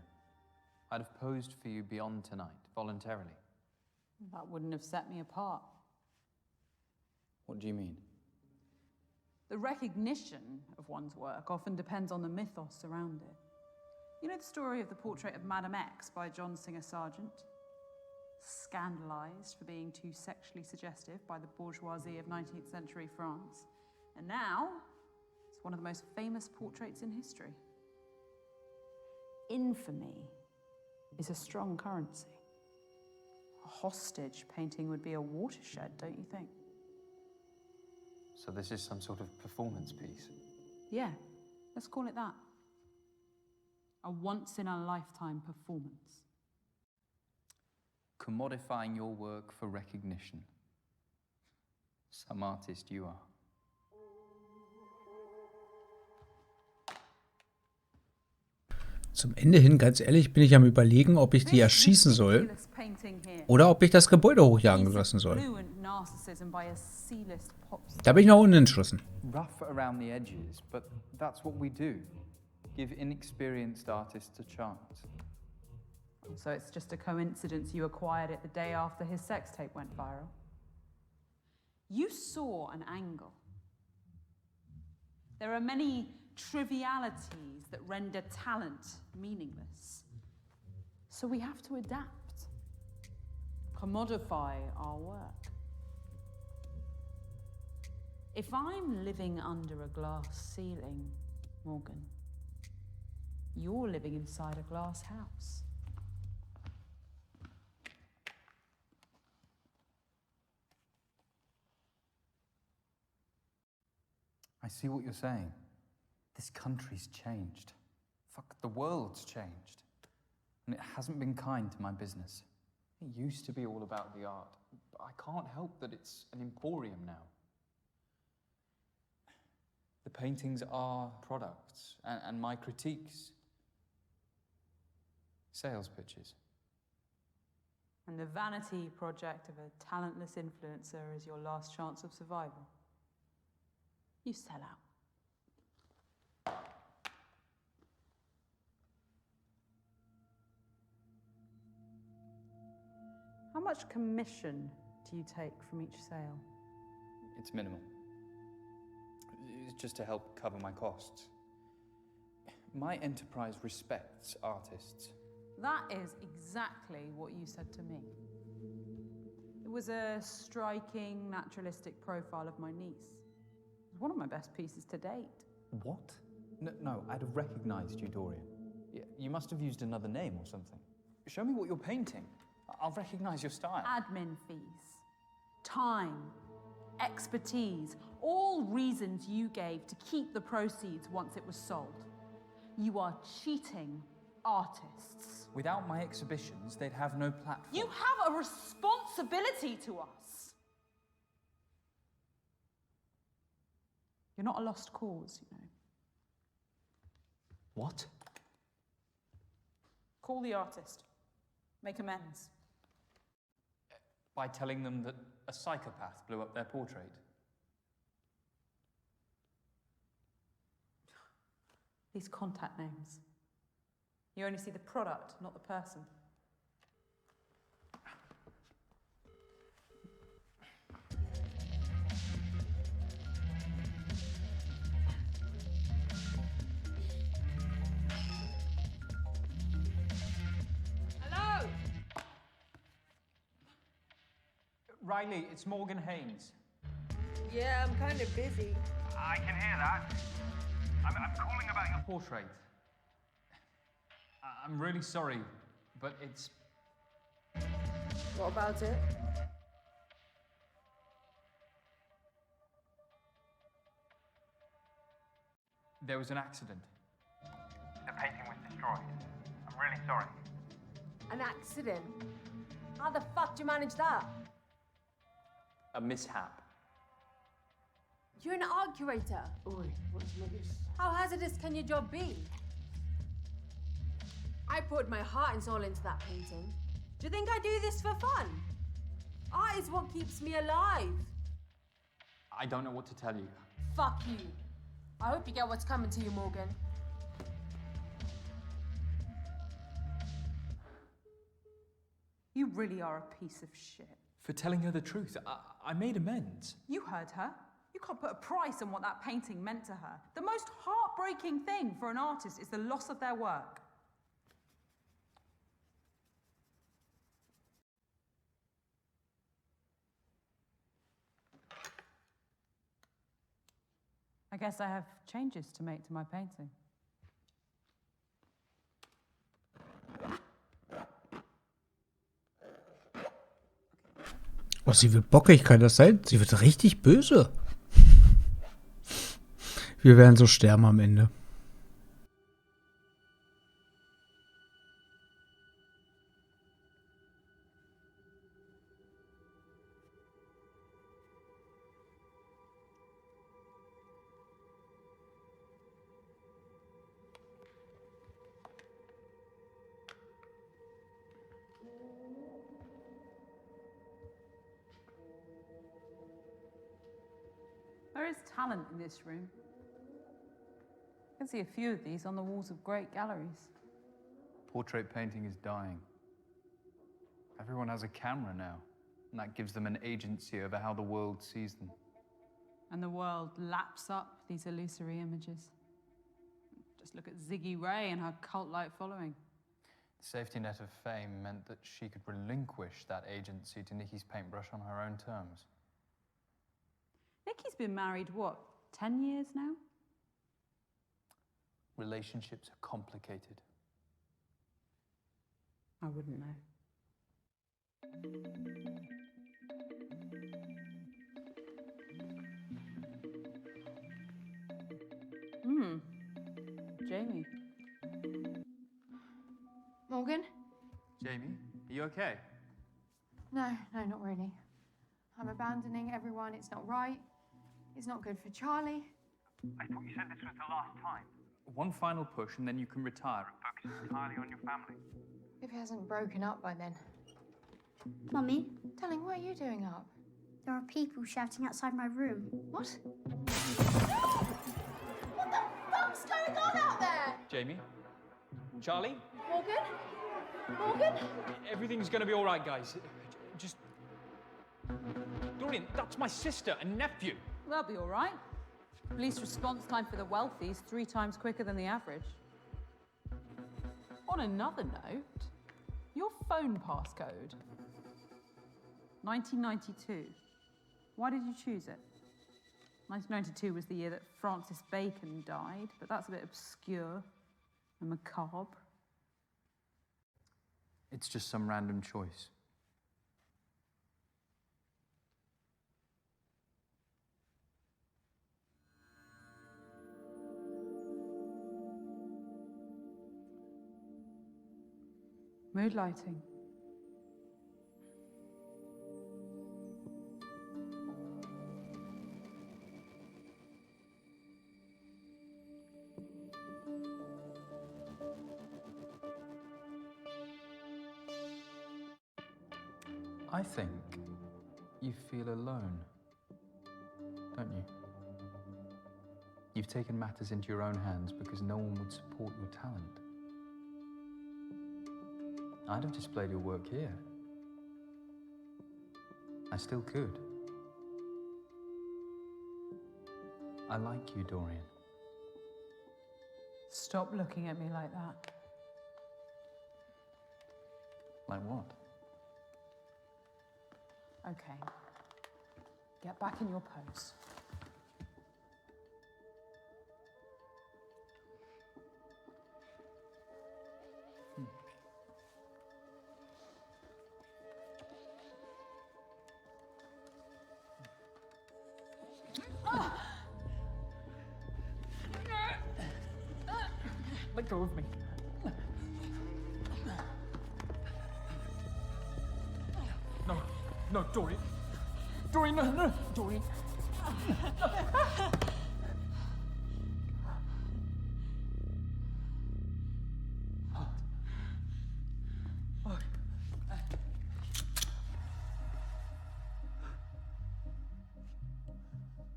I'd have posed for you beyond tonight, voluntarily. That wouldn't have set me apart. What do you mean? The recognition of one's work often depends on the mythos around it. You know the story of the portrait of Madame X by John Singer Sargent? Scandalized for being too sexually suggestive by the bourgeoisie of 19th century France. And now, it's one of the most famous portraits in history. Infamy is a strong currency. A hostage painting would be a watershed, don't you think? So this is some sort of performance piece? Yeah, let's call it that. A once-in-a-lifetime performance. Commodifying your work for recognition. Some artist you are. Zum Ende hin, ganz ehrlich, bin ich am Überlegen, ob ich die erschießen soll oder ob ich das Gebäude hochjagen lassen soll. Da bin ich noch unentschlossen. Rough around the edges, but that's what we do. Give inexperienced artists a chance. So it's just a coincidence you acquired it the day after his sex tape went viral? You saw an angle. There are many trivialities that render talent meaningless. So we have to adapt, commodify our work. If I'm living under a glass ceiling, Morgan, you're living inside a glass house. I see what you're saying. This country's changed. Fuck, the world's changed. And it hasn't been kind to my business. It used to be all about the art, but I can't help that it's an emporium now. The paintings are products, and my critiques, sales pitches. And the vanity project of a talentless influencer is your last chance of survival. You sell out. How much commission do you take from each sale? It's minimal. It's just to help cover my costs. My enterprise respects artists. That is exactly what you said to me. It was a striking, naturalistic profile of my niece. It was one of my best pieces to date. What? No, I'd have recognized you, Dorian. You must have used another name or something. Show me what you're painting. I'll recognize your style. Admin fees, time, expertise, all reasons you gave to keep the proceeds once it was sold. You are cheating artists. Without my exhibitions, they'd have no platform. You have a responsibility to us. You're not a lost cause, you know. What? Call the artist. Make amends. By telling them that a psychopath blew up their portrait. These contact names. You only see the product, not the person. Hello? Riley, it's Morgan Haynes. Yeah, I'm kind of busy. I can hear that. I'm calling about your Portrait. I'm really sorry, but it's... What about it? There was an accident. The painting was destroyed. I'm really sorry. An accident? How the fuck do you manage that? A mishap. You're an art curator. Oi, what's this? How hazardous can your job be? I poured my heart and soul into that painting. Do you think I do this for fun? Art is what keeps me alive. I don't know what to tell you. Fuck you. I hope you get what's coming to you, Morgan. You really are a piece of shit. For telling her the truth, I made amends. You heard her. You can't put a price on what that painting meant to her. The most heartbreaking thing for an artist is the loss of their work. I guess I have changes to make to my painting. Oh, sie wird bockig, kann das sein? Sie wird richtig böse. Wir werden so sterben am Ende. There is talent in this room. I can see a few of these on the walls of great galleries. Portrait painting is dying. Everyone has a camera now, and that gives them an agency over how the world sees them. And the world laps up these illusory images. Just look at Ziggy Ray and her cult-like following. The safety net of fame meant that she could relinquish that agency to Nikki's paintbrush on her own terms. Nikki's been married, what, 10 years now? Relationships are complicated. I wouldn't know. Jamie. Morgan? Jamie, are you okay? No, not really. I'm abandoning everyone. It's not right. It's not good for Charlie. I thought you said this was the last time. One final push and then you can retire. Focus entirely on your family. If he hasn't broken up by then. Mummy, Darling, what are you doing up? there are people shouting outside my room. What? What the fuck's going on out there? Jamie? Charlie? Morgan? Morgan? Everything's gonna be all right, guys. Just... Dorian, that's my sister and nephew. They'll be all right. Police response time for the wealthy is 3 times quicker than the average. On another note, your phone passcode. 1992. Why did you choose it? 1992 was the year that Francis Bacon died, but that's a bit obscure and macabre. It's just some random choice. Mood lighting. I think you feel alone, don't you? You've taken matters into your own hands because no one would support your talent. I'd have displayed your work here. I still could. I like you, Dorian. Stop looking at me like that. Like what? Okay. Get back in your pose. Let go of me. No, Dorian. Dorian, no, Dorian.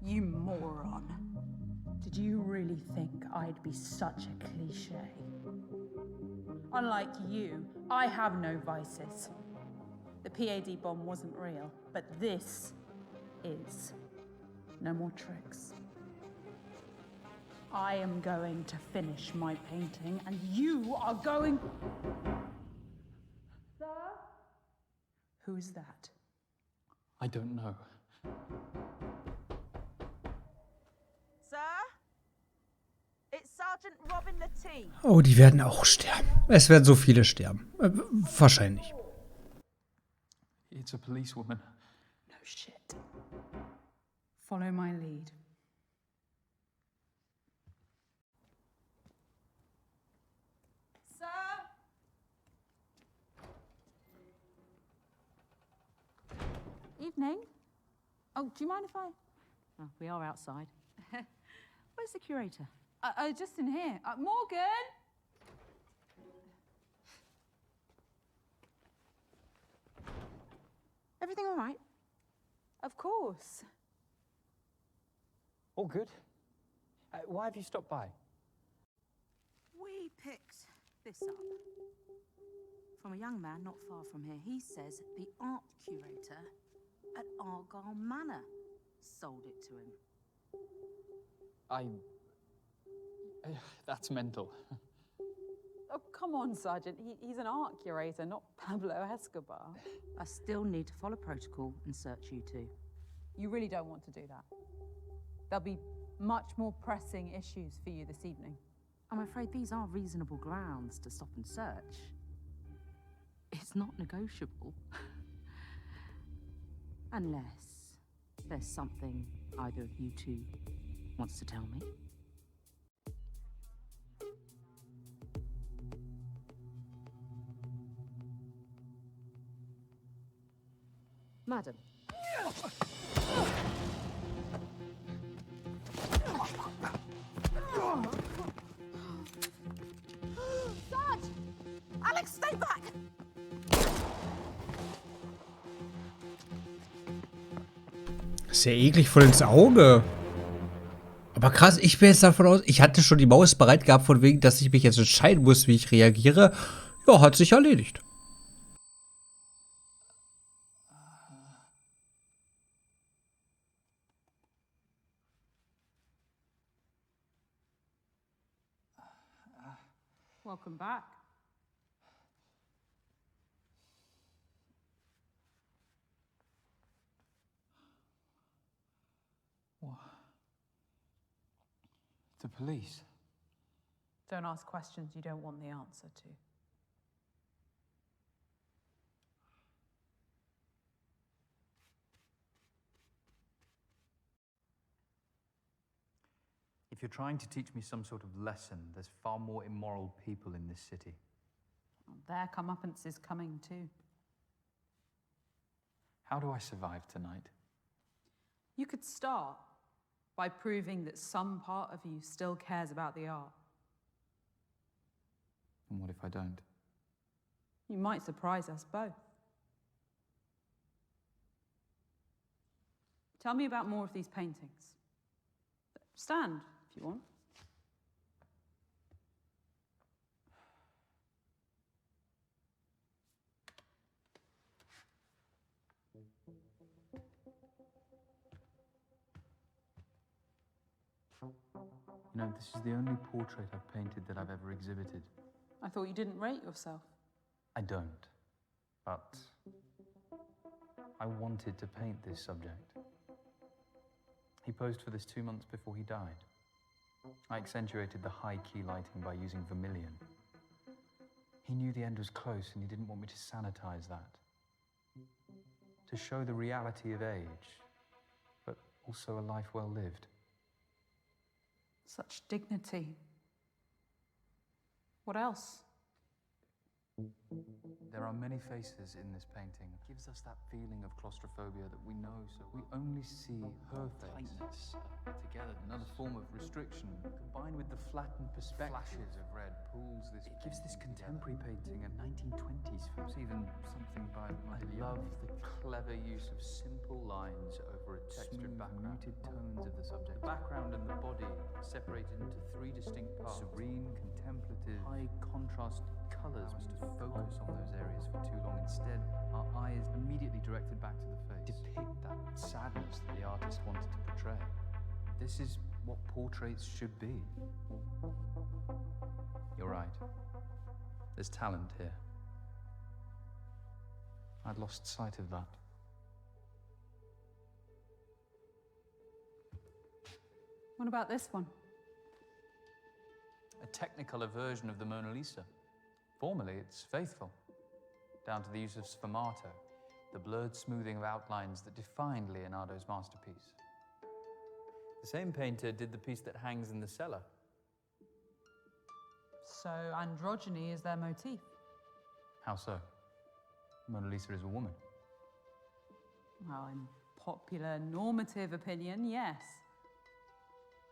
You moron. Did you really think I'd be such a cliche? Unlike you, I have no vices. The PAD bomb wasn't real, but this is. No more tricks. I am going to finish my painting, and you are going... Sir? Who's that? I don't know. Sir? It's Sergeant Robin Latif. Oh, die werden auch sterben. Es werden so viele sterben. Wahrscheinlich. It's a policewoman. No shit. Follow my lead. Sir? Evening. Oh, do you mind if I... Oh, we are outside. Where's the curator? Just in here. Morgan! Everything all right? Of course. All good. Why have you stopped by? this up. From a young man not far from here. He says the art curator at Argyle Manor sold it to him. That's mental. Oh, come on, Sergeant. He's an art curator, not Pablo Escobar. I still need to follow protocol and search you two. You really don't want to do that. There'll be much more pressing issues for you this evening. I'm afraid these are reasonable grounds to stop and search. It's not negotiable. Unless there's something either of you two wants to tell me. Madam. Sarge! Alex, stay back! Sehr eklig voll ins Auge. Aber krass, ich bin jetzt davon aus, ich hatte schon die Maus bereit gehabt, von wegen, dass ich mich jetzt entscheiden muss, wie ich reagiere. Ja, hat sich erledigt. Welcome back. What? The police? Don't ask questions you don't want the answer to. If you're trying to teach me some sort of lesson, there's far more immoral people in this city. Well, their comeuppance is coming too. How do I survive tonight? You could start by proving that some part of you still cares about the art. And what if I don't? You might surprise us both. Tell me about more of these paintings. Stand, if you want. You know, this is the only portrait I've painted that I've ever exhibited. I thought you didn't rate yourself. I don't, but I wanted to paint this subject. He posed for this 2 months before he died. I accentuated the high-key lighting by using vermilion. He knew the end was close and he didn't want me to sanitize that. To show the reality of age, but also a life well lived. Such dignity. What else? There are many faces in this painting. It gives us that feeling of claustrophobia that we know, so we only see her tightness together. Another form of restriction, combined with the flattened perspective. Flashes of red pulls this. It gives this contemporary painting a 1920s feel. It's even something by. I love the clever use of simple lines over a textured background. Muted tones of the subject. The background and the body separated into 3 distinct parts. Serene, contemplative, high contrast colors to focus on those areas for too long. Instead, our eyes immediately directed back to the face. Depict that sadness that the artist wanted to portray. This is what portraits should be. You're right. There's talent here. I'd lost sight of that. What about this one? A technicolor version of the Mona Lisa. Formally, it's faithful, down to the use of sfumato, the blurred smoothing of outlines that defined Leonardo's masterpiece. The same painter did the piece that hangs in the cellar. So androgyny is their motif. How so? Mona Lisa is a woman. Well, in popular normative opinion, yes.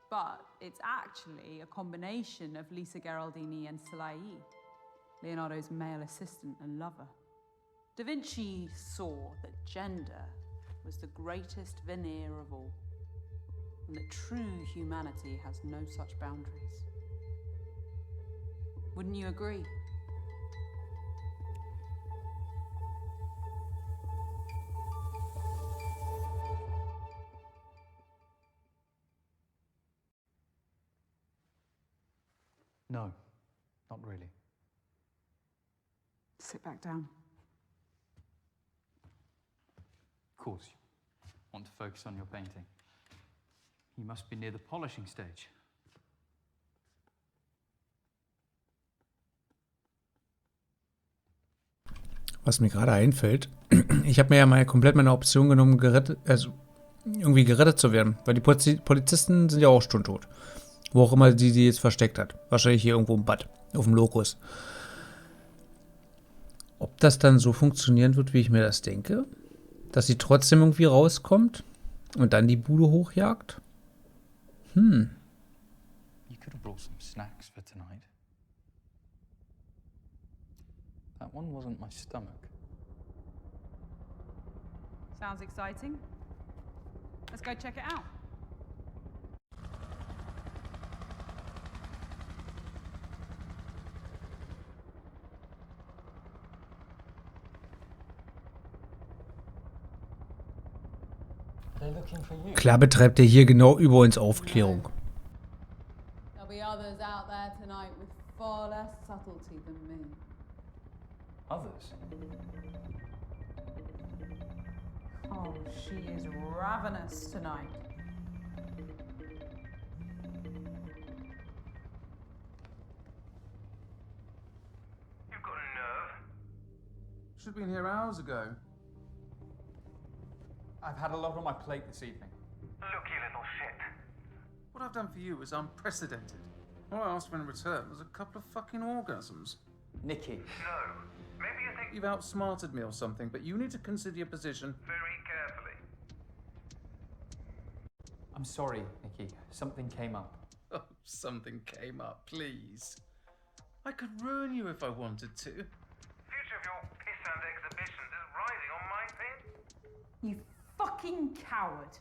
But it's actually a combination of Lisa Gherardini and Salai, Leonardo's male assistant and lover. Da Vinci saw that gender was the greatest veneer of all, and that true humanity has no such boundaries. Wouldn't you agree? No, not really. Sit back down. Of course, you want to focus on your painting. You must be near the polishing stage. Was mir gerade einfällt, ich habe mir ja mal komplett meine Option genommen, irgendwie gerettet zu werden. Weil die Polizisten sind ja auch schon tot. Wo auch immer sie jetzt versteckt hat. Wahrscheinlich hier irgendwo im Bad, auf dem Locus. Ob das dann so funktionieren wird, wie ich mir das denke? Dass sie trotzdem irgendwie rauskommt und dann die Bude hochjagt? You could have brought some snacks for tonight. That one wasn't my stomach. Sounds exciting. Let's go check it out. Klar betreibt er hier genau über uns Aufklärung. There'll be others out there tonight with far less subtlety than me. Others? Oh, she is ravenous tonight. You've got a nerve. Should have been here hours ago. I've had a lot on my plate this evening. Look, you little shit. What I've done for you is unprecedented. All I asked for in return was a couple of fucking orgasms. Nikki. No. Maybe you think You've outsmarted me or something, but you need to consider your position. very carefully. I'm sorry, Nikki. Something came up. Oh, something came up, please. I could ruin you if I wanted to. Future of your pissant exhibitions is riding on my pin. You fucking coward.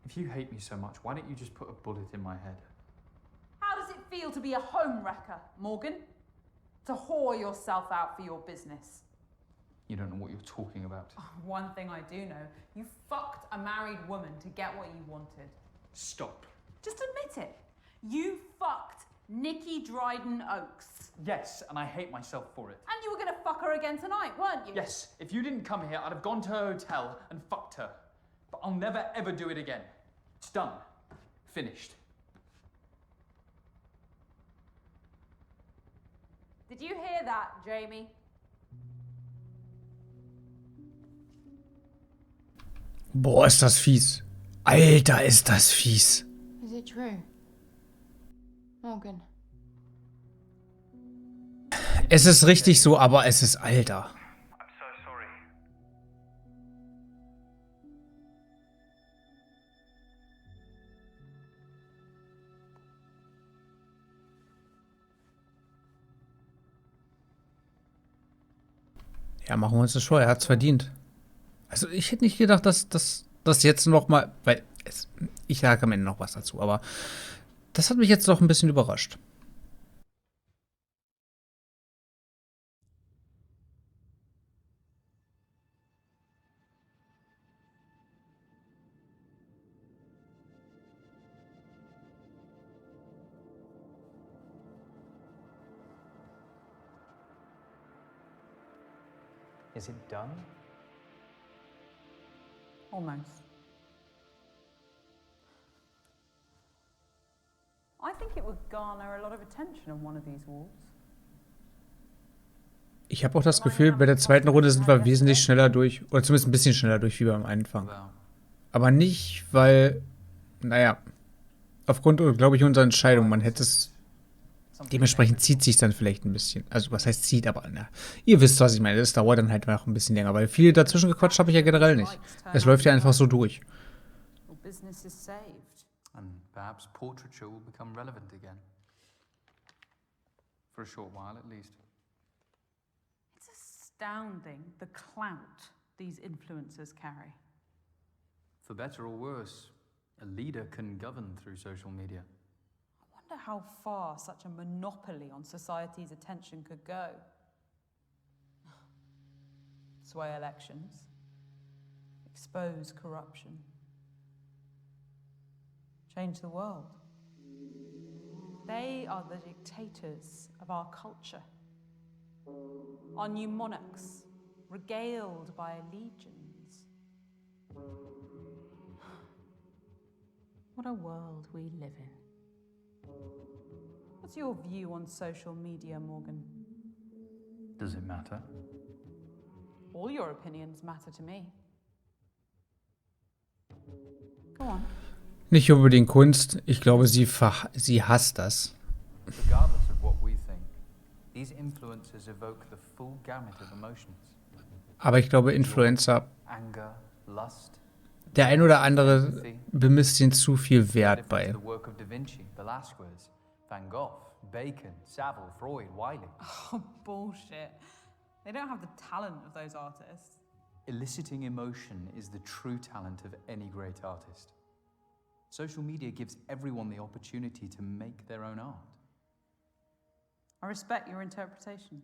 If you hate me so much, why don't you just put a bullet in my head? How does it feel to be a home wrecker, Morgan? To whore yourself out for your business? You don't know what you're talking about. One thing I do know, you fucked a married woman to get what you wanted. Stop. Just admit it. You fucked Nikki Dryden Oakes. Yes, and I hate myself for it. And you were gonna fuck her again tonight, weren't you? Yes, if you didn't come here, I'd have gone to her hotel and fucked her. But I'll never ever do it again. It's done. Finished. Did you hear that, Jamie? Boah, ist das fies. Alter, ist das fies. Is it true? Morgan. Es ist richtig so, aber es ist Alter. I'm so sorry. Ja, machen wir uns das schon. Er hat's verdient. Also ich hätte nicht gedacht, dass das jetzt noch mal, weil ich sage am Ende noch was dazu, aber das hat mich jetzt doch ein bisschen überrascht. Is it done? Almost. I think it would garner a lot of attention on one of these walls. Ich habe auch das Gefühl, bei der zweiten Runde sind wir wesentlich schneller durch, oder zumindest ein bisschen schneller durch wie beim Anfang. Aber nicht, weil, naja, aufgrund, glaube ich, unserer Entscheidung, man hätte es, dementsprechend zieht sich dann vielleicht ein bisschen. Also was heißt zieht, aber na, ihr wisst, was ich meine, das dauert dann halt noch ein bisschen länger, weil viel dazwischen gequatscht habe ich ja generell nicht. Es läuft ja einfach so durch. Business is saved. And perhaps portraiture will become relevant again. For a short while, at least. It's astounding the clout these influencers carry. For better or worse, a leader can govern through social media. I wonder how far such a monopoly on society's attention could go. Sway elections, expose corruption, change the world. They are the dictators of our culture. Our new monarchs, regaled by legions. What a world we live in. What's your view on social media, Morgan? Does it matter? All your opinions matter to me. Go on. Nicht unbedingt Kunst. Ich glaube, sie hasst das. Regardless of what we think, these influences evoke the full gamut of emotions. Aber ich glaube, Influencer, Anger, lust, der ein oder andere bemisst ihnen zu viel Wert bei. the work of Da Vinci, Velasquez, Van Gogh, Bacon, Savile, Freud, Wiley. Oh, bullshit. They don't have the talent of those artists. Eliciting emotion is the true talent of any great artist. Social media gives everyone the opportunity to make their own art. I respect your interpretation.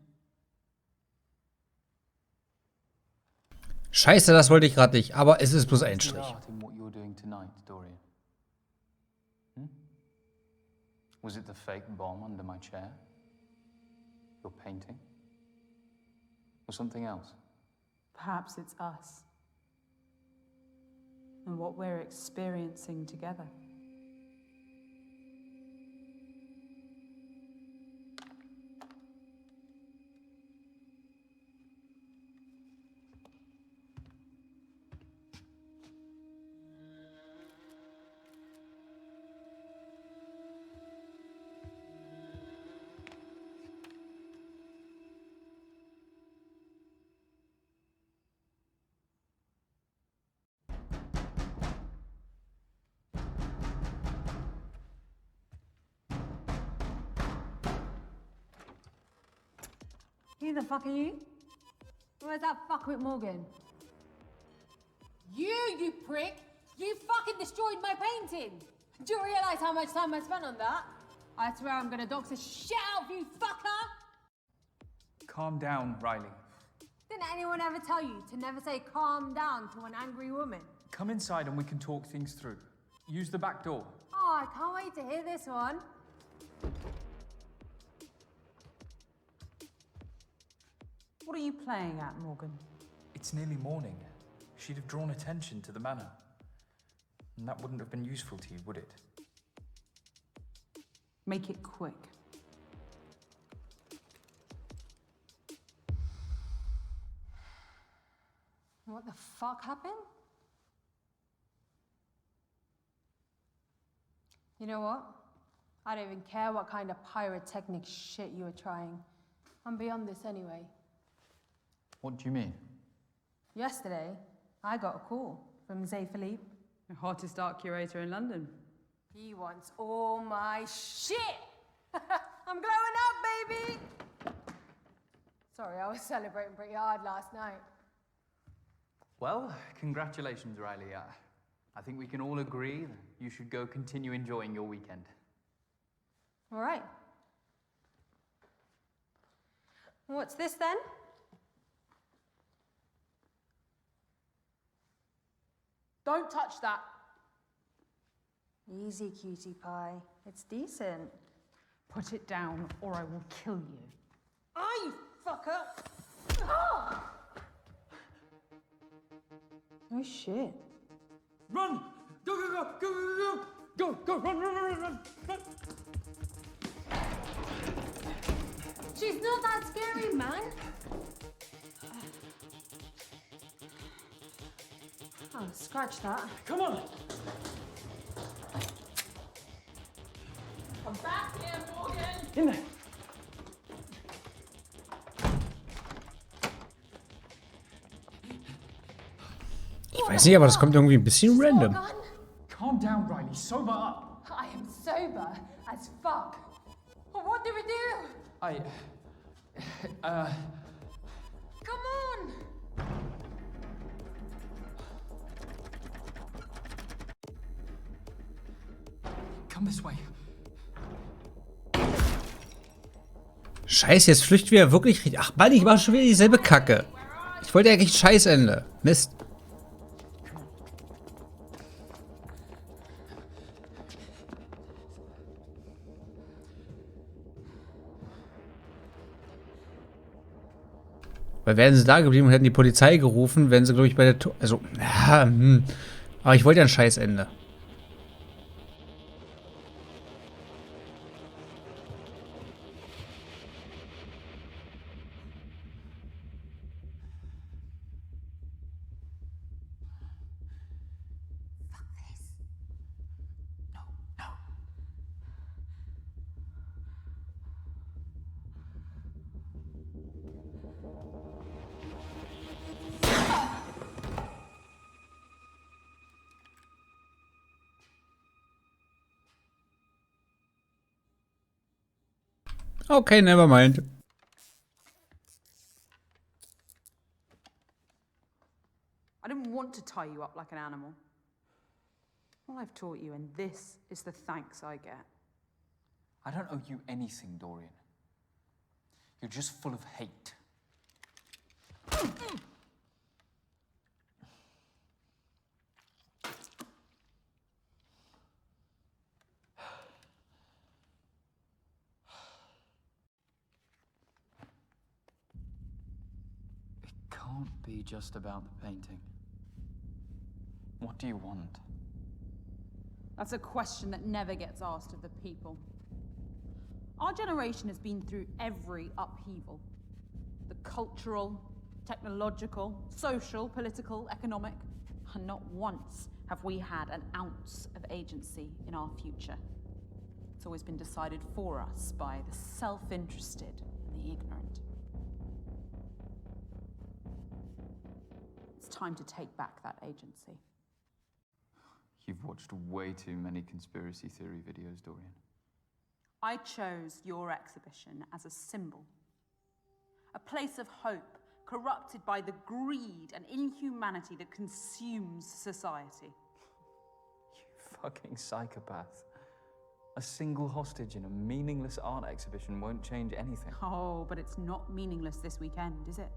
Scheiße, das wollte ich gerade nicht, aber es ist bloß ein Strich. Art in what you're doing tonight, Dorian? Was it the fake bomb under my chair? Your painting? Or something else? Perhaps it's us. And what we're experiencing together. Who the fuck are you? Where's that fuck with Morgan? You prick! You fucking destroyed my painting! Do you realise how much time I spent on that? I swear I'm gonna dox the shit out of you, fucker! Calm down, Riley. Didn't anyone ever tell you to never say calm down to an angry woman? Come inside and we can talk things through. Use the back door. Oh, I can't wait to hear this one. What are you playing at, Morgan? It's nearly morning. She'd have drawn attention to the manor. And that wouldn't have been useful to you, would it? Make it quick. What the fuck happened? You know what? I don't even care what kind of pyrotechnic shit you were trying. I'm beyond this anyway. What do you mean? Yesterday, I got a call from Zé Philippe, The hottest art curator in London. He wants all my shit! I'm glowing up, baby! Sorry, I was celebrating pretty hard last night. Well, congratulations, Riley. I think we can all agree that you should go continue enjoying your weekend. All right. What's this then? Don't touch that. Easy, cutie pie. It's decent. Put it down or I will kill you. Oh, you fucker! Oh! Oh, shit. Run! Go, go, go, go, go, go! Go, go, run, run, run, run, run! She's not that scary, man. Oh, scratch that. Come on! I'm back here, Morgan! In there! Ich weiß nicht, aber das kommt irgendwie ein bisschen random. Calm down, Riley. Sober up. I am sober as fuck. What do we do? Come on! Come this way. Scheiße, jetzt flüchten wir ja wirklich. Ach Mann, ich mache schon wieder dieselbe Kacke. Ich wollte eigentlich Scheißende. Mist. Weil wären sie da geblieben und hätten die Polizei gerufen, wären sie, glaube ich, bei der... Also, ja, aber ich wollte ja ein Scheißende. Okay, never mind. I didn't want to tie you up like an animal. All I've taught you, and this is the thanks I get. I don't owe you anything, Dorian. You're just full of hate. It can't be just about the painting. What do you want? That's a question that never gets asked of the people. Our generation has been through every upheaval. The cultural, technological, social, political, economic. And not once have we had an ounce of agency in our future. It's always been decided for us by the self-interested and the ignorant. It's time to take back that agency. You've watched way too many conspiracy theory videos, Dorian. I chose your exhibition as a symbol. A place of hope, corrupted by the greed and inhumanity that consumes society. You fucking psychopath. A single hostage in a meaningless art exhibition won't change anything. Oh, but it's not meaningless this weekend, is it?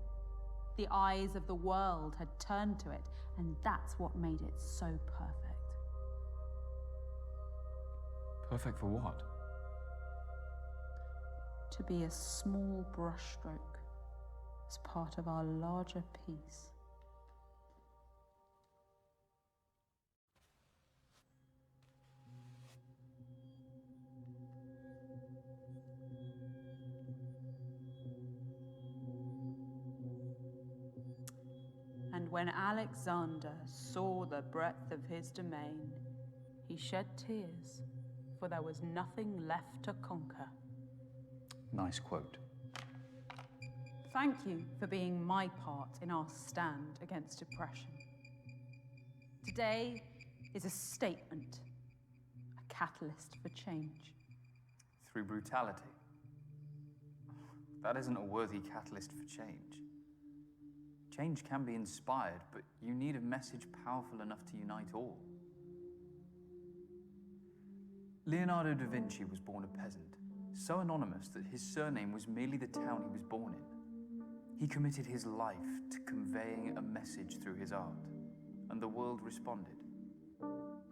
The eyes of the world had turned to it, and that's what made it so perfect. Perfect for what? To be a small brushstroke as part of our larger piece. And when Alexander saw the breadth of his domain, he shed tears, for there was nothing left to conquer. Nice quote. Thank you for being my part in our stand against oppression. Today is a statement, a catalyst for change. Through brutality. That isn't a worthy catalyst for change. Change can be inspired, but you need a message powerful enough to unite all. Leonardo da Vinci was born a peasant, so anonymous that his surname was merely the town he was born in. He committed his life to conveying a message through his art, and the world responded.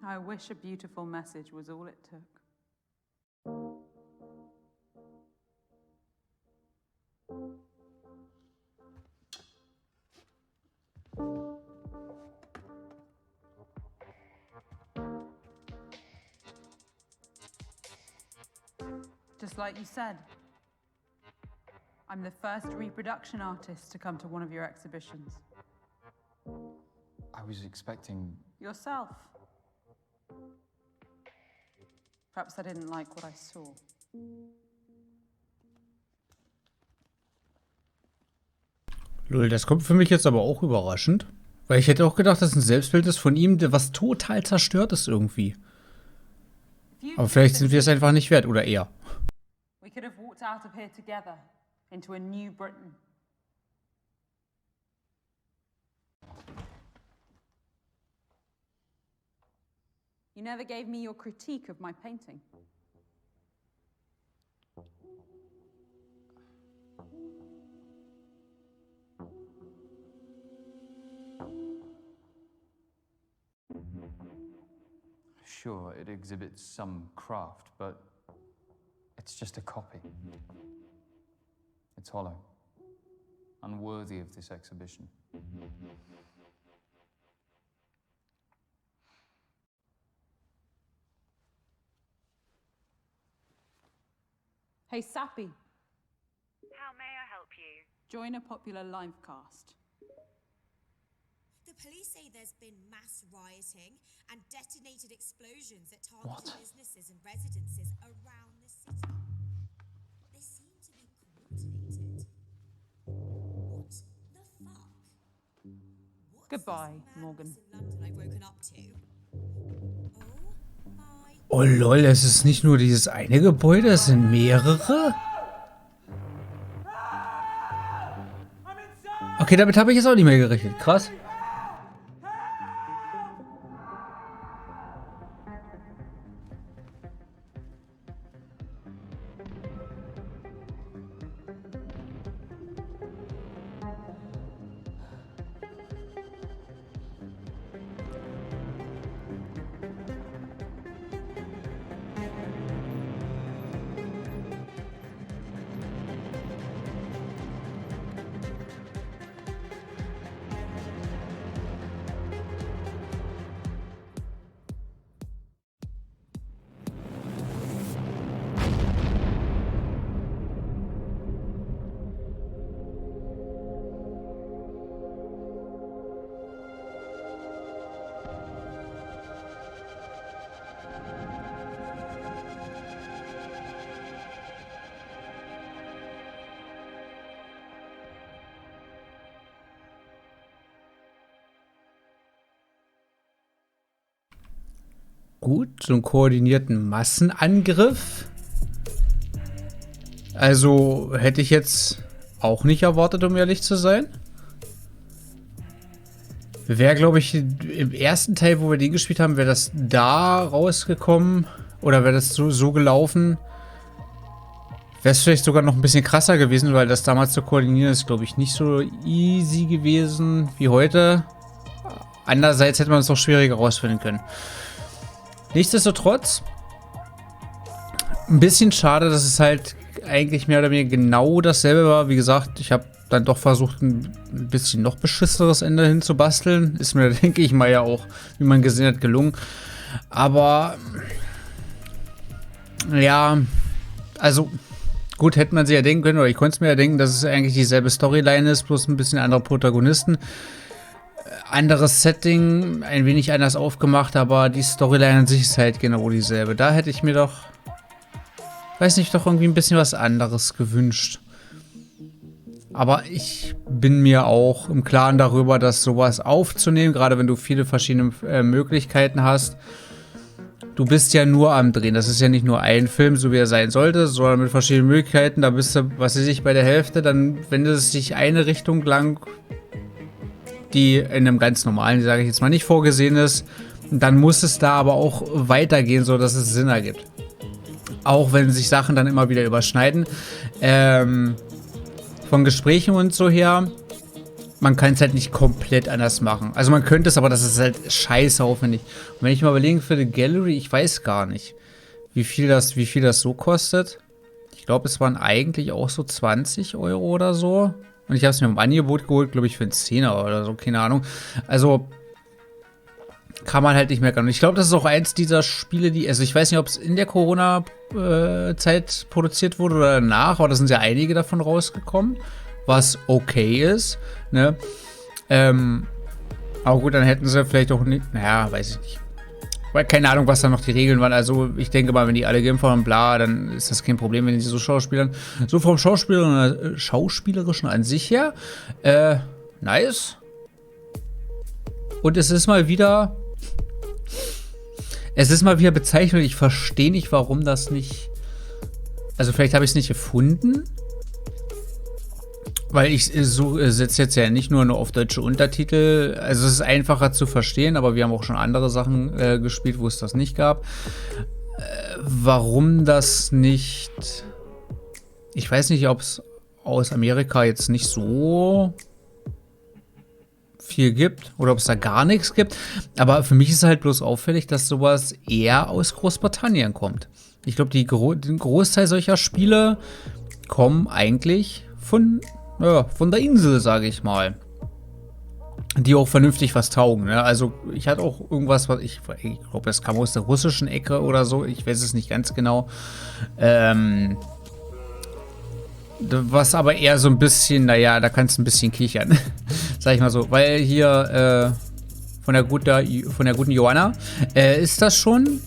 I wish a beautiful message was all it took. Just like you said, I'm the first reproduction artist to come to one of your exhibitions. I was expecting... Yourself. Perhaps I didn't like what I saw. Lol, das kommt für mich jetzt aber auch überraschend. Weil ich hätte auch gedacht, dass ein Selbstbild ist von ihm, was total zerstört ist irgendwie. Aber vielleicht sind wir es einfach nicht wert, oder er. We could have walked out of here together into a new Britain. You never gave me your critique of my painting. Sure, it exhibits some craft, but it's just a copy. It's hollow, unworthy of this exhibition. Hey, Sappy, How may I help you? join a popular live cast. The police say there's been mass rioting and detonated explosions at targeted businesses and residences around the city. They seem to be coordinated. What the fuck? Goodbye, Morgan. London I've woken up to. Oh lol, es ist nicht nur dieses eine Gebäude, es sind mehrere? Okay, damit habe ich jetzt auch nicht mehr gerechnet. Krass. Gut, so einen koordinierten Massenangriff. Also hätte ich jetzt auch nicht erwartet, um ehrlich zu sein. Wäre, glaube ich, im ersten Teil, wo wir den gespielt haben, wäre das da rausgekommen. Oder wäre das so gelaufen. Wäre es vielleicht sogar noch ein bisschen krasser gewesen, weil das damals zu koordinieren ist, glaube ich, nicht so easy gewesen wie heute. Andererseits hätte man es auch schwieriger rausfinden können. Nichtsdestotrotz, ein bisschen schade, dass es halt eigentlich mehr oder weniger genau dasselbe war. Wie gesagt, ich habe dann doch versucht, ein bisschen noch beschisseneres Ende hinzubasteln. Ist mir, denke ich mal, ja auch, wie man gesehen hat, gelungen. Aber, ja, also, gut, hätte man sich ja denken können, oder ich konnte es mir ja denken, dass es eigentlich dieselbe Storyline ist, bloß ein bisschen andere Protagonisten. Anderes Setting, ein wenig anders aufgemacht, aber die Storyline an sich ist halt genau dieselbe. Da hätte ich mir doch, weiß nicht, doch irgendwie ein bisschen was anderes gewünscht. Aber ich bin mir auch im Klaren darüber, dass sowas aufzunehmen, gerade wenn du viele verschiedene Möglichkeiten hast. Du bist ja nur am Drehen. Das ist ja nicht nur ein Film, so wie er sein sollte, sondern mit verschiedenen Möglichkeiten. Da bist du, was weiß ich, bei der Hälfte. Dann, wenn es sich eine Richtung lang, die in einem ganz normalen, sage ich jetzt mal, nicht vorgesehen ist, dann muss es da aber auch weitergehen, so dass es Sinn ergibt. Auch wenn sich Sachen dann immer wieder überschneiden. Von Gesprächen und so her, man kann es halt nicht komplett anders machen. Also man könnte es, aber das ist halt scheiße aufwendig. Und wenn ich mal überlege für die Gallery, ich weiß gar nicht, wie viel das so kostet. Ich glaube, es waren eigentlich auch so 20 € oder so. Und ich habe es mir im Angebot geholt, glaube ich, für einen 10er oder so, keine Ahnung. Also kann man halt nicht meckern. Und ich glaube, das ist auch eins dieser Spiele, die, also ich weiß nicht, ob es in der Corona-Zeit produziert wurde oder danach, aber da sind ja einige davon rausgekommen, was okay ist, ne? Aber gut, dann hätten sie vielleicht auch nicht, naja, weiß ich nicht. Weil keine Ahnung, was da noch die Regeln waren. Also ich denke mal, wenn die alle Gameplay haben, bla, dann ist das kein Problem, wenn die so schauspielern. So vom Schauspielerischen an sich her, nice. Und es ist mal wieder bezeichnend. Ich verstehe nicht, warum das nicht, also vielleicht habe ich es nicht gefunden. Weil ich setze jetzt ja nicht nur auf deutsche Untertitel. Also es ist einfacher zu verstehen, aber wir haben auch schon andere Sachen gespielt, wo es das nicht gab. Warum das nicht... Ich weiß nicht, ob es aus Amerika jetzt nicht so viel gibt oder ob es da gar nichts gibt. Aber für mich ist halt bloß auffällig, dass sowas eher aus Großbritannien kommt. Ich glaube, den Großteil solcher Spiele kommen eigentlich von ja, von der Insel, sage ich mal. Die auch vernünftig was taugen. Ne? Also ich hatte auch irgendwas, was ich glaube, das kam aus der russischen Ecke oder so. Ich weiß es nicht ganz genau. Was aber eher so ein bisschen, naja, da kannst du ein bisschen kichern. Sag ich mal so. Weil hier von der guten Joanna ist das schon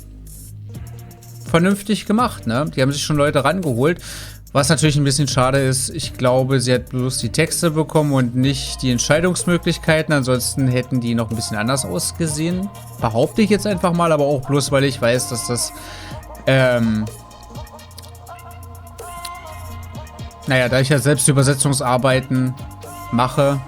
vernünftig gemacht. Ne? Die haben sich schon Leute rangeholt. Was natürlich ein bisschen schade ist, ich glaube, sie hat bloß die Texte bekommen und nicht die Entscheidungsmöglichkeiten. Ansonsten hätten die noch ein bisschen anders ausgesehen. Behaupte ich jetzt einfach mal, aber auch bloß, weil ich weiß, dass das, naja, da ich ja selbst Übersetzungsarbeiten mache,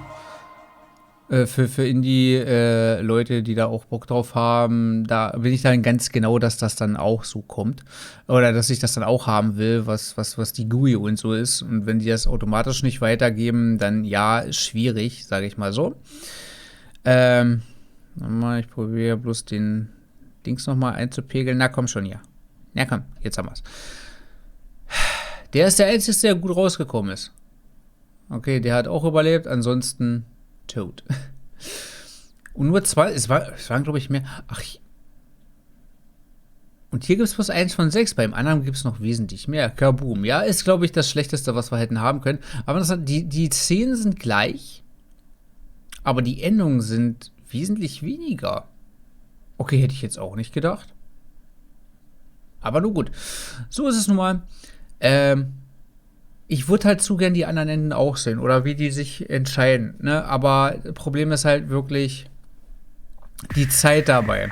für Indie-Leute, die da auch Bock drauf haben, da bin ich dann ganz genau, dass das dann auch so kommt. Oder dass ich das dann auch haben will, was die GUI und so ist. Und wenn die das automatisch nicht weitergeben, dann ja, ist schwierig, sage ich mal so. Ich probiere bloß den Dings nochmal einzupegeln. Na komm schon, ja. Na komm, jetzt haben wir es. Der ist der Einzige, der gut rausgekommen ist. Okay, der hat auch überlebt, ansonsten tot. Und nur 2, es waren glaube ich mehr. Ach, und hier gibt es bloß 1 von 6, beim anderen gibt es noch wesentlich mehr. Kaboom. Ja, ist glaube ich das Schlechteste, was wir hätten haben können. Aber die Szenen sind gleich, aber die Endungen sind wesentlich weniger. Okay, hätte ich jetzt auch nicht gedacht. Aber nur gut. So ist es nun mal. Ich würde halt zu gern die anderen Enden auch sehen oder wie die sich entscheiden. Ne? Aber Problem ist halt wirklich die Zeit dabei.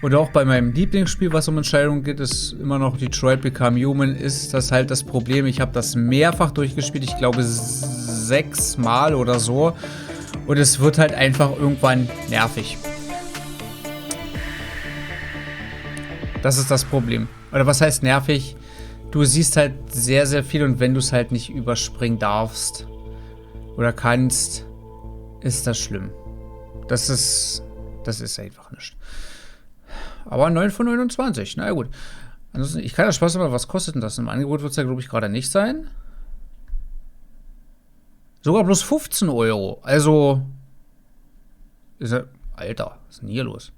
Und auch bei meinem Lieblingsspiel, was um Entscheidungen geht, ist immer noch Detroit Become Human, ist das halt das Problem. Ich habe das mehrfach durchgespielt, ich glaube 6 Mal oder so. Und es wird halt einfach irgendwann nervig. Das ist das Problem. Oder was heißt nervig? Du siehst halt sehr, sehr viel und wenn du es halt nicht überspringen darfst oder kannst, ist das schlimm. Das ist einfach nicht. Aber 9 von 29, na ja, gut. Ansonsten, ich kann ja Spaß haben, was kostet denn das? Im Angebot wird es ja, glaube ich, gerade nicht sein. Sogar bloß 15 €. Also, ist ja, Alter, was ist denn hier los?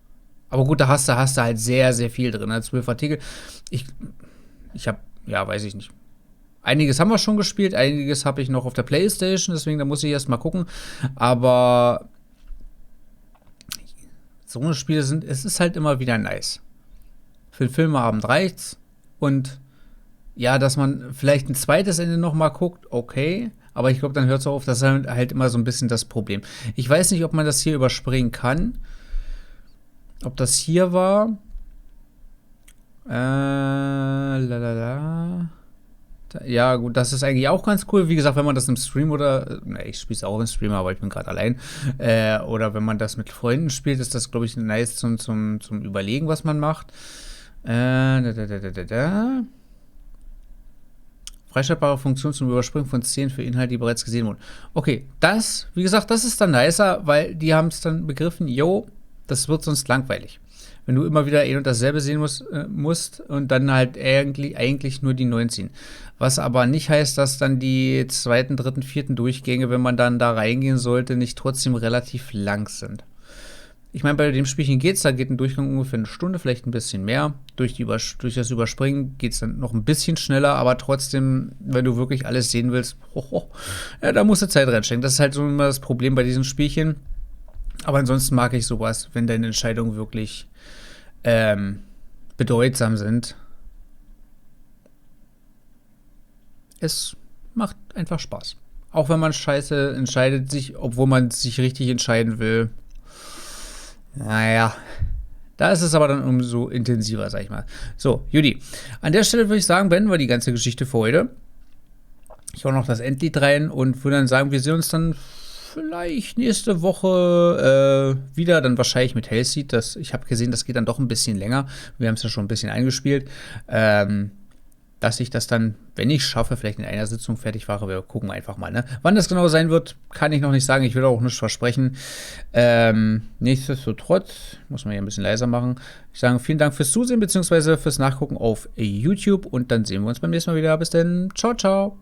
Aber gut, da hast du halt sehr, sehr viel drin. 12 Artikel. Ich habe, ja, weiß ich nicht. Einiges haben wir schon gespielt, einiges habe ich noch auf der Playstation, deswegen da muss ich erst mal gucken. Aber so eine Spiele es ist halt immer wieder nice. Für den Filmabend reicht's. Und ja, dass man vielleicht ein zweites Ende noch mal guckt, okay. Aber ich glaube, dann hört es auf, das ist halt immer so ein bisschen das Problem. Ich weiß nicht, ob man das hier überspringen kann. Ob das hier war. Ja, gut, das ist eigentlich auch ganz cool. Wie gesagt, wenn man das im Stream oder, ich spiele es auch im Stream, aber ich bin gerade allein. Oder wenn man das mit Freunden spielt, ist das, glaube ich, nice zum Überlegen, was man macht. Freischaltbare Funktion zum Überspringen von Szenen für Inhalte, die bereits gesehen wurden. Okay, das, wie gesagt, das ist dann nicer, weil die haben es dann begriffen, yo, das wird sonst langweilig. Wenn du immer wieder und dasselbe sehen musst und dann halt eigentlich nur die 19. Was aber nicht heißt, dass dann die 2., 3., 4. Durchgänge, wenn man dann da reingehen sollte, nicht trotzdem relativ lang sind. Ich meine, bei dem Spielchen geht's, da geht ein Durchgang ungefähr 1 Stunde, vielleicht ein bisschen mehr. Durch das Überspringen geht es dann noch ein bisschen schneller, aber trotzdem, wenn du wirklich alles sehen willst, ja, da musst du Zeit reinstecken. Das ist halt so immer das Problem bei diesen Spielchen. Aber ansonsten mag ich sowas, wenn deine Entscheidungen wirklich bedeutsam sind. Es macht einfach Spaß. Auch wenn man scheiße entscheidet sich, obwohl man sich richtig entscheiden will. Naja, da ist es aber dann umso intensiver, sag ich mal. So, Judy, an der Stelle würde ich sagen, beenden wir die ganze Geschichte für heute. Ich hau noch das Endlied rein und würde dann sagen, wir sehen uns dann vielleicht nächste Woche wieder, dann wahrscheinlich mit Hellseed. Ich habe gesehen, das geht dann doch ein bisschen länger. Wir haben es ja schon ein bisschen eingespielt. Dass ich das dann, wenn ich schaffe, vielleicht in einer Sitzung fertig mache. Wir gucken einfach mal. Ne? Wann das genau sein wird, kann ich noch nicht sagen. Ich will auch nichts versprechen. Nichtsdestotrotz, muss man hier ein bisschen leiser machen. Ich sage vielen Dank fürs Zusehen bzw. fürs Nachgucken auf YouTube und dann sehen wir uns beim nächsten Mal wieder. Bis dann. Ciao, ciao.